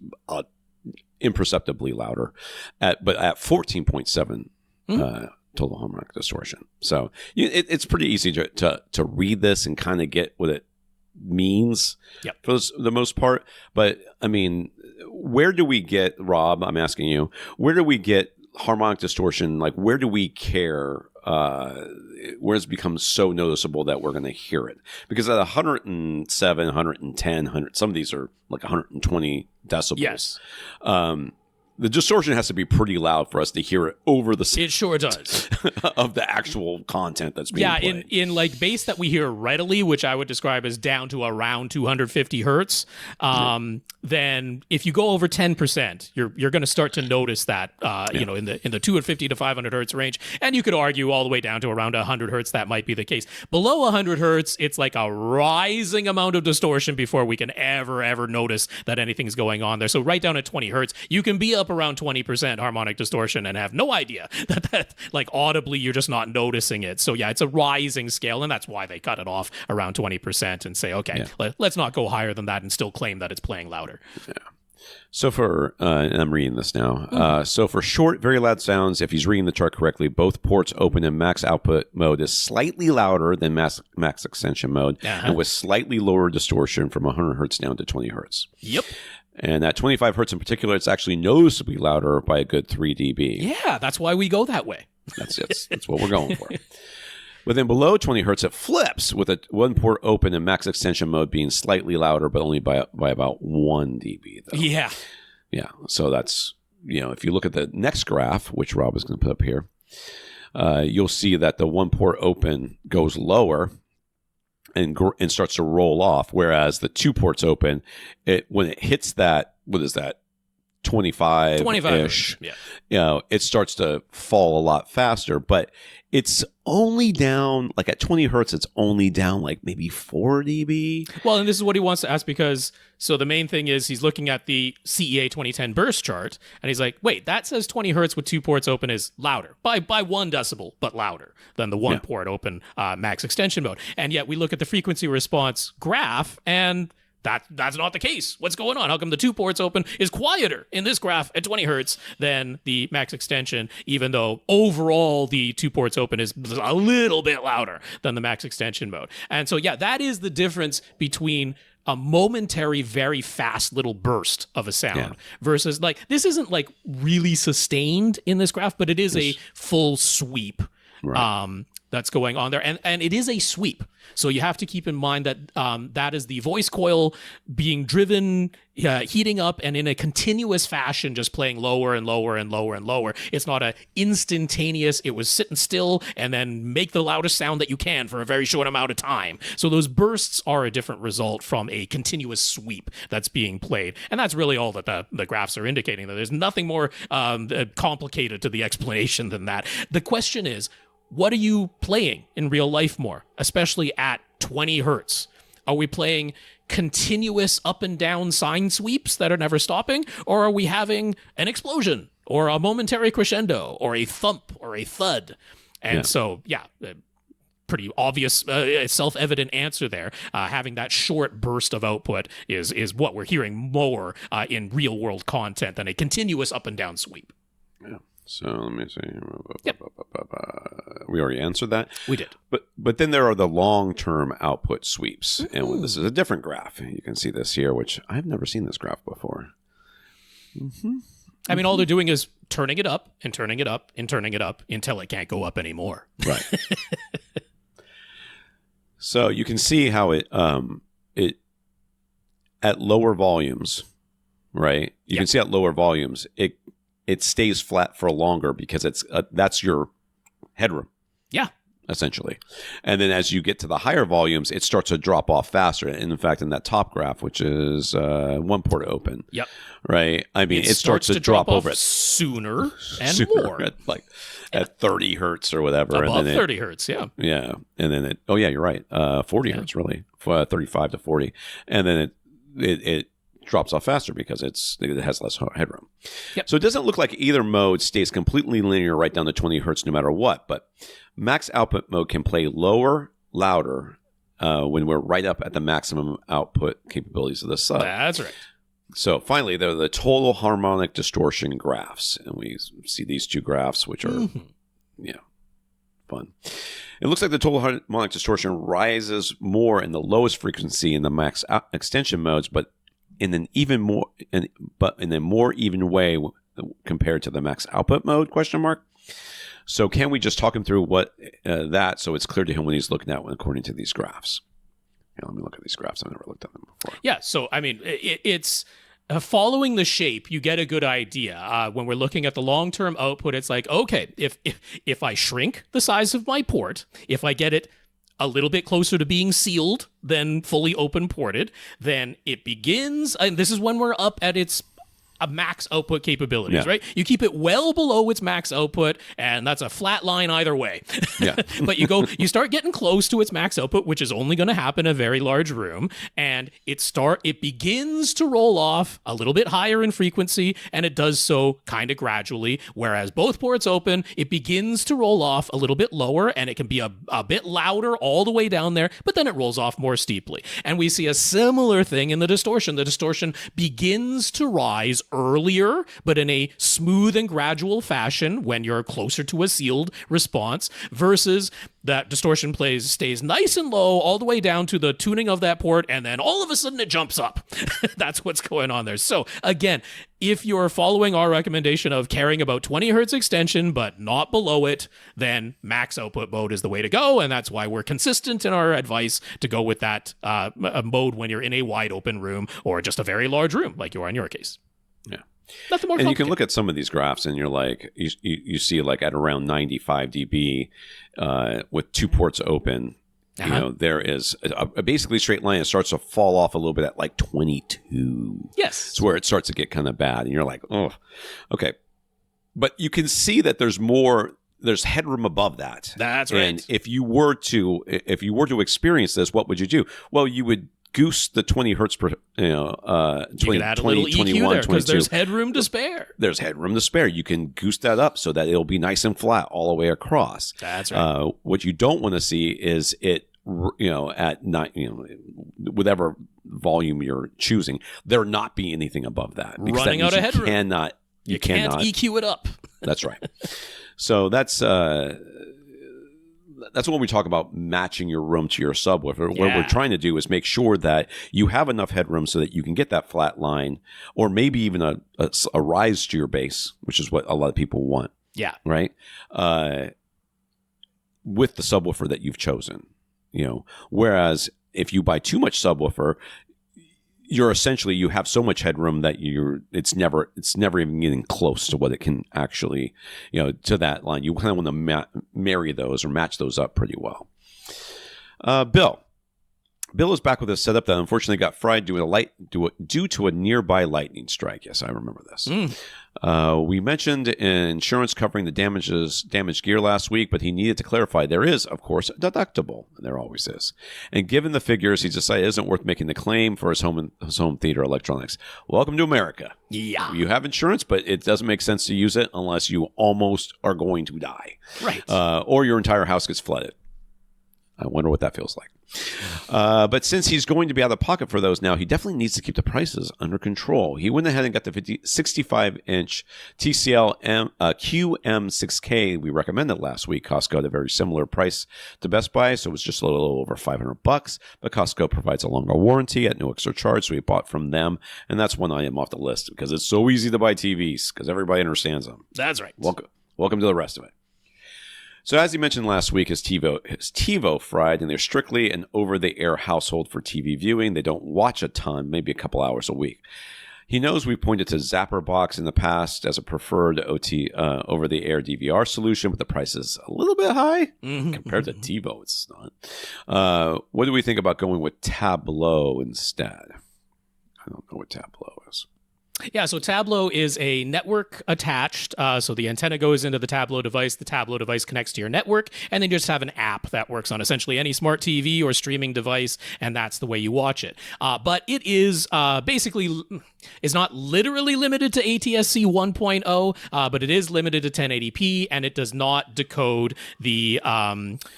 imperceptibly louder. But at 14.7. Total harmonic distortion. So it's pretty easy to read this and kind of get what it means for the most part. But I mean, where do we get, Rob, I'm asking you, where do we get harmonic distortion? Like, where do we care? Where it's become so noticeable that we're going to hear it? Because at 107, 110, some of these are like 120 decibels. Yes. The distortion has to be pretty loud for us to hear it over the sound. It sure does. Of the actual content that's being played. in like bass that we hear readily, which I would describe as down to around 250 hertz, then if you go over 10%, you're going to start to notice that in the 250 to 500 hertz range, and you could argue all the way down to around 100 hertz that might be the case. Below 100 hertz, it's like a rising amount of distortion before we can ever notice that anything's going on there. So right down at 20 hertz, you can be up around 20% harmonic distortion and have no idea that like audibly you're just not noticing it. So yeah, it's a rising scale, and that's why they cut it off around 20% and say, okay, let's not go higher than that and still claim that it's playing louder. Yeah. So for, and I'm reading this now. So for short, very loud sounds, if he's reading the chart correctly, both ports open in max output mode is slightly louder than max extension mode, and with slightly lower distortion from 100 hertz down to 20 hertz. Yep. And at 25 hertz in particular, it's actually noticeably louder by a good 3 dB. Yeah, that's why we go that way. That's what we're going for. But then below 20 hertz, it flips with a one port open and max extension mode being slightly louder, but only by about 1 dB. Though. Yeah. Yeah. So that's, if you look at the next graph, which Rob is going to put up here, you'll see that the one port open goes lower and starts to roll off, whereas the 2 ports open, when it hits that, what is that, 25-ish, it starts to fall a lot faster, but it's only down, like at 20 hertz, it's only down like maybe 4 dB. Well, and this is what he wants to ask, because so the main thing is he's looking at the CEA 2010 burst chart, and he's like, wait, that says 20 hertz with 2 ports open is louder by 1 decibel, but louder than the 1 port open max extension mode. And yet we look at the frequency response graph, and that's not the case. What's going on? How come the 2 ports open is quieter in this graph at 20 hertz than the max extension, even though overall the 2 ports open is a little bit louder than the max extension mode? And so, that is the difference between a momentary, very fast little burst of a sound versus like, this isn't like really sustained in this graph, but it is a full sweep. Right. That's going on there. And it is a sweep. So you have to keep in mind that that is the voice coil being driven, heating up, and in a continuous fashion, just playing lower and lower and lower and lower. It's not a instantaneous, it was sitting still and then make the loudest sound that you can for a very short amount of time. So those bursts are a different result from a continuous sweep that's being played. And that's really all that the graphs are indicating. That there's nothing more complicated to the explanation than that. The question is, what are you playing in real life more, especially at 20 hertz? Are we playing continuous up and down sine sweeps that are never stopping, or are we having an explosion or a momentary crescendo or a thump or a thud. And so, pretty obvious, self-evident answer there. Having that short burst of output is what we're hearing more in real-world content than a continuous up and down sweep. Yeah. So let me see. Yep. We already answered that. We did. But then there are the long-term output sweeps. And this is a different graph. You can see this here, which I've never seen this graph before. I mean, all they're doing is turning it up and turning it up and turning it up until it can't go up anymore. Right. So you can see how it at lower volumes, right? You can see at lower volumes, it stays flat for longer because that's your headroom. Yeah. Essentially. And then as you get to the higher volumes, it starts to drop off faster. And in fact, in that top graph, which is one port open, right? I mean, it starts to drop over sooner and more. At 30 hertz or whatever. Above 30 hertz, yeah. Yeah. And then you're right. 40 hertz, really. 35 to 40. And then it drops off faster because it has less headroom. Yep. So it doesn't look like either mode stays completely linear right down to 20 hertz no matter what, but max output mode can play lower, louder when we're right up at the maximum output capabilities of the sub. That's right. So finally, they're the total harmonic distortion graphs. And we see these two graphs, which are, fun. It looks like the total harmonic distortion rises more in the lowest frequency in the max extension modes, but in a more even way compared to the max output mode, ? So can we just talk him through what that so it's clear to him when he's looking at one according to these graphs? Let me look at these graphs. I've never looked at them before. Yeah, so I mean, it's following the shape, you get a good idea. When we're looking at the long-term output, it's like, okay, if I shrink the size of my port, if I get it a little bit closer to being sealed than fully open ported, then it begins, and this is when we're up at its max output capabilities, right? You keep it well below its max output, and that's a flat line either way. But you start getting close to its max output, which is only going to happen in a very large room, and it begins to roll off a little bit higher in frequency, and it does so kind of gradually, whereas both ports open, it begins to roll off a little bit lower, and it can be a bit louder all the way down there, but then it rolls off more steeply. And we see a similar thing in the distortion. The distortion begins to rise earlier, but in a smooth and gradual fashion when you're closer to a sealed response, versus that distortion stays nice and low all the way down to the tuning of that port, and then all of a sudden it jumps up. That's what's going on there. So again, if you're following our recommendation of caring about 20 hertz extension but not below it, then max output mode is the way to go, and that's why we're consistent in our advice to go with that mode when you're in a wide open room or just a very large room like you are in your case. Yeah. Nothing more and you can look at some of these graphs and you're like, you see like at around 95 dB with two ports open, you know, there is a basically straight line. It starts to fall off a little bit at like 22. Yes. It's where it starts to get kind of bad. And you're like, oh, okay. But you can see that there's headroom above that. That's right. And if you were to experience this, what would you do? Well, you would goose the 20 hertz per, 20, you can add a 20, little 21, EQ there, 22. because there's headroom to spare. There's headroom to spare. You can goose that up so that it'll be nice and flat all the way across. That's right. What you don't want to see is it, at whatever volume you're choosing, there not be anything above that. Because running out of headroom. You can't EQ it up. That's right. So that's when we talk about matching your room to your subwoofer. What we're trying to do is make sure that you have enough headroom so that you can get that flat line, or maybe even a rise to your bass, which is what a lot of people want. Yeah. Right? With the subwoofer that you've chosen. Whereas if you buy too much subwoofer, you have so much headroom that it's never even getting close to what it can actually, to that line. You kind of want to marry those or match those up pretty well. Bill, Bill is back with a setup that unfortunately got fried due to a nearby lightning strike. Yes, I remember this. We mentioned insurance covering the damaged gear last week, but he needed to clarify there is, of course, a deductible, and there always is. And given the figures, he decided it isn't worth making the claim for his home theater electronics. Welcome to America. Yeah. You have insurance, but it doesn't make sense to use it unless you almost are going to die. Right. Or your entire house gets flooded. I wonder what that feels like. But since he's going to be out of pocket for those now, he definitely needs to keep the prices under control. He went ahead and got the 65-inch TCL QM6K we recommended last week. Costco had a very similar price to Best Buy, so it was just a little over $500. But Costco provides a longer warranty at no extra charge, so we bought from them. And that's one item off the list because it's so easy to buy TVs because everybody understands them. That's right. Welcome to the rest of it. So as he mentioned last week, his TiVo fried, and they're strictly an over-the-air household for TV viewing. They don't watch a ton, maybe a couple hours a week. He knows we've pointed to ZapperBox in the past as a preferred over-the-air DVR solution, but the price is a little bit high compared to TiVo. It's not. What do we think about going with Tableau instead? I don't know what Tableau is. Yeah, so Tableau is a network attached. So the antenna goes into the Tableau device connects to your network, and then you just have an app that works on essentially any smart TV or streaming device, and that's the way you watch it. But it is basically is not literally limited to ATSC 1.0, but it is limited to 1080p, and it does not decode the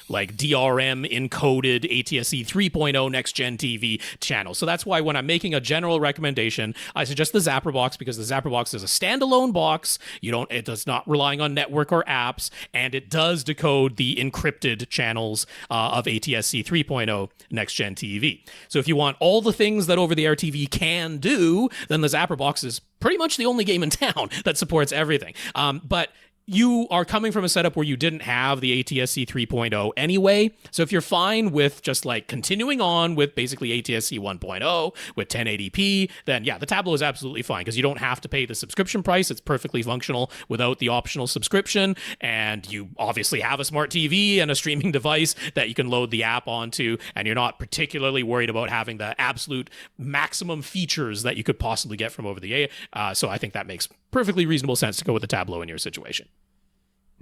like DRM encoded ATSC 3.0 next gen TV channel. So that's why when I'm making a general recommendation, I suggest the Zapper box, because the Zapper box is a standalone box. It does not relying on network or apps, and it does decode the encrypted channels of ATSC 3.0 next gen TV. So if you want all the things that over-the-air TV can do, then the Zapper box is pretty much the only game in town that supports everything. But you are coming from a setup where you didn't have the ATSC 3.0 anyway. So if you're fine with just like continuing on with basically ATSC 1.0 with 1080p, then yeah, the Tableau is absolutely fine because you don't have to pay the subscription price. It's perfectly functional without the optional subscription. And you obviously have a smart TV and a streaming device that you can load the app onto, and you're not particularly worried about having the absolute maximum features that you could possibly get from over the air. So I think that makes perfectly reasonable sense to go with the Tableau in your situation.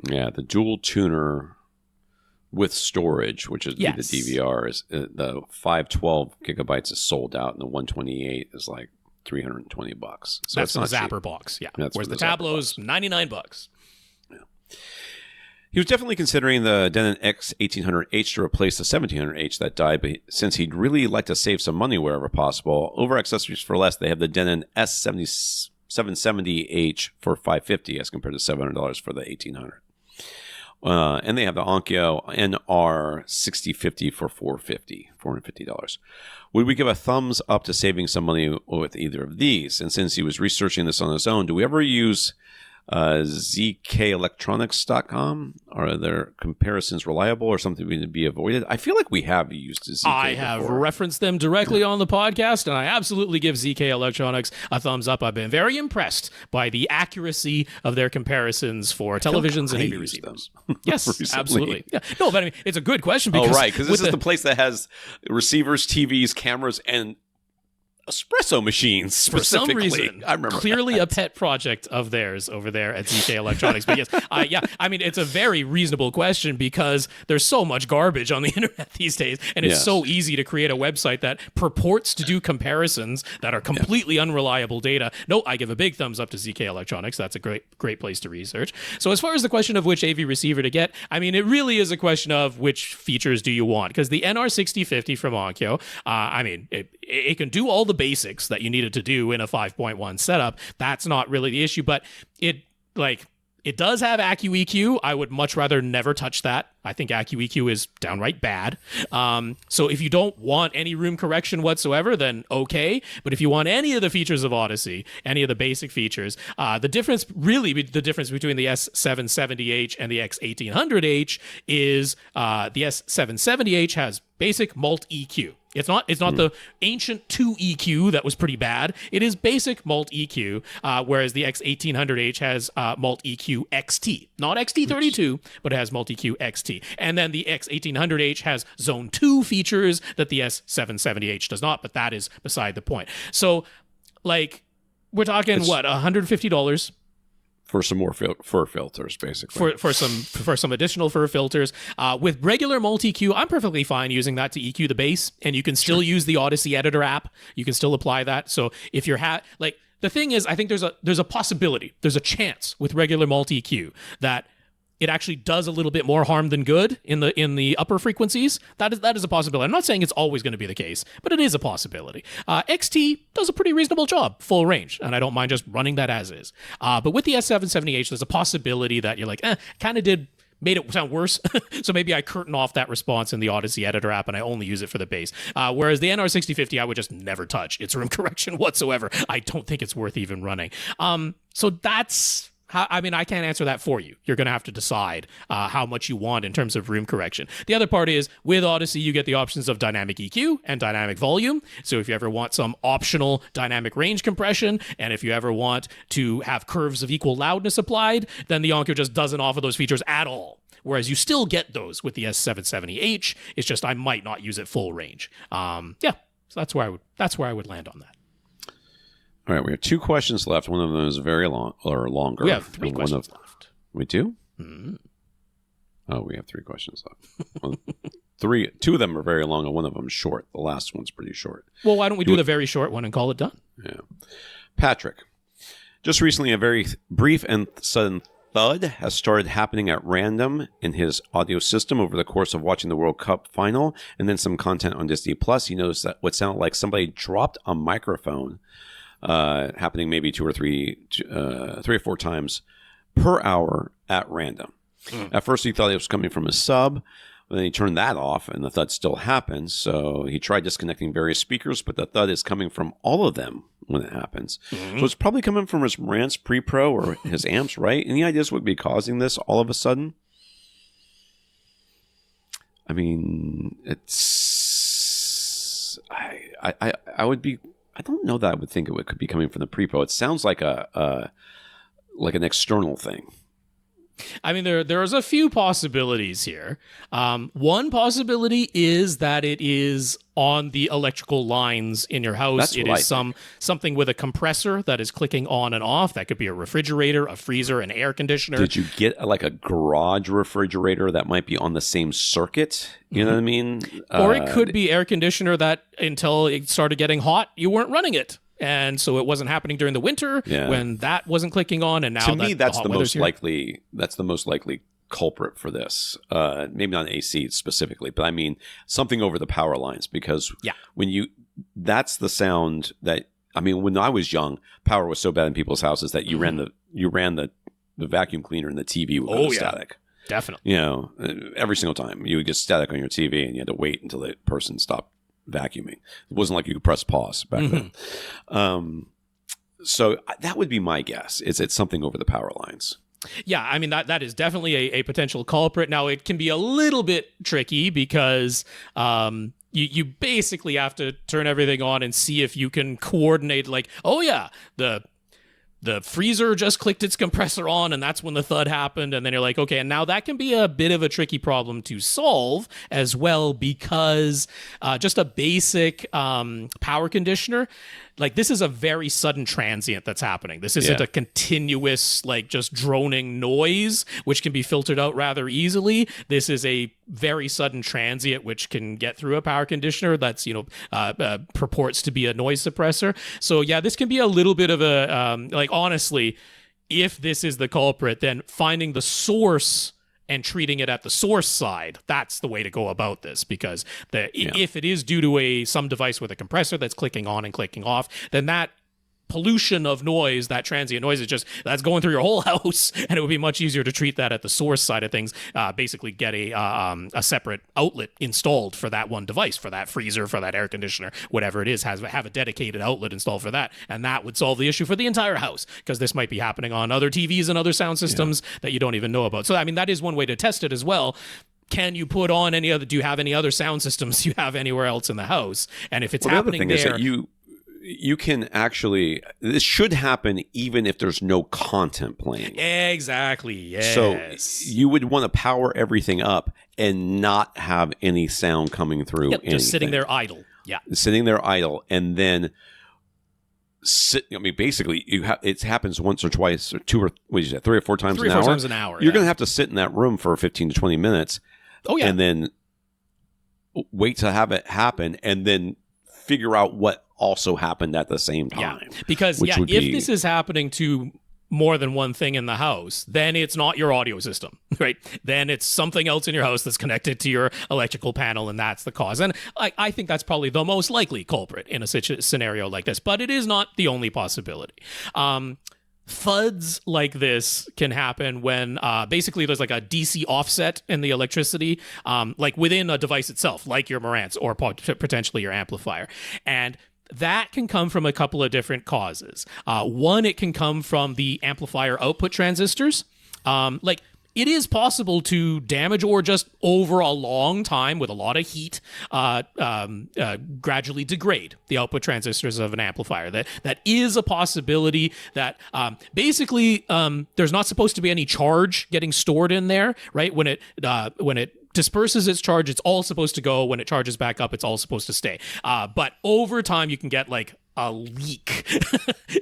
Yeah, the dual tuner with storage, which is the DVR, is the 512 gigabytes is sold out, and the 128 is like $320. So that's the Zapper box, yeah. Whereas the Tableau's $99. Yeah. He was definitely considering the Denon X1800H to replace the 1700H that died, but since he'd really like to save some money wherever possible, over accessories for less, they have the Denon S770H for $550 as compared to $700 for the 1800. And they have the Onkyo NR6050 for $450. Would we give a thumbs up to saving some money with either of these? And since he was researching this on his own, do we ever use zkelectronics.com? Are their comparisons reliable or something to be avoided? I feel like we have used ZK I have before. Referenced them directly on the podcast, and I absolutely give ZK Electronics a thumbs up. I've been very impressed by the accuracy of their comparisons for televisions and AV receivers. Yes, absolutely. Yeah. No, but I mean, it's a good question because... Oh, right, because this is the place that has receivers, TVs, cameras, and espresso machines for some reason. I remember clearly that. A pet project of theirs over there at ZK Electronics. But yes, I mean, it's a very reasonable question because there's so much garbage on the internet these days, and it's so easy to create a website that purports to do comparisons that are completely unreliable data. No, I give a big thumbs up to ZK Electronics. That's a great place to research. So as far as the question of which AV receiver to get, I mean, it really is a question of which features do you want, because the NR6050 from Onkyo, I mean, it can do all the basics that you needed to do in a 5.1 setup. That's not really the issue, but it does have AccuEQ. I would much rather never touch that. I think AccuEQ is downright bad. So if you don't want any room correction whatsoever, then okay. But if you want any of the features of Odyssey, any of the basic features, the difference between the S770H and the X1800H is the S770H has basic mult EQ. It's not the ancient 2 EQ that was pretty bad. It is basic mult EQ, whereas the X1800H has mult EQ XT. Not XT32, but it has mult EQ XT. XT. And then the X1800H has Zone 2 features that the S770H does not, but that is beside the point. So, like, we're talking, $150 for some more fur filters, basically. For some additional fur filters. With regular multi-Q, I'm perfectly fine using that to EQ the bass, and you can still use the Odyssey editor app. You can still apply that. So if you're the thing is, I think there's a possibility, there's a chance with regular multi-Q that it actually does a little bit more harm than good in the upper frequencies. That is a possibility. I'm not saying it's always going to be the case, but it is a possibility. XT does a pretty reasonable job, full range, and I don't mind just running that as is. But with the S770H, there's a possibility that you're like, made it sound worse. So maybe I curtain off that response in the Odyssey editor app and I only use it for the bass. Whereas the NR6050, I would just never touch its room correction whatsoever. I don't think it's worth even running. So that's I can't answer that for you. You're going to have to decide how much you want in terms of room correction. The other part is, with Odyssey, you get the options of dynamic EQ and dynamic volume. So if you ever want some optional dynamic range compression, and if you ever want to have curves of equal loudness applied, then the Onkyo just doesn't offer those features at all. Whereas you still get those with the S770H. It's just I might not use it full range. So that's where I would land on that. All right, we have 2 questions left. One of them is very long or longer. We have 3 questions left. We do? Mm-hmm. Oh, we have 3 questions left. 2 of them are very long and one of them is short. The last one's pretty short. Well, why don't we do the very short one and call it done? Yeah. Patrick, just recently a very brief and sudden thud has started happening at random in his audio system over the course of watching the World Cup final and then some content on Disney Plus. He noticed that what sounded like somebody dropped a microphone, happening maybe 2 or 3 or 4 times per hour at random. At first he thought it was coming from a sub, but then he turned that off and the thud still happens. So he tried disconnecting various speakers, but the thud is coming from all of them when it happens. So it's probably coming from his Rants Pre-Pro or his amps, right? Any ideas what would be causing this all of a sudden? I mean, it's I would be, I don't know that I would think it could be coming from the Pre-Pro. It sounds like an external thing. I mean, there's a few possibilities here. One possibility is that it is on the electrical lines in your house. It is something with a compressor that is clicking on and off. That could be a refrigerator, a freezer, an air conditioner. Did you get like a garage refrigerator that might be on the same circuit? You know what I mean? Or it could be air conditioner that until it started getting hot, you weren't running it. And so it wasn't happening during the winter when that wasn't clicking on. And now to me, that's the most likely. That's the most likely culprit for this. Maybe not AC specifically, but I mean something over the power lines, because that's the sound that, I mean, when I was young, power was so bad in people's houses that you ran the vacuum cleaner and the TV would go static. Definitely. You know, every single time you would get static on your TV and you had to wait until the person stopped vacuuming. It wasn't like you could press pause back then. So that would be my guess. It's something over the power lines. Yeah, I mean, that is definitely a potential culprit. Now, it can be a little bit tricky because you basically have to turn everything on and see if you can coordinate, like, oh yeah, the freezer just clicked its compressor on and that's when the thud happened. And then you're like, okay, and now that can be a bit of a tricky problem to solve as well, because just a basic power conditioner, like, this is a very sudden transient that's happening. This isn't a continuous, like, just droning noise, which can be filtered out rather easily. This is a very sudden transient, which can get through a power conditioner that's, purports to be a noise suppressor. So, yeah, this can be a little bit of a, honestly, if this is the culprit, then finding the source and treating it at the source side, that's the way to go about this, because if it is due to some device with a compressor that's clicking on and clicking off, then that pollution of noise, that transient noise, that's going through your whole house, and it would be much easier to treat that at the source side of things. Basically get a separate outlet installed for that one device, for that freezer, for that air conditioner, whatever it is, have a dedicated outlet installed for that, and that would solve the issue for the entire house, because this might be happening on other TVs and other sound systems that you don't even know about. So, I mean, that is one way to test it as well. Can you put on do you have any other sound systems you have anywhere else in the house? And if it's happening there... The other thing is that you can actually, this should happen even if there's no content playing. Exactly. Yes. So you would want to power everything up and not have any sound coming through. Yep, just sitting there idle. Yeah. Sitting there idle, and then basically it happens once or twice or two or what is that, 3 or 4 times an hour. 3 or 4 times an hour. You're going to have to sit in that room for 15 to 20 minutes. Oh yeah. And then wait to have it happen, and then figure out what also happened at the same time. Yeah. Because if this is happening to more than one thing in the house, then it's not your audio system, right? Then it's something else in your house that's connected to your electrical panel, and that's the cause. And I think that's probably the most likely culprit in a scenario like this, but it is not the only possibility. Thuds like this can happen when basically there's like a DC offset in the electricity, like within a device itself, like your Marantz or potentially your amplifier. And that can come from a couple of different causes. One, it can come from the amplifier output transistors. Like it is possible to damage or just over a long time with a lot of heat gradually degrade the output transistors of an amplifier. That is a possibility that basically there's not supposed to be any charge getting stored in there, right? When it disperses its charge, it's all supposed to go. When it charges back up, it's all supposed to stay. But over time, you can get like a leak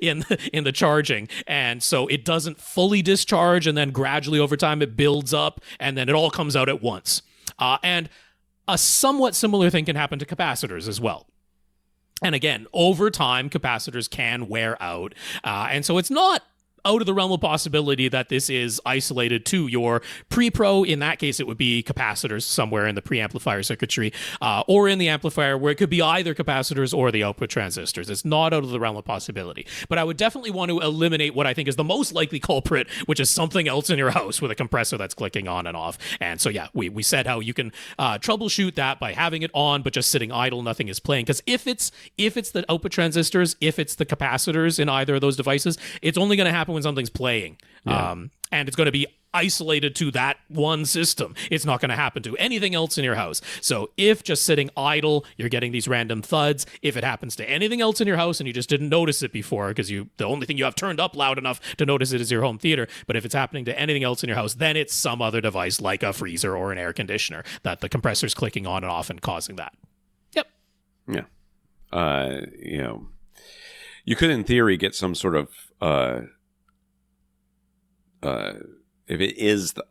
in the charging, and so it doesn't fully discharge, and then gradually over time it builds up, and then it all comes out at once. And a somewhat similar thing can happen to capacitors as well. And again, over time, capacitors can wear out, and so it's not out of the realm of possibility that this is isolated to your pre-pro. In that case, it would be capacitors somewhere in the preamplifier circuitry, or in the amplifier, where it could be either capacitors or the output transistors. It's not out of the realm of possibility. But I would definitely want to eliminate what I think is the most likely culprit, which is something else in your house with a compressor that's clicking on and off. And so, yeah, we said how you can troubleshoot that by having it on, but just sitting idle, nothing is playing. Because if it's the output transistors, if it's the capacitors in either of those devices, it's only going to happen when something's playing. Yeah. And it's going to be isolated to that one system. It's not going to happen to anything else in your house. So if just sitting idle, you're getting these random thuds. If it happens to anything else in your house and you just didn't notice it before, because the only thing you have turned up loud enough to notice it is your home theater, but if it's happening to anything else in your house, then it's some other device like a freezer or an air conditioner that the compressor's clicking on and off and causing that. Yep. Yeah. You could in theory get some sort of if it is the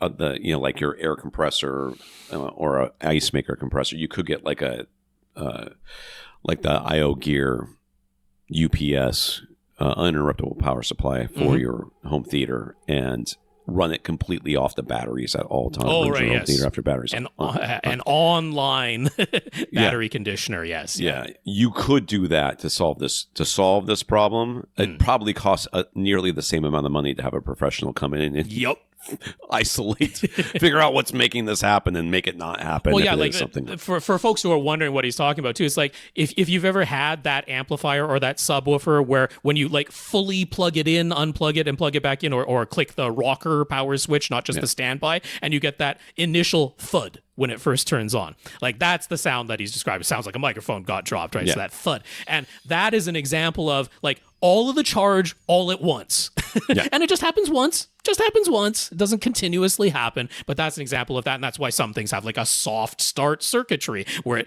like your air compressor or a ice maker compressor, you could get like a like the IO Gear UPS uninterruptible power supply for your home theater and run it completely off the batteries at all times. Oh, right, yes. Theater after batteries. An online battery conditioner, yes. Yeah, you could do that to solve this problem. It probably costs nearly the same amount of money to have a professional come in and isolate, figure out what's making this happen and make it not happen. Well, yeah, like for folks who are wondering what he's talking about too, it's like if you've ever had that amplifier or that subwoofer where when you like fully plug it in, unplug it and plug it back in, or click the rocker power switch, not just the standby, and you get that initial thud when it first turns on. Like that's the sound that he's described. It sounds like a microphone got dropped, right? So that thud. And that is an example of like all of the charge all at once. And it just happens once. It doesn't continuously happen, but that's an example of that. And that's why some things have like a soft start circuitry where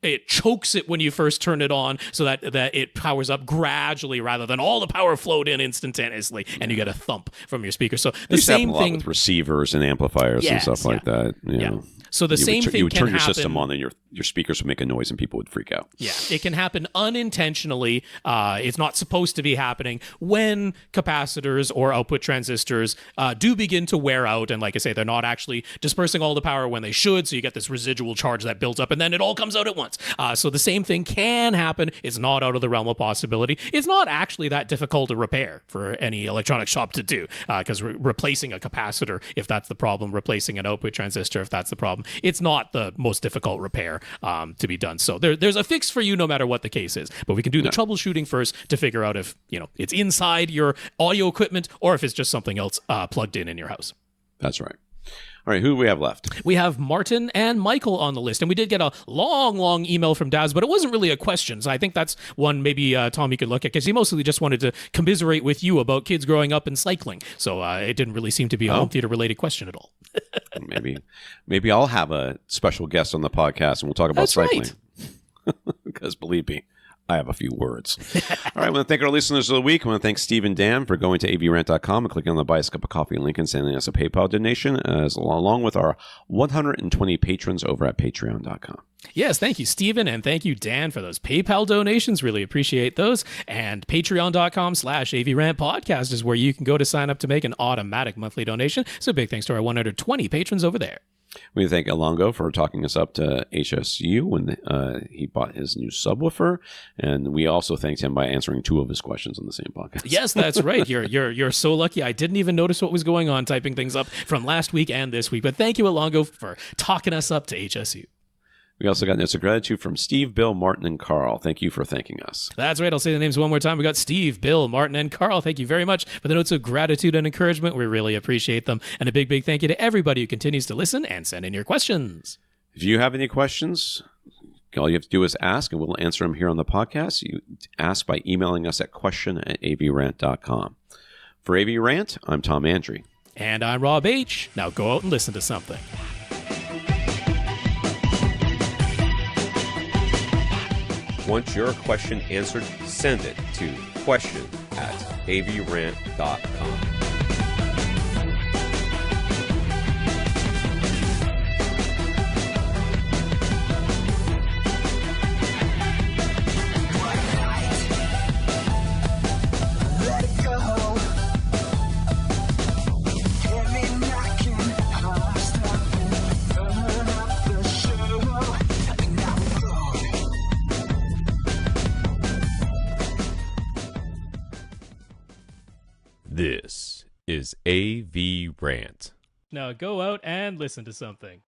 it chokes it when you first turn it on so that it powers up gradually rather than all the power flowed in instantaneously and you get a thump from your speaker. So the same thing with receivers and amplifiers and stuff like that. You know. So the same thing you would can turn your happen. system on and your speakers would make a noise and people would freak out. Yeah, it can happen unintentionally. It's not supposed to be happening when capacitors or output transistors do begin to wear out. And like I say, they're not actually dispersing all the power when they should. So you get this residual charge that builds up and then it all comes out at once. So the same thing can happen. It's not out of the realm of possibility. It's not actually that difficult to repair for any electronic shop to do because replacing a capacitor, if that's the problem, replacing an output transistor, if that's the problem, it's not the most difficult repair to be done. So there's a fix for you no matter what the case is. But we can do the troubleshooting first to figure out if it's inside your audio equipment or if it's just something else plugged in your house. That's right. All right, who do we have left? We have Martin and Michael on the list, and we did get a long email from Daz, but it wasn't really a question. So I think that's one maybe, Tom, you could look at, because he mostly just wanted to commiserate with you about kids growing up and cycling. So it didn't really seem to be a home theater-related question at all. Maybe I'll have a special guest on the podcast, and we'll talk about cycling. Right. Because believe me, I have a few words. All right, I want to thank our listeners of the week. I want to thank Steve and Dan for going to avrant.com and clicking on the Buy Us a Cup of Coffee link and sending us a PayPal donation, along with our 120 patrons over at patreon.com. Yes, thank you, Stephen, and thank you, Dan, for those PayPal donations. Really appreciate those. And patreon.com/AVRant podcast is where you can go to sign up to make an automatic monthly donation. So big thanks to our 120 patrons over there. We thank Ilango for talking us up to HSU when he bought his new subwoofer, and we also thanked him by answering 2 of his questions on the same podcast. Yes, that's right. You're so lucky. I didn't even notice what was going on typing things up from last week and this week. But thank you, Ilango, for talking us up to HSU. We also got notes of gratitude from Steve, Bill, Martin, and Karl. Thank you for thanking us. That's right. I'll say the names one more time. We got Steve, Bill, Martin, and Karl. Thank you very much for the notes of gratitude and encouragement. We really appreciate them. And a big thank you to everybody who continues to listen and send in your questions. If you have any questions, all you have to do is ask, and we'll answer them here on the podcast. You ask by emailing us at question@avrant.com. For AVRant, I'm Tom Andry. And I'm Rob H. Now go out and listen to something. Want your question answered? Send it to question@avrant.com. This is AVRant. Now go out and listen to something.